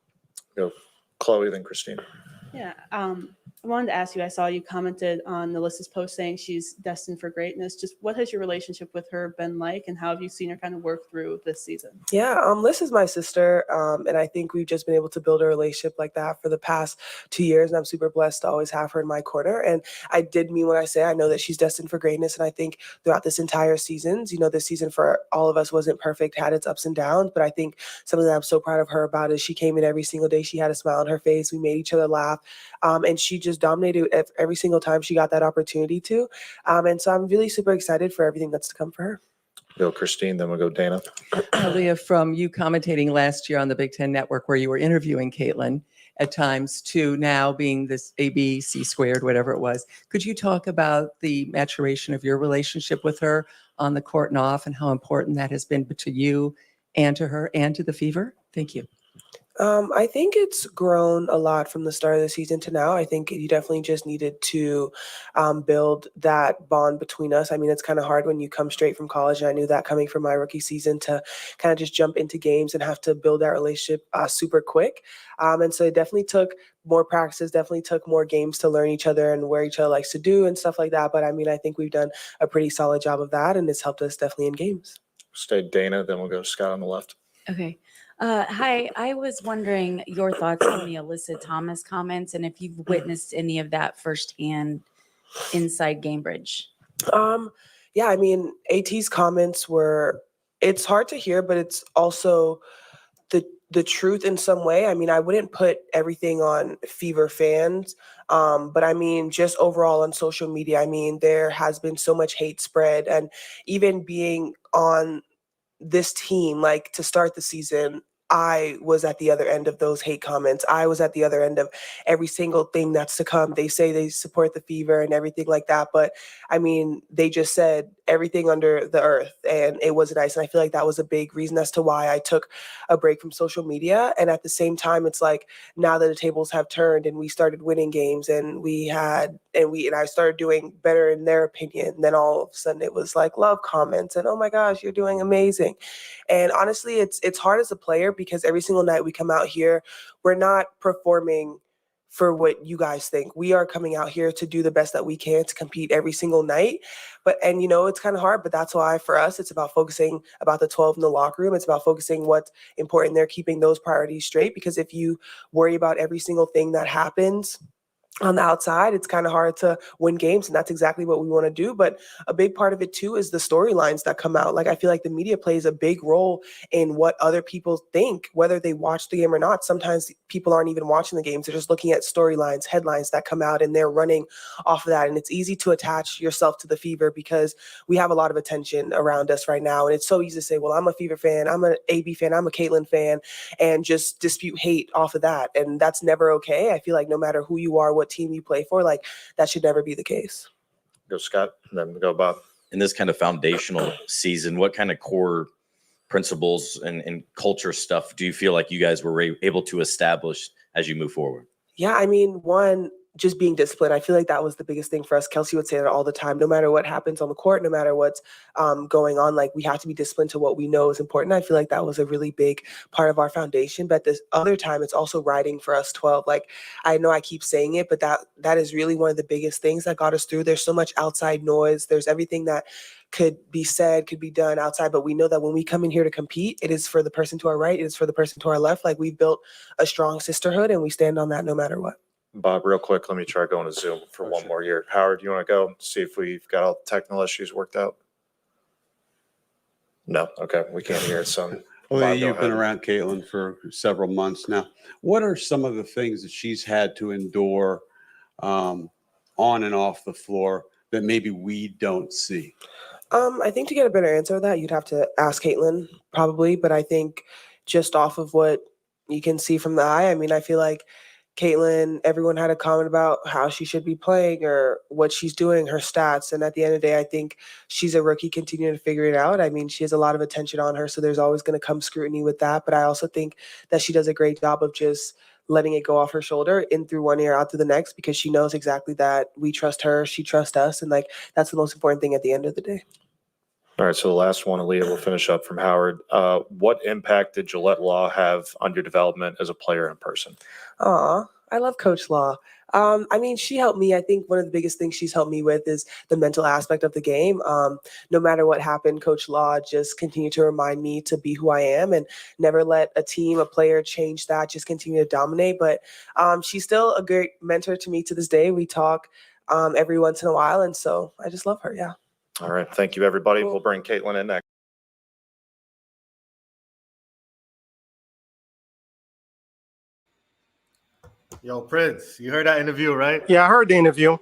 Go, Chloe, then Christine. Yeah. I wanted to ask you, I saw you commented on Melissa's post saying she's destined for greatness. Just what has your relationship with her been like, and how have you seen her kind of work through this season? Yeah, Liz is my sister, and I think we've just been able to build a relationship like that for the past 2 years, and I'm super blessed to always have her in my corner. And I did mean when I say I know that she's destined for greatness, and I think throughout this entire season, this season for all of us wasn't perfect, had its ups and downs, but I think something that I'm so proud of her about is she came in every single day, she had a smile on her face, we made each other laugh, and she just dominated every single time she got that opportunity to. And so I'm really super excited for everything that's to come for her. Go, Christine, then we'll go Dana. Aliyah, from you commentating last year on the Big Ten Network where you were interviewing Caitlin at times to now being this ABC squared, whatever it was, could you talk about the maturation of your relationship with her on the court and off, and how important that has been to you and to her and to the Fever? Thank you. I think it's grown a lot from the start of the season to now. I think you definitely just needed to build that bond between us. I mean, it's kind of hard when you come straight from college, and I knew that coming from my rookie season, to kind of just jump into games and have to build that relationship super quick. And so it definitely took more practices, definitely took more games to learn each other and where each other likes to do and stuff like that. But I mean, I think we've done a pretty solid job of that, and it's helped us definitely in games. Stay Dana, then we'll go Scott on the left. Okay. Hi, I was wondering your thoughts on the Alyssa Thomas comments and if you've witnessed any of that firsthand inside Gamebridge. Yeah, I mean, AT's comments were, it's hard to hear, but it's also the truth in some way. I mean, I wouldn't put everything on Fever fans, but I mean, just overall on social media, I mean, there has been so much hate spread, and even being on this team, like to start the season, I was at the other end of those hate comments. I was at the other end of every single thing that's to come. They say they support the Fever and everything like that, but I mean, they just said everything under the earth, and it was nice. And I feel like that was a big reason as to why I took a break from social media. And at the same time, it's like now that the tables have turned and we started winning games, and I started doing better in their opinion, then all of a sudden it was like love comments and, oh my gosh, you're doing amazing. And honestly, it's hard as a player because every single night we come out here, we're not performing for what you guys think. We are coming out here to do the best that we can to compete every single night. And it's kind of hard, but that's why for us, it's about focusing about the 12 in the locker room. It's about focusing what's important there, keeping those priorities straight, because if you worry about every single thing that happens on the outside, it's kind of hard to win games, and that's exactly what we want to do. But a big part of it too is the storylines that come out. Like, I feel like the media plays a big role in what other people think, whether they watch the game or not. Sometimes people aren't even watching the games. They're just looking at storylines, headlines that come out, and they're running off of that. And it's easy to attach yourself to the Fever because we have a lot of attention around us right now. And it's so easy to say, well, I'm a Fever fan, I'm an AB fan, I'm a Caitlin fan, and just dispute hate off of that. And that's never okay. I feel like no matter who you are, what team you play for, like that should never be the case. Go Scott, and then go Bob. In this kind of foundational season, what kind of core principles and culture stuff do you feel like you guys were able to establish as you move forward? Yeah, I mean, one, just being disciplined. I feel like that was the biggest thing for us. Kelsey would say that all the time. No matter what happens on the court, no matter what's going on, like we have to be disciplined to what we know is important. I feel like that was a really big part of our foundation. But this other time, it's also riding for us 12. Like, I know I keep saying it, but that is really one of the biggest things that got us through. There's so much outside noise. There's everything that could be said, could be done outside, but we know that when we come in here to compete, it is for the person to our right, it is for the person to our left. Like, we've built a strong sisterhood, and we stand on that no matter what. Bob, real quick, let me try going to Zoom for one more year. Howard, you want to go see if we've got all the technical issues worked out? No, okay, we can't hear it. So, Well, you've been around Caitlin for several months now. What are some of the things that she's had to endure on and off the floor that maybe we don't see? I think to get a better answer to that, you'd have to ask Caitlin probably, but I think just off of what you can see from the eye, I mean, I feel like Caitlin, everyone had a comment about how she should be playing or what she's doing, her stats. And at the end of the day, I think she's a rookie continuing to figure it out. I mean, she has a lot of attention on her, so there's always going to come scrutiny with that. But I also think that she does a great job of just letting it go off her shoulder, in through one ear, out through the next, because she knows exactly that we trust her, she trusts us. And like, that's the most important thing at the end of the day. All right, so the last one, Aliyah, we'll finish up from Howard. What impact did Gillette Law have on your development as a player and person? I love Coach Law. I mean, she helped me. I think one of the biggest things she's helped me with is the mental aspect of the game. No matter what happened, Coach Law just continued to remind me to be who I am and never let a team, a player change that, just continue to dominate. But she's still a great mentor to me to this day. We talk every once in a while, and so I just love her, yeah. All right, thank you, everybody. We'll bring Caitlin in next. Yo, Prince, you heard that interview, right? Yeah, I heard the interview.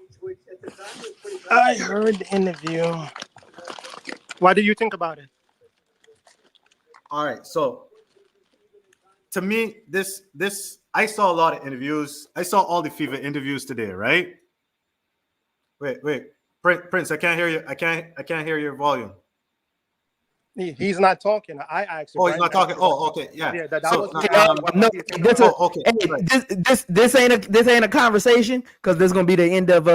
What do you think about it? All right, so to me, this I saw a lot of interviews. I saw all the Fever interviews today, right? Wait, Prince, I can't hear you. I can't hear your volume. He's not talking. I asked him. Oh, he's not talking. Oh, okay, yeah. Yeah, that So, was this ain't a conversation, because this is gonna be the end of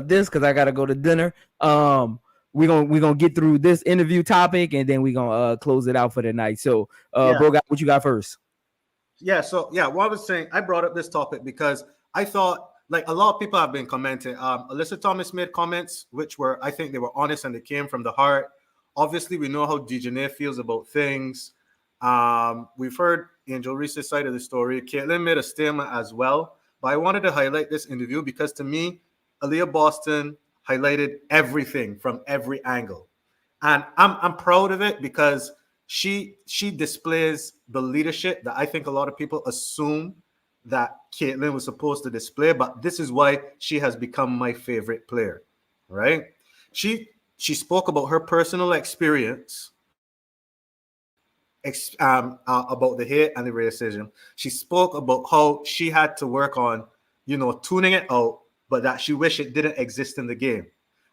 this, because I gotta go to dinner. We're gonna get through this interview topic, and then we're gonna close it out for the night. So bro, what you got first? Yeah, so what I was saying, I brought up this topic because I thought, like, a lot of people have been commenting. Alyssa Thomas made comments which were, I think they were honest and they came from the heart. Obviously, we know how Dejanay feels about things. We've heard Angel Reese's side of the story. Caitlin made a statement as well, but I wanted to highlight this interview because to me, Aliyah Boston highlighted everything from every angle, and I'm proud of it because she displays the leadership that I think a lot of people assume that Caitlin was supposed to display. But this is why she has become my favorite player, right? She spoke about her personal experience about the hate and the racism. She spoke about how she had to work on, tuning it out, but that she wished it didn't exist in the game.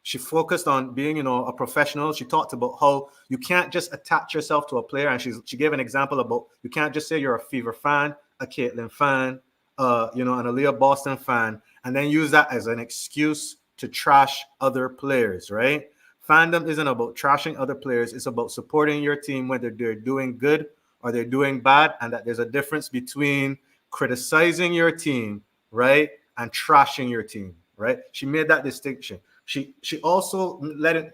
She focused on being, a professional. She talked about how you can't just attach yourself to a player, and she gave an example about you can't just say you're a Fever fan, a Caitlin fan, an Aliyah Boston fan, and then use that as an excuse to trash other players, right? Fandom isn't about trashing other players. It's about supporting your team, whether they're doing good or they're doing bad, and that there's a difference between criticizing your team, right, and trashing your team, right? She made that distinction. She also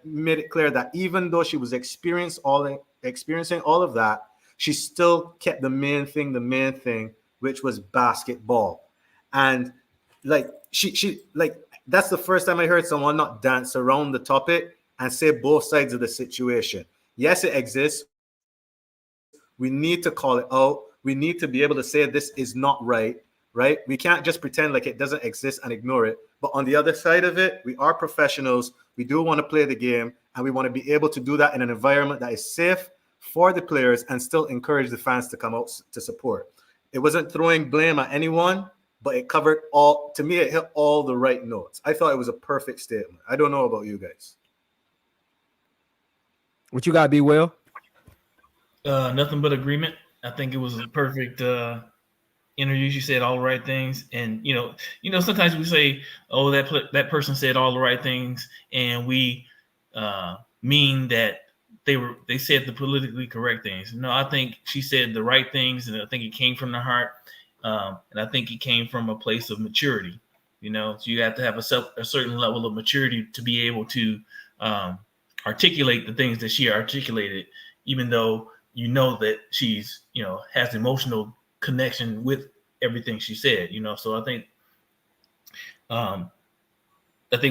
made it clear that even though she was experiencing all of that, she still kept the main thing, which was basketball. And she that's the first time I heard someone not dance around the topic and say both sides of the situation. Yes, it exists. We need to call it out. We need to be able to say this is not right? We can't just pretend like it doesn't exist and ignore it. But on the other side of it, we are professionals. We do want to play the game, and we want to be able to do that in an environment that is safe for the players and still encourage the fans to come out to support. It wasn't throwing blame at anyone, but it covered all. To me, it hit all the right notes. I thought it was a perfect statement. I don't know about you guys. What you got, B. Will? Nothing but agreement. I think it was a perfect interview. She said all the right things, and sometimes we say, "Oh, that person said all the right things," and we mean that they said the politically correct things. No, I think she said the right things, and I think it came from the heart, and I think it came from a place of maturity. So you have to have a certain level of maturity to be able to articulate the things that she articulated, even though that she's has emotional connection with everything she said. So I think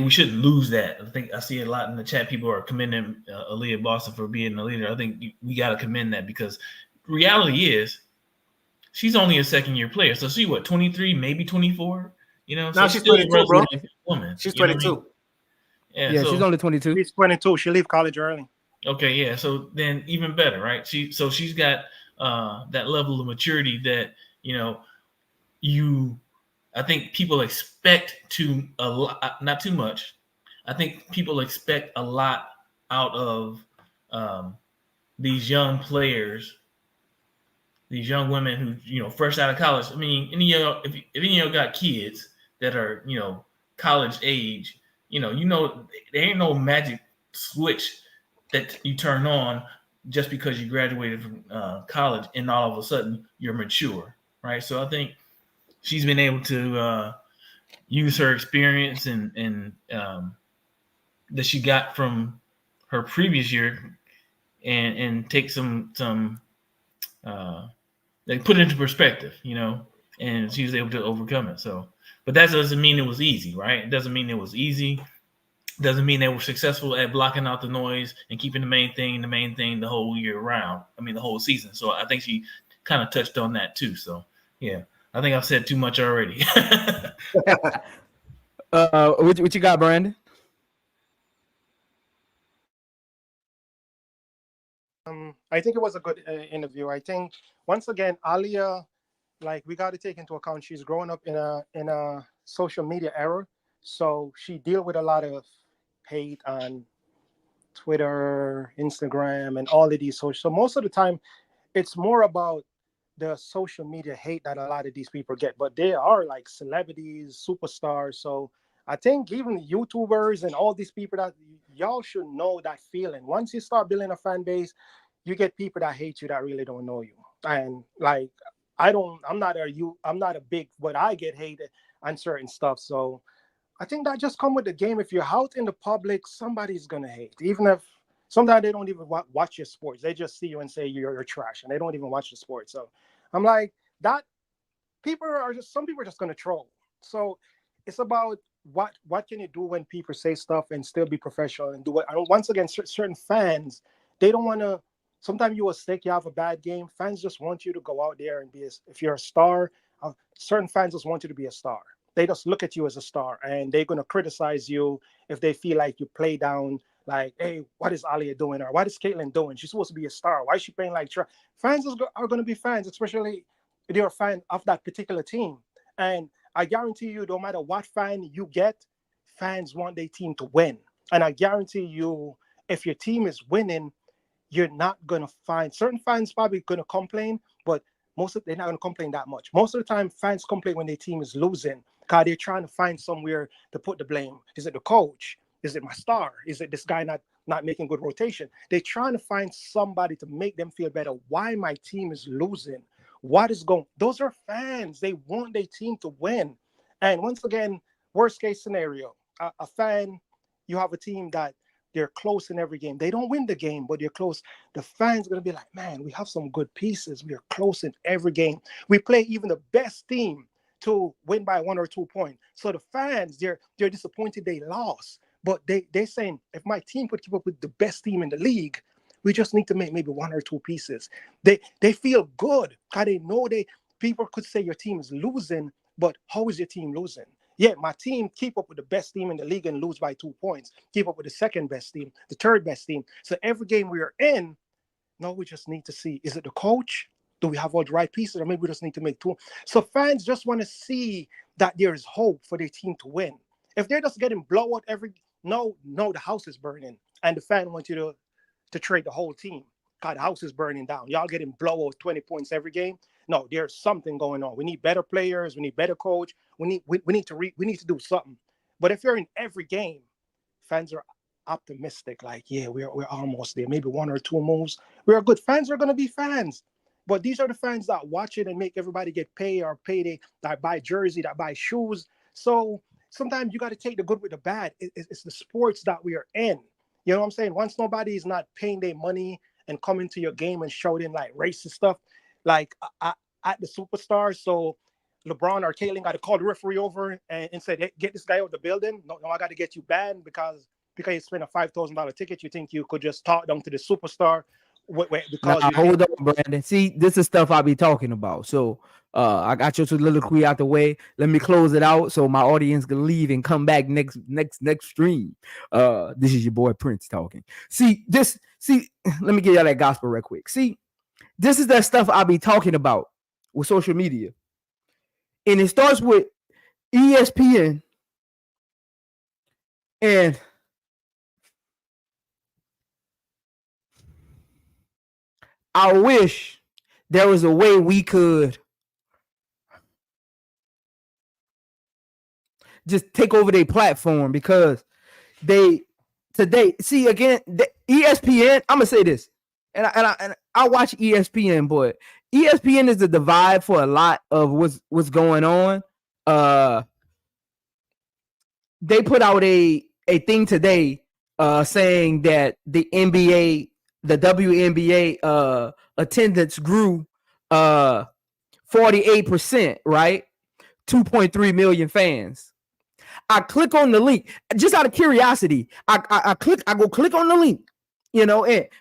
we shouldn't lose that. I think I see a lot in the chat. People are commending Aliyah Boston for being a leader. I think we got to commend that, because reality is she's only a second-year player. So she 23, maybe 24. Now so she's 22, bro. Woman. She's 22. I mean? Yeah, she's only 22. She's 22. She leave college early. Okay, yeah. So then even better, right? She's got that level of maturity that I think people expect a lot, not too much. I think people expect a lot out of these young players, these young women who fresh out of college. I mean, if you got kids that are college age, there ain't no magic switch that you turn on just because you graduated from college and all of a sudden you're mature, right? So I think she's been able to use her experience and that she got from her previous year and take some they put it into perspective, and she was able to overcome it. So, but that doesn't mean it was easy, right? It doesn't mean it was easy. Doesn't mean they were successful at blocking out the noise and keeping the main thing the whole year round. I mean, the whole season. So I think she kind of touched on that too. So yeah, I think I've said too much already. What you got, Brandon? I think it was a good interview. I think once again, Aliyah, we got to take into account she's growing up in a social media era, so she deal with a lot of hate on Twitter, Instagram, and all of these social. So most of the time, it's more about the social media hate that a lot of these people get. But they are like celebrities, superstars. So I think even YouTubers and all these people that y'all should know that feeling. Once you start building a fan base, you get people that hate you that really don't know you. And I'm not a big, but I get hated on certain stuff. So I think that just come with the game. If you're out in the public, somebody's gonna hate. Even if sometimes they don't even watch your sports. They just see you and say you're trash, and they don't even watch the sport. So I'm like, that some people are just going to troll. So it's about what can you do when people say stuff and still be professional and do it. Once again, certain fans, they don't want to. Sometimes you you have a bad game. Fans just want you to go out there and if you're a star, certain fans just want you to be a star. They just look at you as a star, and they're going to criticize you if they feel like you play down, like, hey, what is Aliyah doing? Or what is Caitlin doing? She's supposed to be a star. Why is she playing like trash? Fans are going to be fans, especially if you're a fan of that particular team. And I guarantee you, no matter what fan you get, fans want their team to win. And I guarantee you, if your team is winning, you're not going to find certain fans probably going to complain, but they're not going to complain that much. Most of the time, fans complain when their team is losing because they're trying to find somewhere to put the blame. Is it the coach? Is it my star? Is it this guy not making good rotation? They're trying to find somebody to make them feel better. Why my team is losing? What is going? Those are fans. They want their team to win. And once again, worst case scenario, a fan, you have a team that they're close in every game. They don't win the game, but they're close. The fans are going to be like, man, we have some good pieces. We are close in every game. We play even the best team to win by 1 or 2 points. So the fans, they're disappointed they lost. But they're saying, if my team could keep up with the best team in the league, we just need to make maybe 1 or 2 pieces. They feel good because they know people could say your team is losing, but how is your team losing? Yeah, my team keep up with the best team in the league and lose by 2 points. Keep up with the second best team, the third best team. So every game we are in, no, we just need to see, is it the coach? Do we have all the right pieces? Or maybe we just need to make 2. So fans just want to see that there is hope for their team to win. If they're just getting blowout no, the house is burning. And the fan wants you to trade the whole team. God, the house is burning down. Y'all getting blowout 20 points every game. No, there's something going on. We need better players. We need better coach. We need to do something. But if you're in every game, fans are optimistic. Like, yeah, we're almost there. Maybe 1 or 2 moves. We're good. Fans are going to be fans. But these are the fans that watch it and make everybody get paid or payday, that buy jersey, that buy shoes. So sometimes you got to take the good with the bad. It's the sports that we are in. You know what I'm saying? Once nobody is not paying their money and coming to your game and shouting like racist stuff, like at the superstars. So LeBron or Caitlin got to call the referee over and say, hey, get this guy out of the building. No, I got to get you banned because you spent a $5,000 ticket. You think you could just talk down to the superstar? Because hold on, Brandon. See, this is stuff I be talking about. So I got your soliloquy out the way. Let me close it out so my audience can leave and come back next stream. This is your boy Prince talking. Let me give y'all that gospel real quick. See, this is that stuff I be talking about with social media. And it starts with ESPN and I wish there was a way we could just take over their platform because ESPN, I'm gonna say this, and I watch ESPN, but ESPN is the divide for a lot of what's going on. They put out a thing today saying that the NBA, the WNBA attendance grew 48%, right? 2.3 million fans. I click on the link just out of curiosity. I go click on the link, and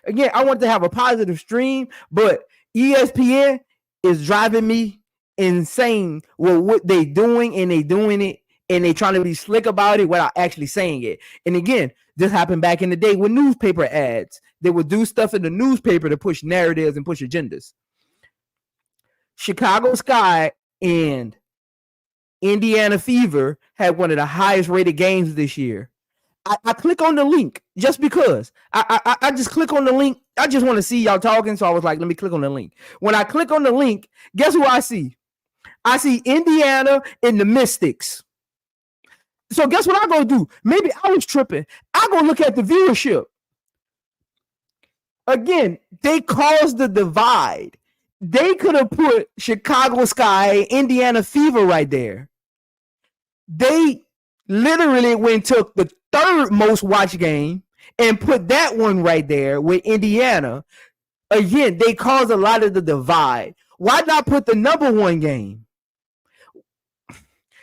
again, I want to have a positive stream, but ESPN is driving me insane with what they doing, and they doing it, and they trying to be slick about it without actually saying it. And again, this happened back in the day with newspaper ads. They would do stuff in the newspaper to push narratives and push agendas. Chicago Sky and Indiana Fever had one of the highest rated games this year. I click on the link just because. I just click on the link. I just want to see y'all talking, so I was like, let me click on the link. When I click on the link, guess who I see? I see Indiana and the Mystics. So guess what I go do? Maybe I was tripping. I go look at the viewership. Again, they caused the divide. They could have put Chicago Sky, Indiana Fever right there. They literally took the third most watched game and put that one right there with Indiana. Again, they cause a lot of the divide. Why not put the number one game?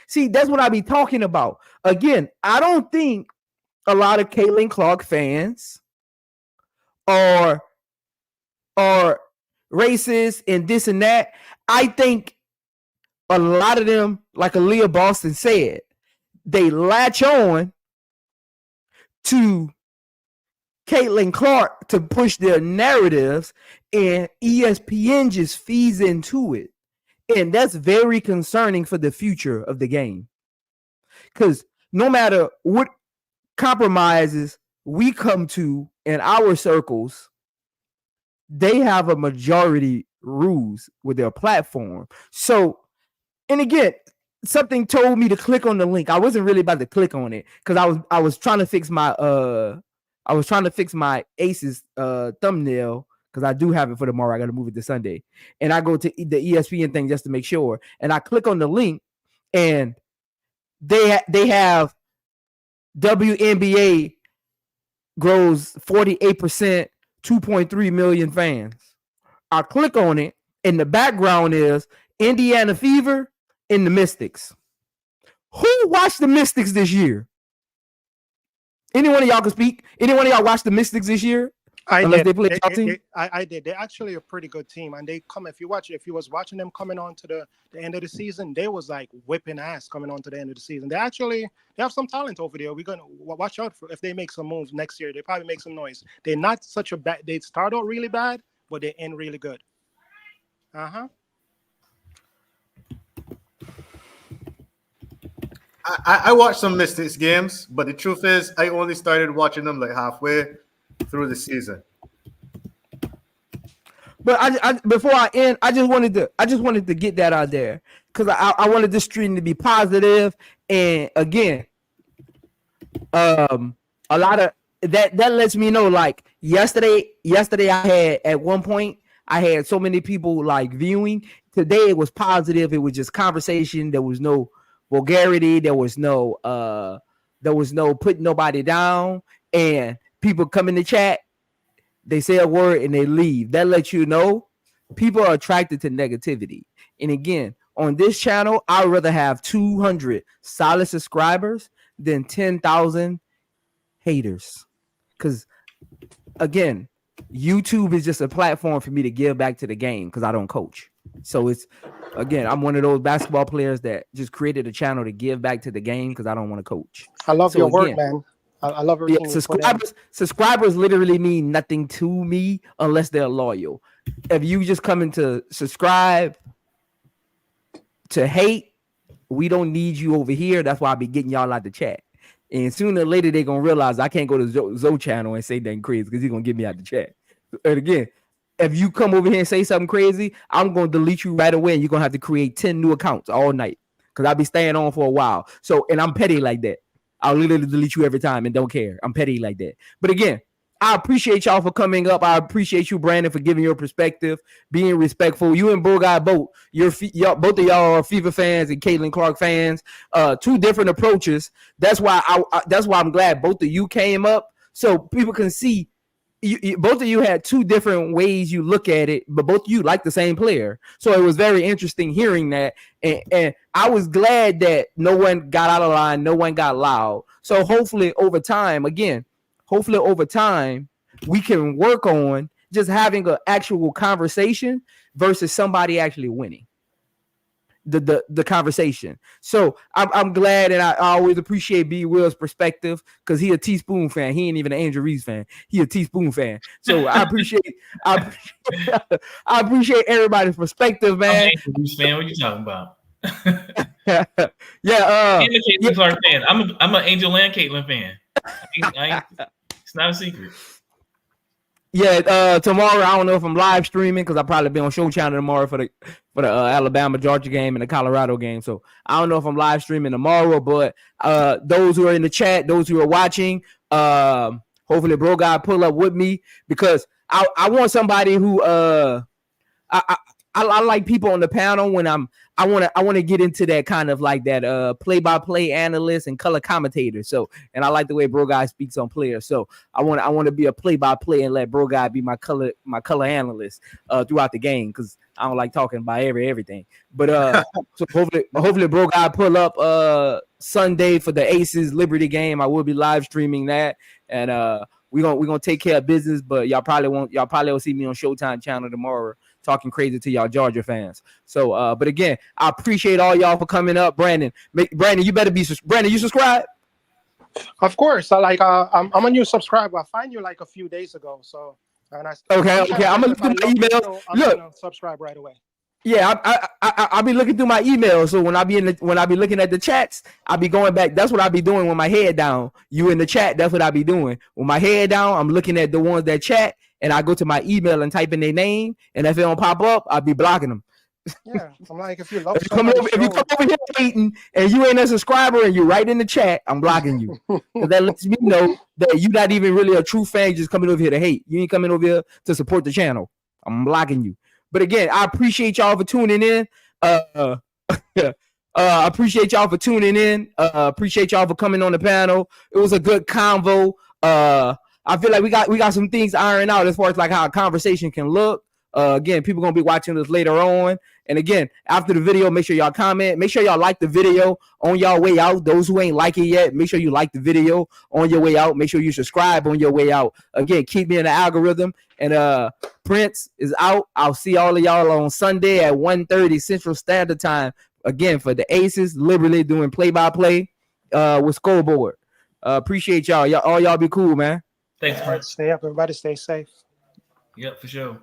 See, that's what I be talking about. Again, I don't think a lot of CaitlinClark fans are racist and this and that. I think a lot of them, like Aliyah Boston said, they latch on to CaitlinClark to push their narratives, and ESPN just feeds into it. And that's very concerning for the future of the game. Because no matter what compromises we come to in our circles, they have a majority rules with their platform. So, and again, something told me to click on the link. I wasn't really about to click on it because I was trying to fix my Aces thumbnail, because I do have it for tomorrow. I got to move it to Sunday, and I go to the ESPN thing just to make sure. And I click on the link, and they have WNBA grows 48%, 2.3 million fans. I click on it, and the background is Indiana Fever and the Mystics. Who watched the Mystics this year? Anyone of y'all can speak? Anyone of y'all watched the Mystics this year? I Unless did. they play y'all team? I did. They're actually a pretty good team, and they come. If you was watching them coming on to the end of the season, they was like whipping ass coming on to the end of the season. They have some talent over there. We're gonna watch out for if they make some moves next year. They probably make some noise. They're not such a bad. They start out really bad, but they end really good. I watched some Mystics games, but the truth is, I only started watching them like halfway through the season. But I before I end, I just wanted to get that out there, because I wanted this stream to be positive. And again, a lot of that lets me know, like yesterday I had, at one point I had so many people like viewing. Today it was positive. It was just conversation. There was no vulgarity. There was no putting nobody down, and people come in the chat, they say a word and they leave. That lets you know people are attracted to negativity. And again, on this channel, I'd rather have 200 solid subscribers than 10,000 haters. Because again, YouTube is just a platform for me to give back to the game, because I don't coach. So it's, again, I'm one of those basketball players that just created a channel to give back to the game because I don't want to coach. I love So your again, work, man. I love everything. Subscribers literally mean nothing to me unless they're loyal. If you just coming to subscribe to hate, we don't need you over here. That's why I be getting y'all out the chat. And sooner or later, they're going to realize I can't go to Zoe channel and say nothing crazy, because he's going to get me out the chat. And again, if you come over here and say something crazy, I'm going to delete you right away, and you're going to have to create 10 new accounts all night, because I'll be staying on for a while. So, and I'm petty like that. I'll literally delete you every time and don't care. I'm petty like that. But again, I appreciate y'all for coming up. I appreciate you, Brandon, for giving your perspective, being respectful. You and Bro Guy both. Both of y'all are Fever fans and CaitlinClark fans. Two different approaches. That's why I'm glad both of you came up, so people can see. Both of you had two different ways you look at it, but both of you like the same player. So it was very interesting hearing that. And I was glad that no one got out of line, no one got loud. So hopefully over time, we can work on just having an actual conversation versus somebody actually winning the conversation. So I'm glad, and I always appreciate B Will's perspective, because he a Teaspoon fan. He ain't even an Angel Reese fan. He a Teaspoon fan. So I appreciate everybody's perspective, man. I'm an Angel Reese fan. What you talking about? Yeah. I'm a CaitlinClark fan. I'm an Angel and Caitlin fan. It's not a secret. Yeah, tomorrow I don't know if I'm live streaming, because I'll probably be on Show Channel tomorrow for the Alabama Georgia game and the Colorado game. So I don't know if I'm live streaming tomorrow, but those who are in the chat, those who are watching, hopefully Bro Guy pull up with me, because I want somebody who I I like people on the panel when I want to get into that kind of like that play-by-play analyst and color commentator. So, and I like the way Bro Guy speaks on players. So I want to be a play-by-play and let Bro Guy be my color analyst throughout the game, because I don't like talking about everything. But so hopefully Bro Guy pull up Sunday for the Aces Liberty game. I will be live streaming that, and we're gonna take care of business. But y'all probably won't see me on Showtime channel tomorrow talking crazy to y'all Georgia fans. So but again, I appreciate all y'all for coming up. Brandon, you better be Brandon, you subscribe? Of course. I'm a new subscriber. I find you like a few days ago. So and okay. I'm gonna look through my emails. I'm gonna subscribe right away. Yeah, I'll be looking through my email. So when I be looking at the chats, I'll be going back. That's what I'll be doing with my head down. You in the chat, that's what I'll be doing. With my head down, I'm looking at the ones that chat, and I go to my email and type in their name, and if it don't pop up, I'll be blocking them. Yeah, I'm like, if you love if you come over here hating and you ain't a subscriber and you right in the chat, I'm blocking you. Because that lets me know that you're not even really a true fan, just coming over here to hate. You ain't coming over here to support the channel. I'm blocking you. But again, I appreciate y'all for tuning in. I appreciate y'all for tuning in. Appreciate y'all for coming on the panel. It was a good convo. I feel like we got some things ironed out as far as like how a conversation can look. Again, people gonna be watching this later on. And again, after the video, make sure y'all comment. Make sure y'all like the video on y'all way out. Those who ain't like it yet, make sure you like the video on your way out. Make sure you subscribe on your way out. Again, keep me in the algorithm. And Prince is out. I'll see all of y'all on Sunday at 1:30 Central Standard Time. Again, for the Aces, liberally doing play-by-play with scoreboard. Appreciate y'all. Y'all be cool, man. Thanks, Prince. Stay up, everybody. Stay safe. Yep, for sure.